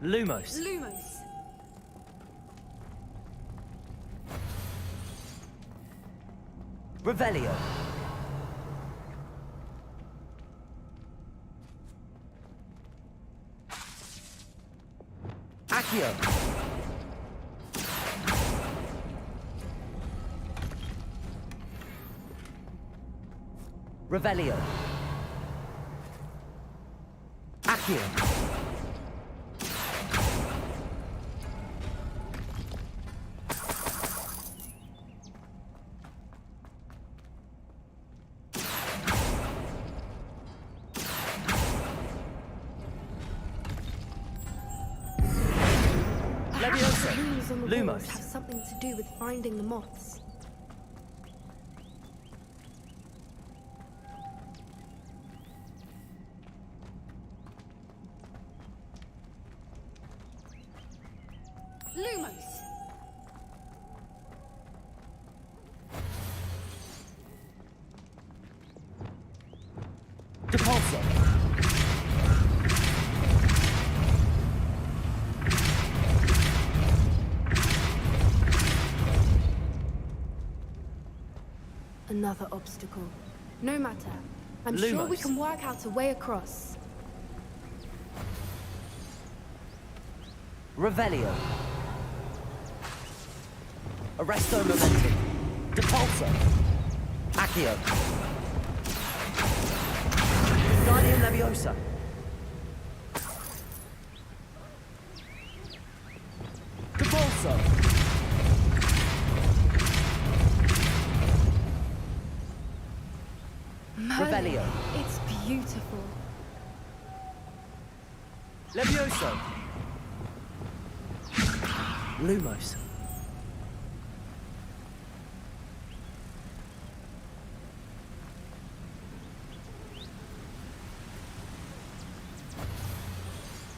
Lumos. Lumos. Revelio. Accio. Revelio. Accio. Perhaps the runes on the Lumos. walls have something to do with finding the moths. Lumos. Depulso. Another obstacle. No matter. I'm sure we Lumos. can work out a way across. Revelio. Arresto Momentum. Depulso. Accio. Guardian Leviosa. Depulso. Revelio. It's beautiful. Levioso. Lumos.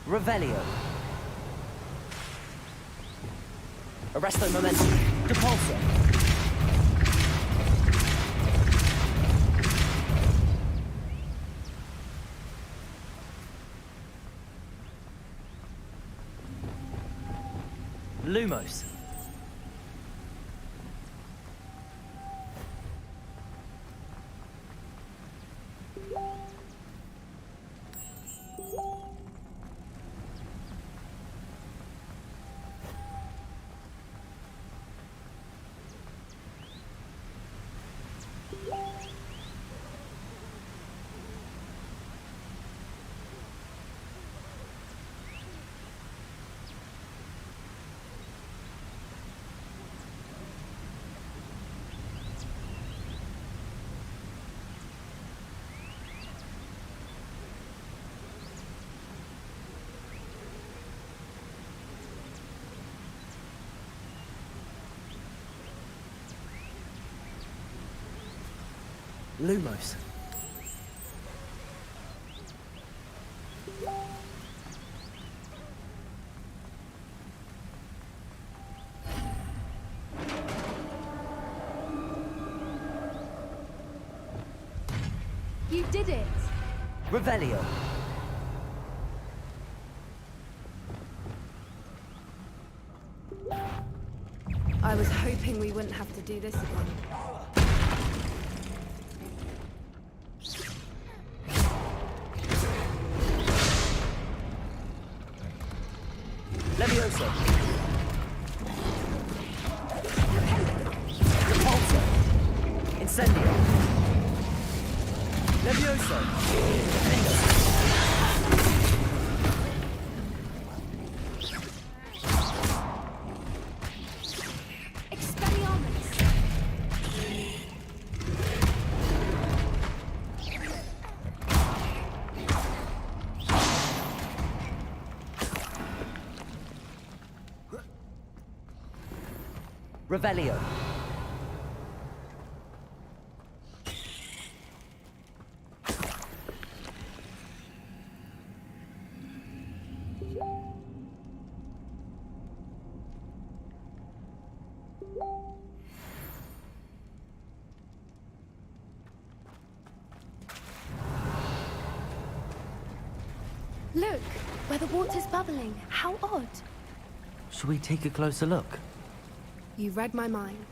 Revelio. Arresto Momentum. Depulso. Lumos. Lumos. You did it! Revelio. I was hoping we wouldn't have to do this again. Levioso. Depulso. Incendio. Levioso. Expelliarmus! Revelio. Look! where the water's bubbling. How odd. Shall we take a closer look? You read my mind.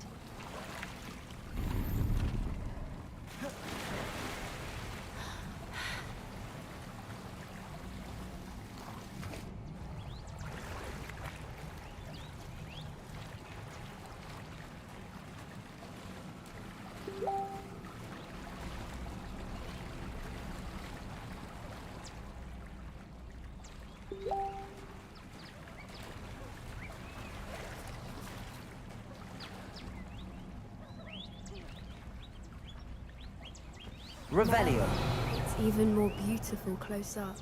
Revelio. It's even more beautiful close up.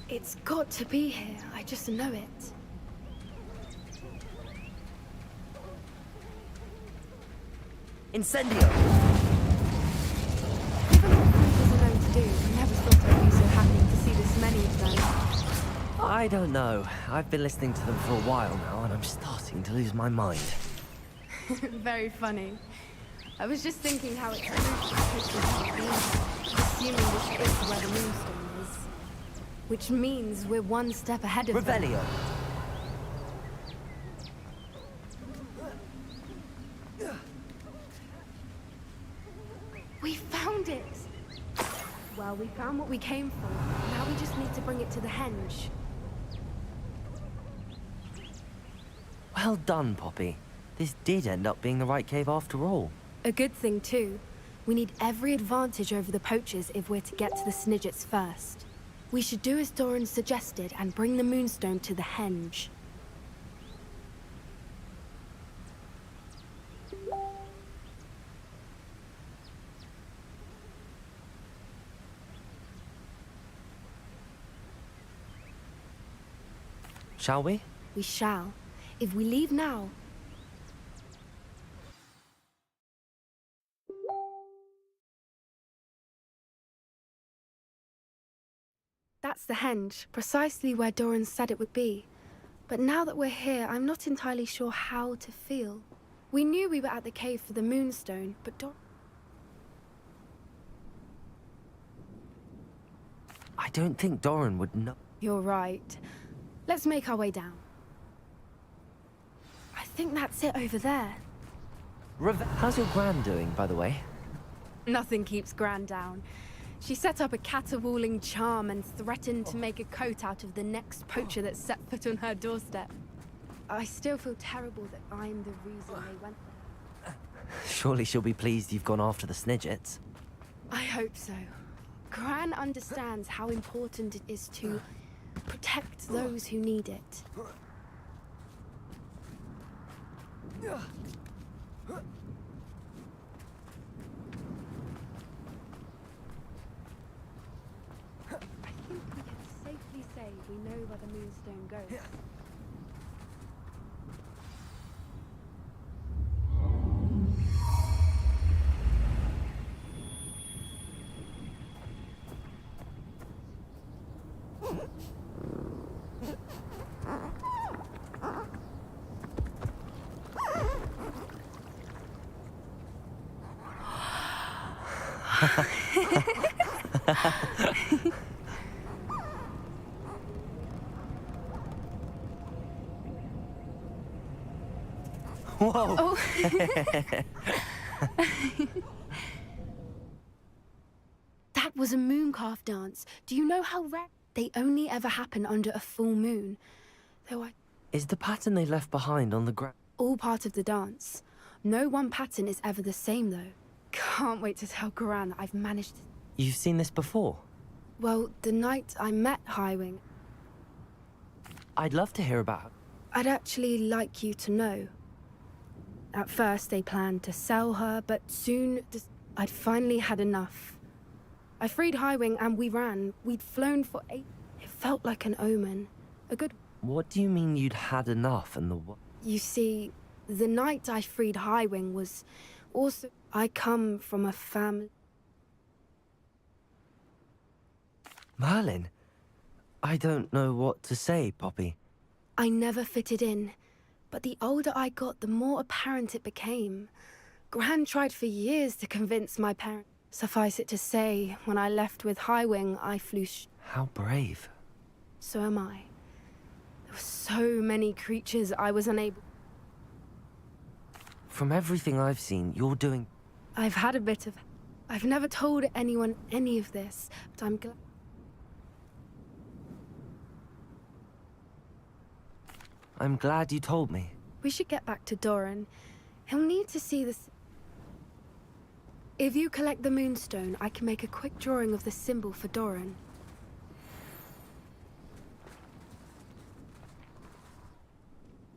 It's got to be here. I just know it. Incendio! Given what creatures are known to do, I never thought I'd be so happy to see this many of them. I don't know. I've been listening to them for a while now, and I'm starting to lose my mind. Very funny. I was just thinking how it's assuming this is where the moonstone is. Which means we're one step ahead of them. Revelio. We found it! Well, we found what we came for. Now we just need to bring it to the henge. Well done, Poppy. This did end up being the right cave after all. A good thing, too. We need every advantage over the poachers if we're to get to the Snidgets first. We should do as Doran suggested and bring the moonstone to the henge. Shall we? We shall. If we leave now... That's the henge, precisely where Doran said it would be. But now that we're here, I'm not entirely sure how to feel. We knew we were at the cave for the moonstone, but I don't think Doran would know. You're right. Let's make our way down. I think that's it over there. How's your gran doing, by the way? Nothing keeps Gran down. She set up a caterwauling charm and threatened to make a coat out of the next poacher that set foot on her doorstep. I still feel terrible that I'm the reason they went there. Surely she'll be pleased you've gone after the Snidgets. I hope so. Gran understands how important it is to protect those who need it. I think we can safely say we know where the moonstone goes. Whoa! Oh. That was a mooncalf dance. Do you know how rare? They only ever happen under a full moon. Though Is the pattern they left behind on the ground? all part of the dance. No one pattern is ever the same, though. Can't wait to tell Gran that I've managed to... You've seen this before? Well, the night I met Highwing, I'd love to hear about. I'd actually like you to know. At first, they planned to sell her, but soon I'd finally had enough. I freed Highwing and we ran. We'd flown for 8... It felt like an omen. A good... What do you mean you'd had enough and the what? You see, the night I freed Highwing was also... I come from a family... Merlin? I don't know what to say, Poppy. I never fitted in, but the older I got, the more apparent it became. Gran tried for years to convince my parents. Suffice it to say, when I left with Highwing, I flew How brave. So am I. There were so many creatures I was unable... From everything I've seen, you're doing... I've had a bit of... I've never told anyone any of this, but I'm glad... I'm glad you told me. We should get back to Doran. He'll need to see this... If you collect the Moonstone, I can make a quick drawing of the symbol for Doran.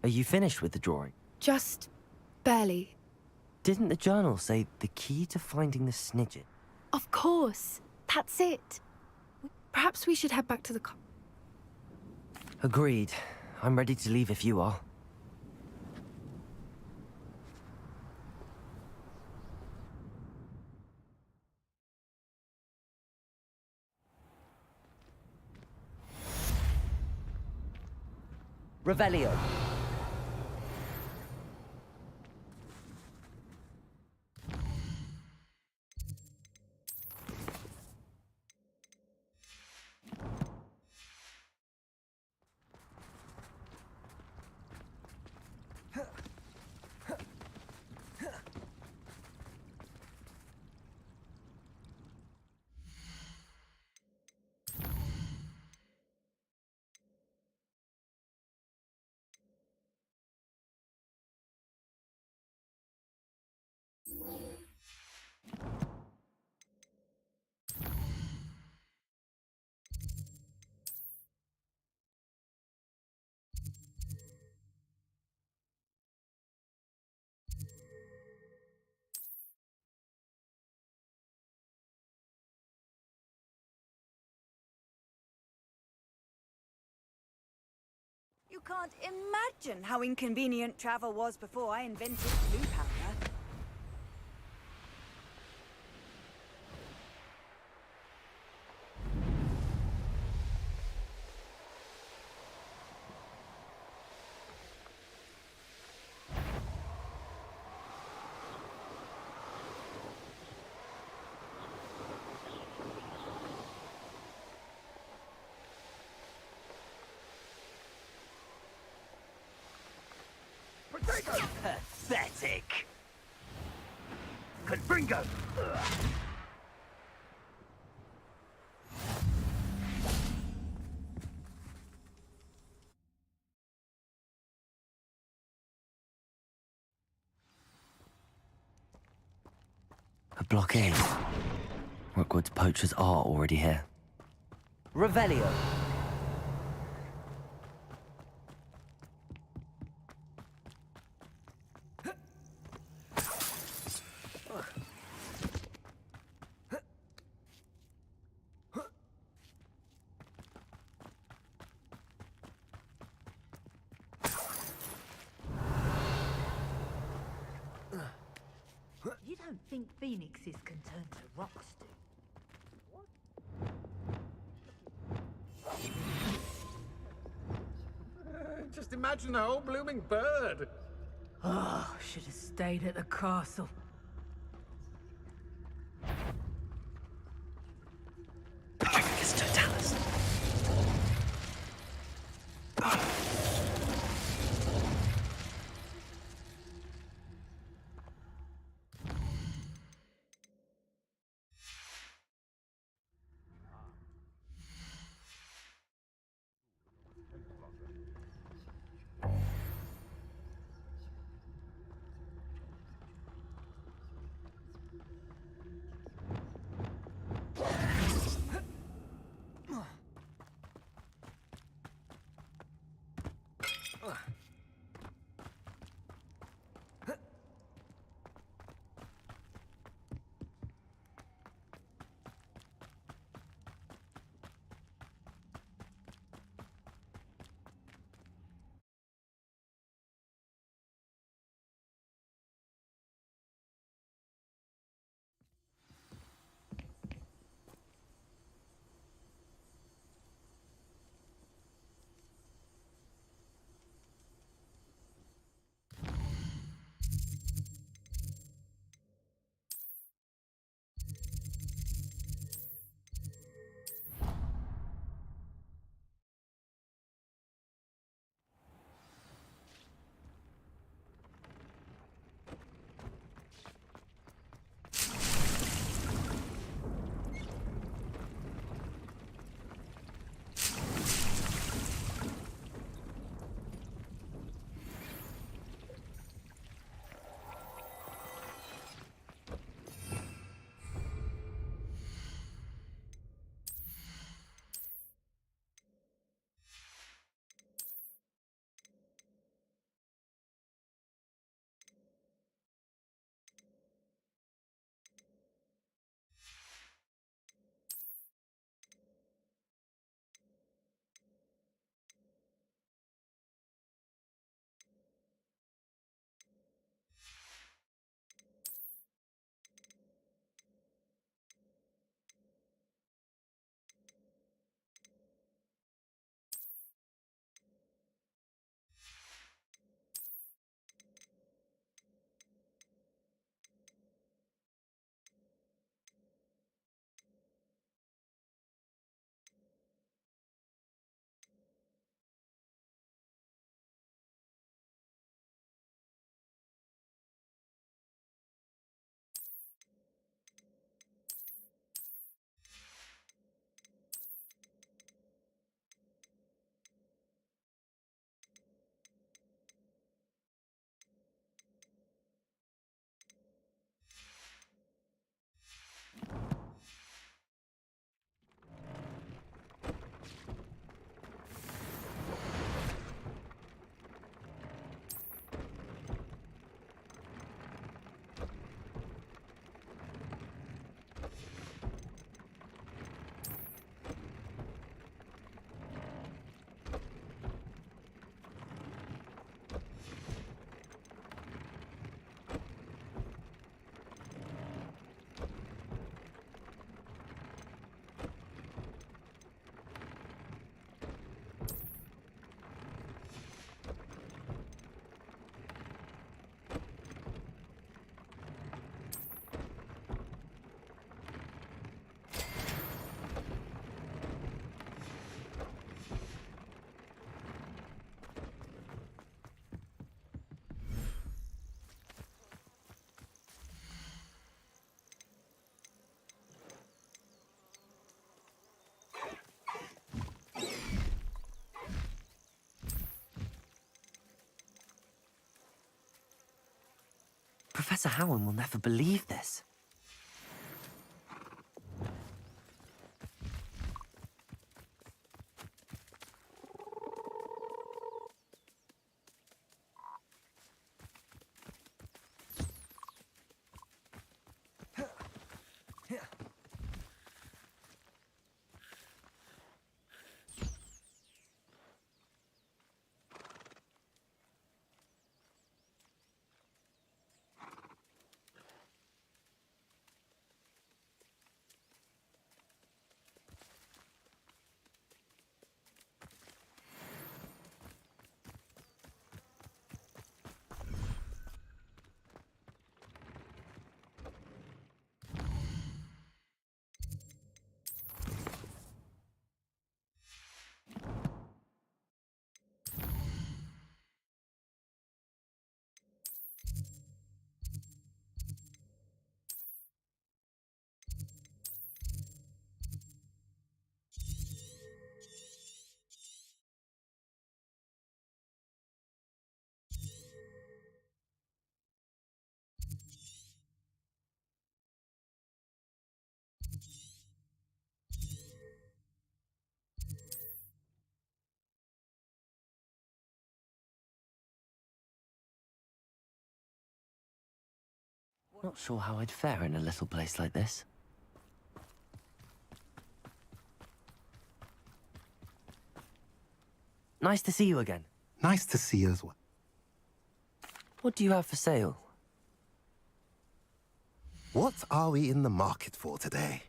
Are you finished with the drawing? Just... barely. Didn't the journal say the key to finding the Snidget? Of course. That's it. Perhaps we should head back to the Agreed. I'm ready to leave if you are. Revelio. You can't imagine how inconvenient travel was before I invented blue powder. Pathetic. Confringo. A blockade. Rookwood's poachers are already here. Revelio. You don't think phoenixes can turn to rocks, do Just imagine the whole blooming bird. Oh, should have stayed at the castle. Tricus totalis. Professor Howard will never believe this. Not sure how I'd fare in a little place like this. Nice to see you again. Nice to see you as well. What do you have for sale? What are we in the market for today?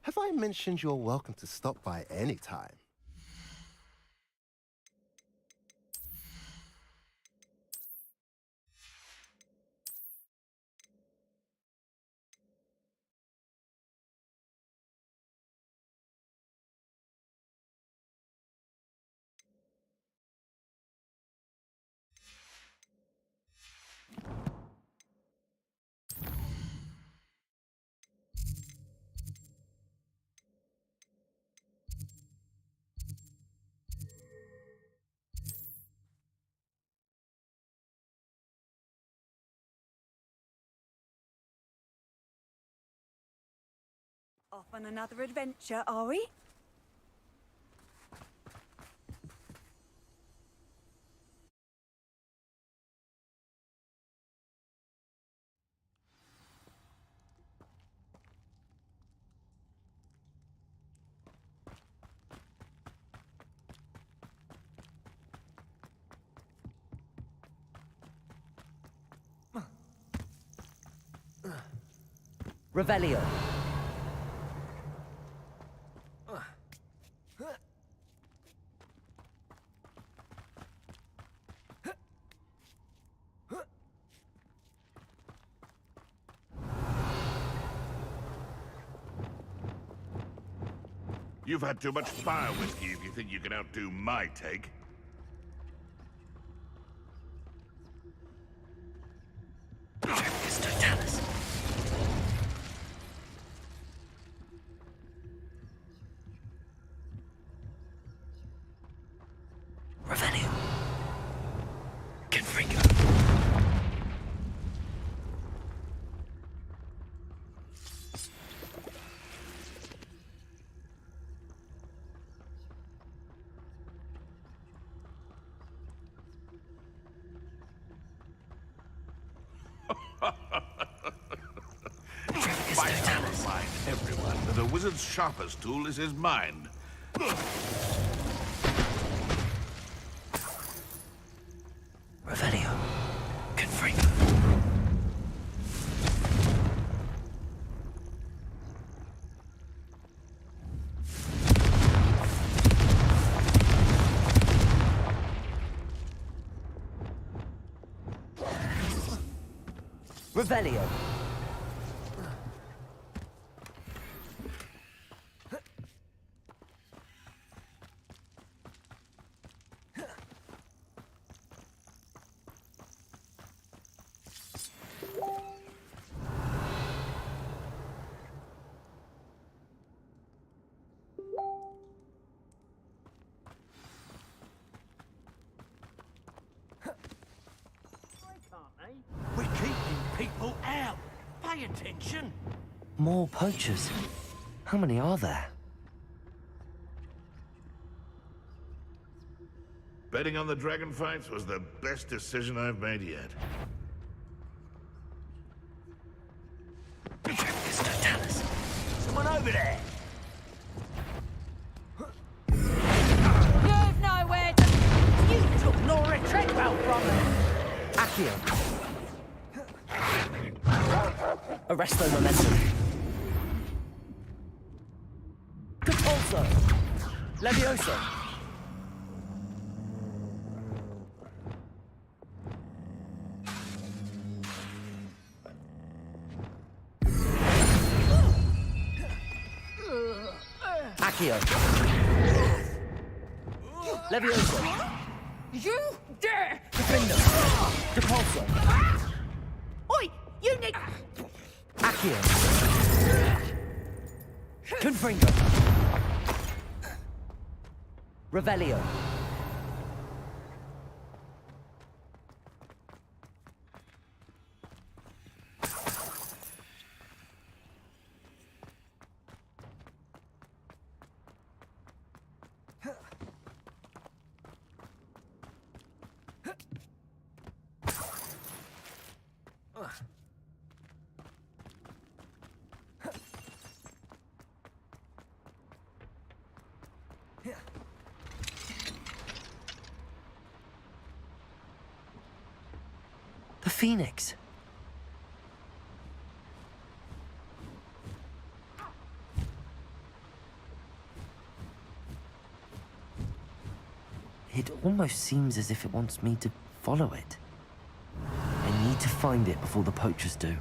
Have I mentioned you're welcome to stop by any time? Off on another adventure, are we? Revelio. You've had too much fire whiskey if you think you can outdo my take. Revelio. Confringo. Fire will remind everyone that that a wizard's sharpest tool is his mind. Revelio. Confringo. Revelio. We're keeping people out. Pay attention. More poachers. How many are there? Betting on the dragon fights was the best decision I've made yet. Someone over there. You've nowhere to... You took Nora Treadwell from me. Accio. Arresto momentum. Capulso. Levioso. Accio. Levioso. You dare! Defender. Capulso. Oi! You need... Accio. Confringo. Revelio. The Phoenix. It almost seems as if it wants me to follow it. I need to find it before the poachers do.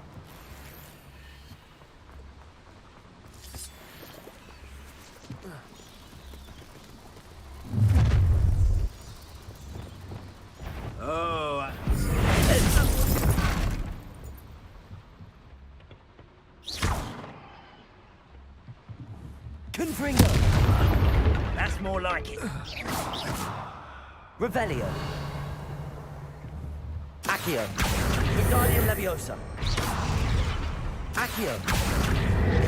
Oh, Confringo. that's more like it. Revelio. Accio. Wingardium Leviosa. Accio.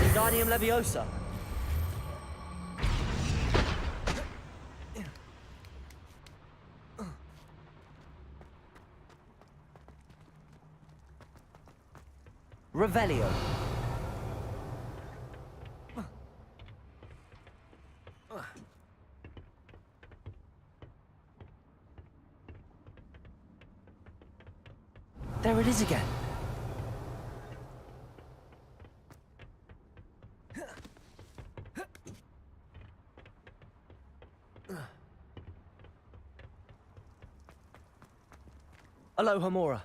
Wingardium Leviosa. Revelio. There it is again. Aloha Mora.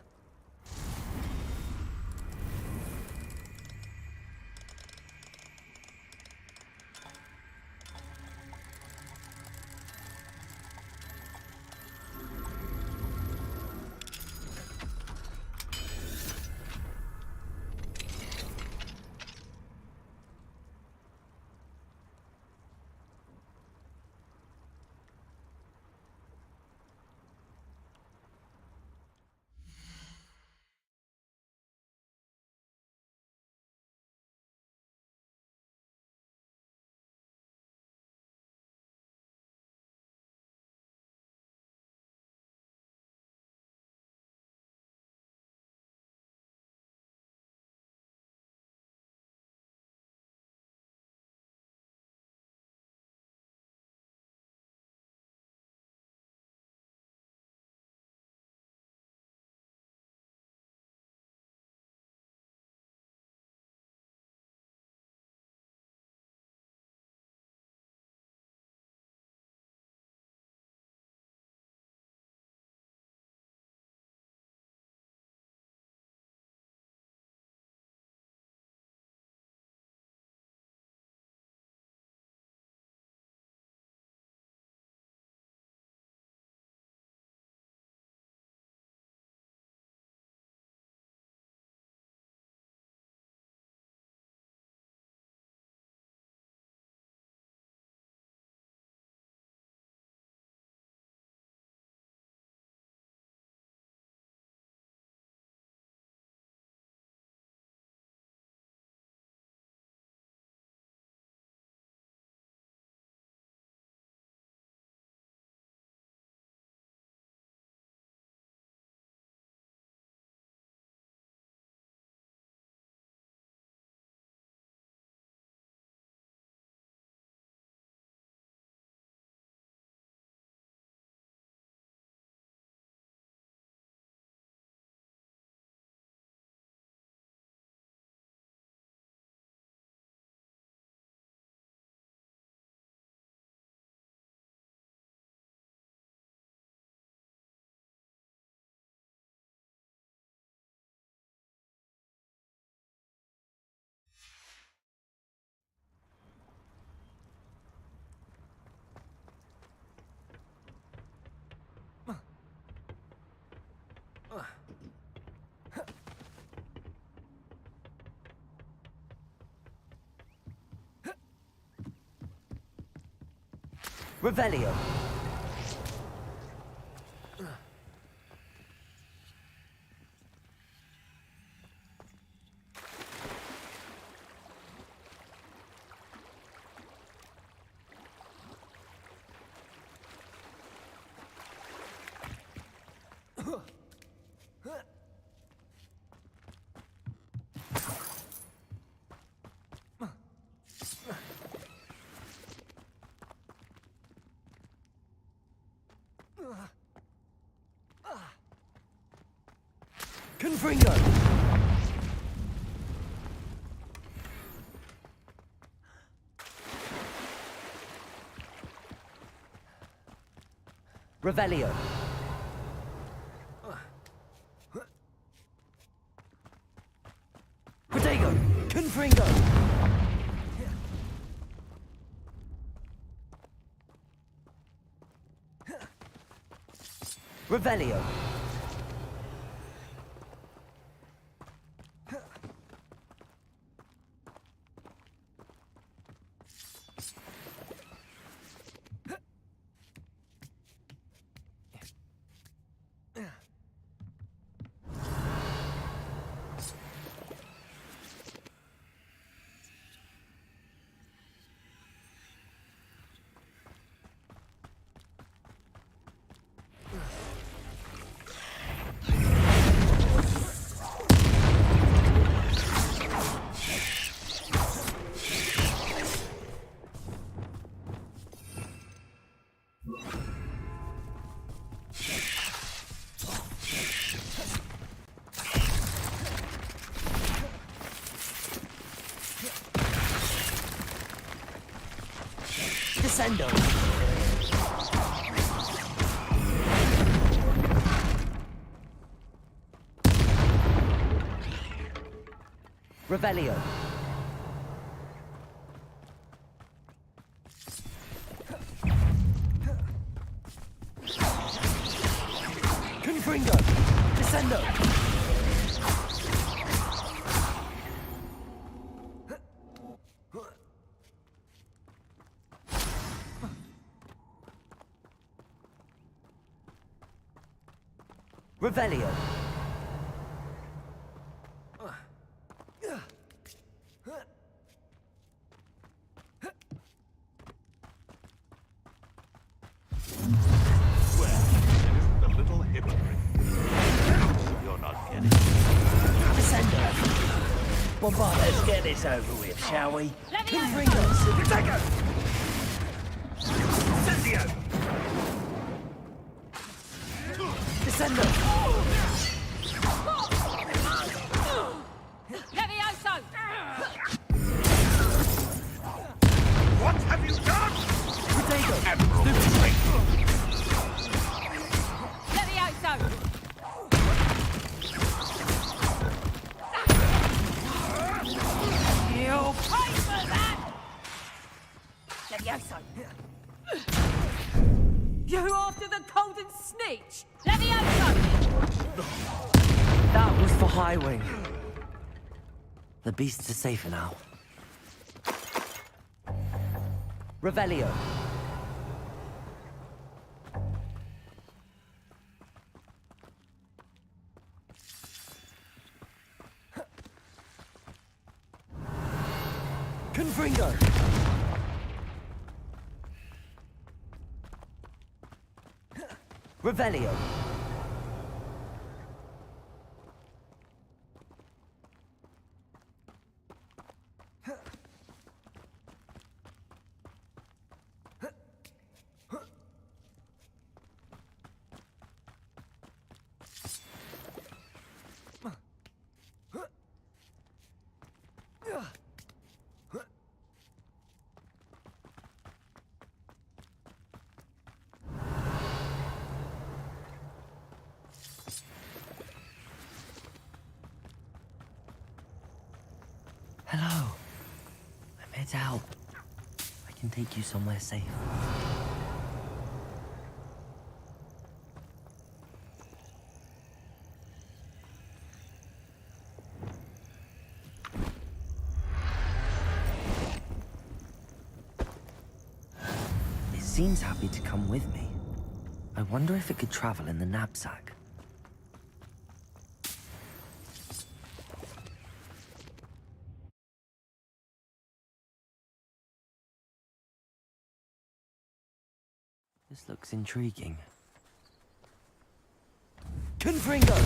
Revelio. Confringo! Revelio. Protego! Confringo! Revelio. Descendo. Revelio. Confringo. Descendo. Revelio. Well, it isn't a little hypocrite. You're not getting it. Descendo. Well, let's get this over with, shall we? Confringo. Protego! Cynthia! Descendo. Levioso! What have you done? Protego. Levioso! You'll pay for that! Levioso! You after the golden snitch? Levioso! That was for Highwing. The beasts are safer now. Revelio. Confringo. Revelio. Hello. I'm headed out. I can take you somewhere safe. This seems happy to come with me. I wonder if it could travel in the knapsack. This looks intriguing. Confringo!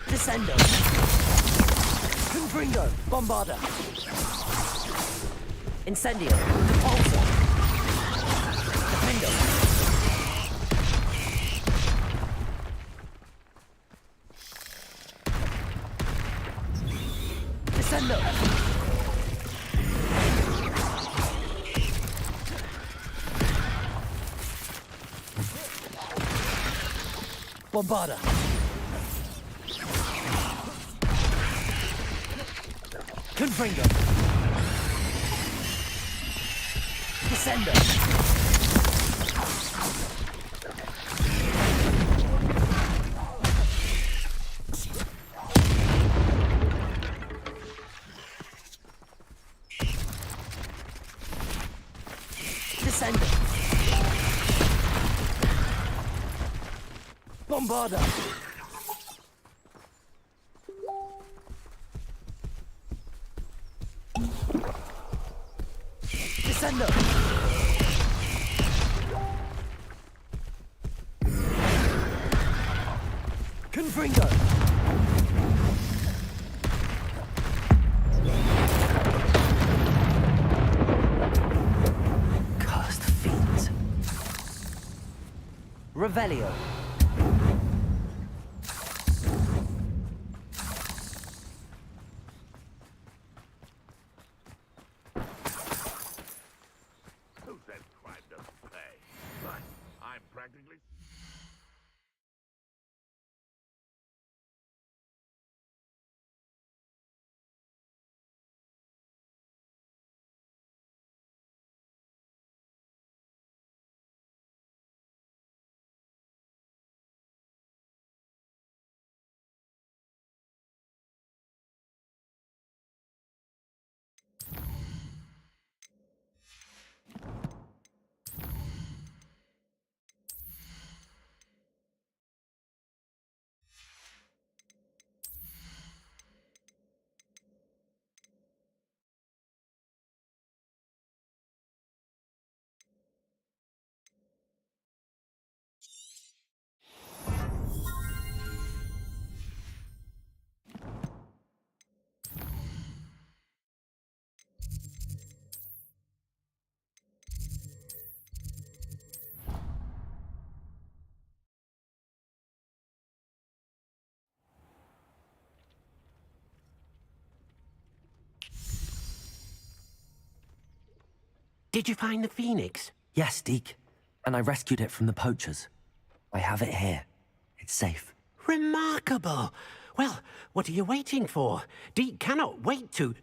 Descendo! Confringo! Bombarda! Incendio! Depulso! Defendo! Descendo! Bombarda! Confringo! Descendo! Descendo! Bombarda! Descendo! Confringo! Cursed fiends. Revelio. Who said crime doesn't pay? But I'm practically... Did you find the phoenix? Yes, Deke. And I rescued it from the poachers. I have it here. It's safe. Remarkable. Well, what are you waiting for? Deke cannot wait to...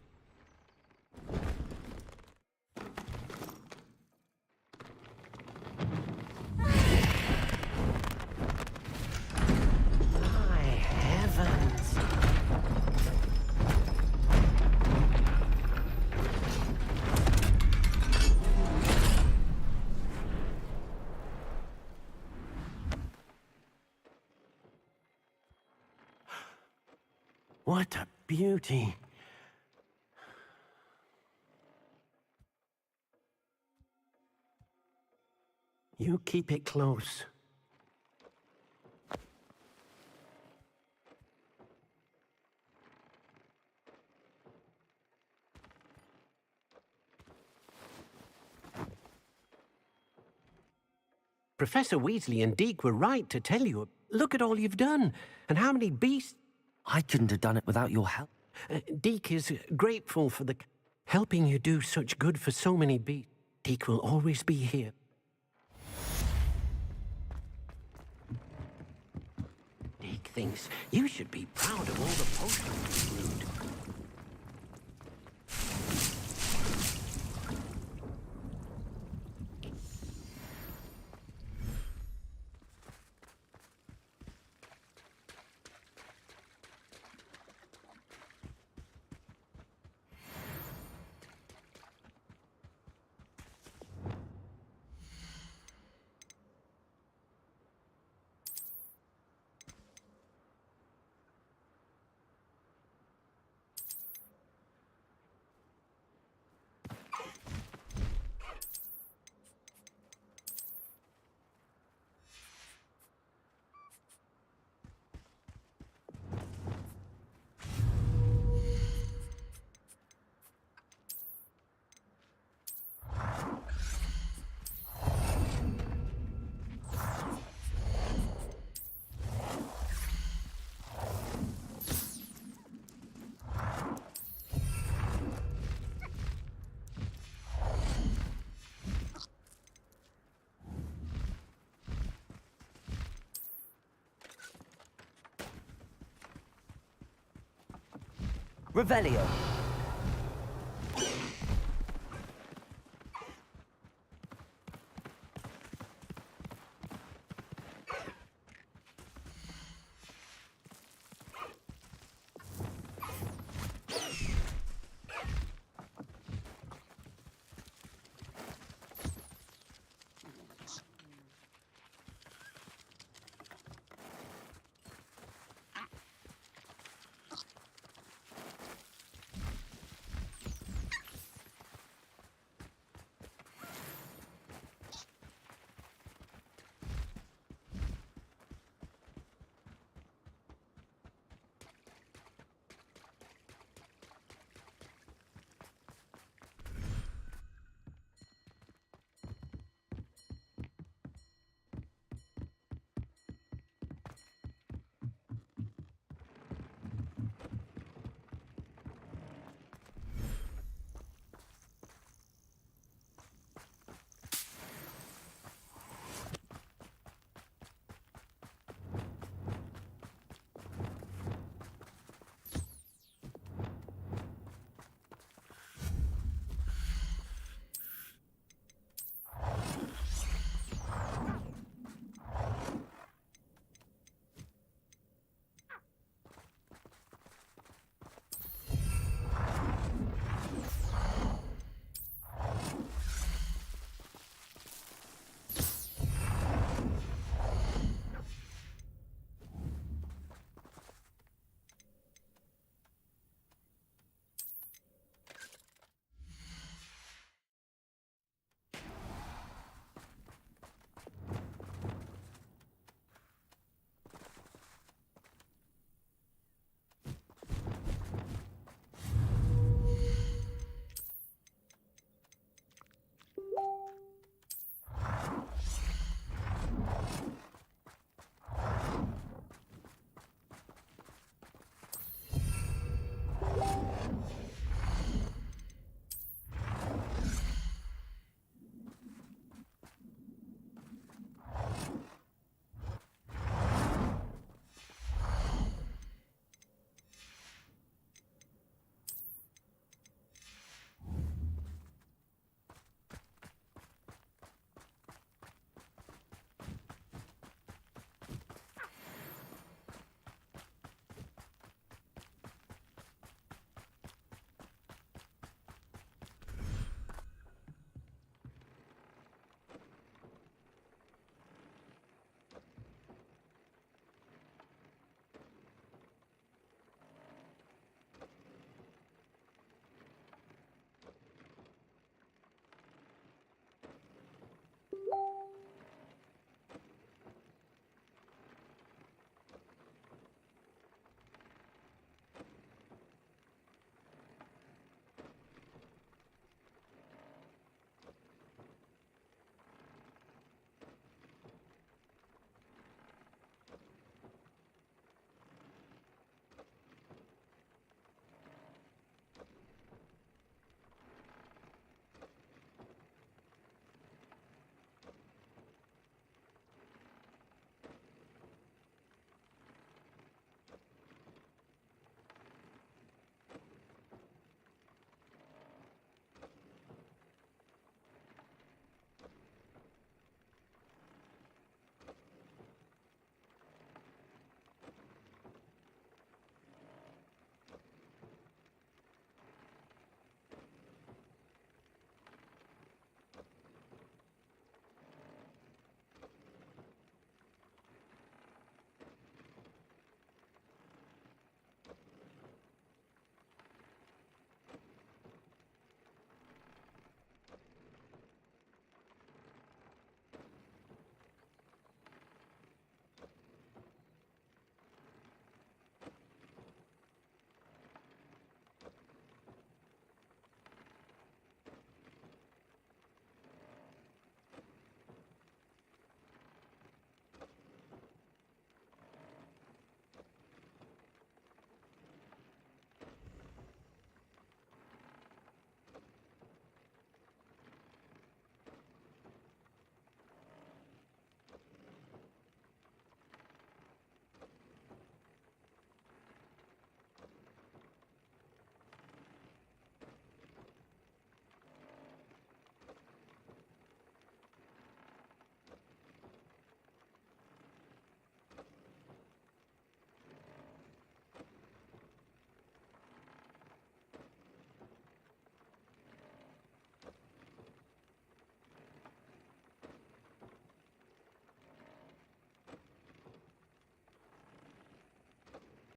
My heavens. What a beauty. You keep it close. Professor Weasley and Deke were right to tell you. Look at all you've done, and how many beasts... I couldn't have done it without your help. Deke is grateful for the... helping you do such good for so many beasts. Deke will always be here. Deke thinks you should be proud of all the potions you brewed. Revelio.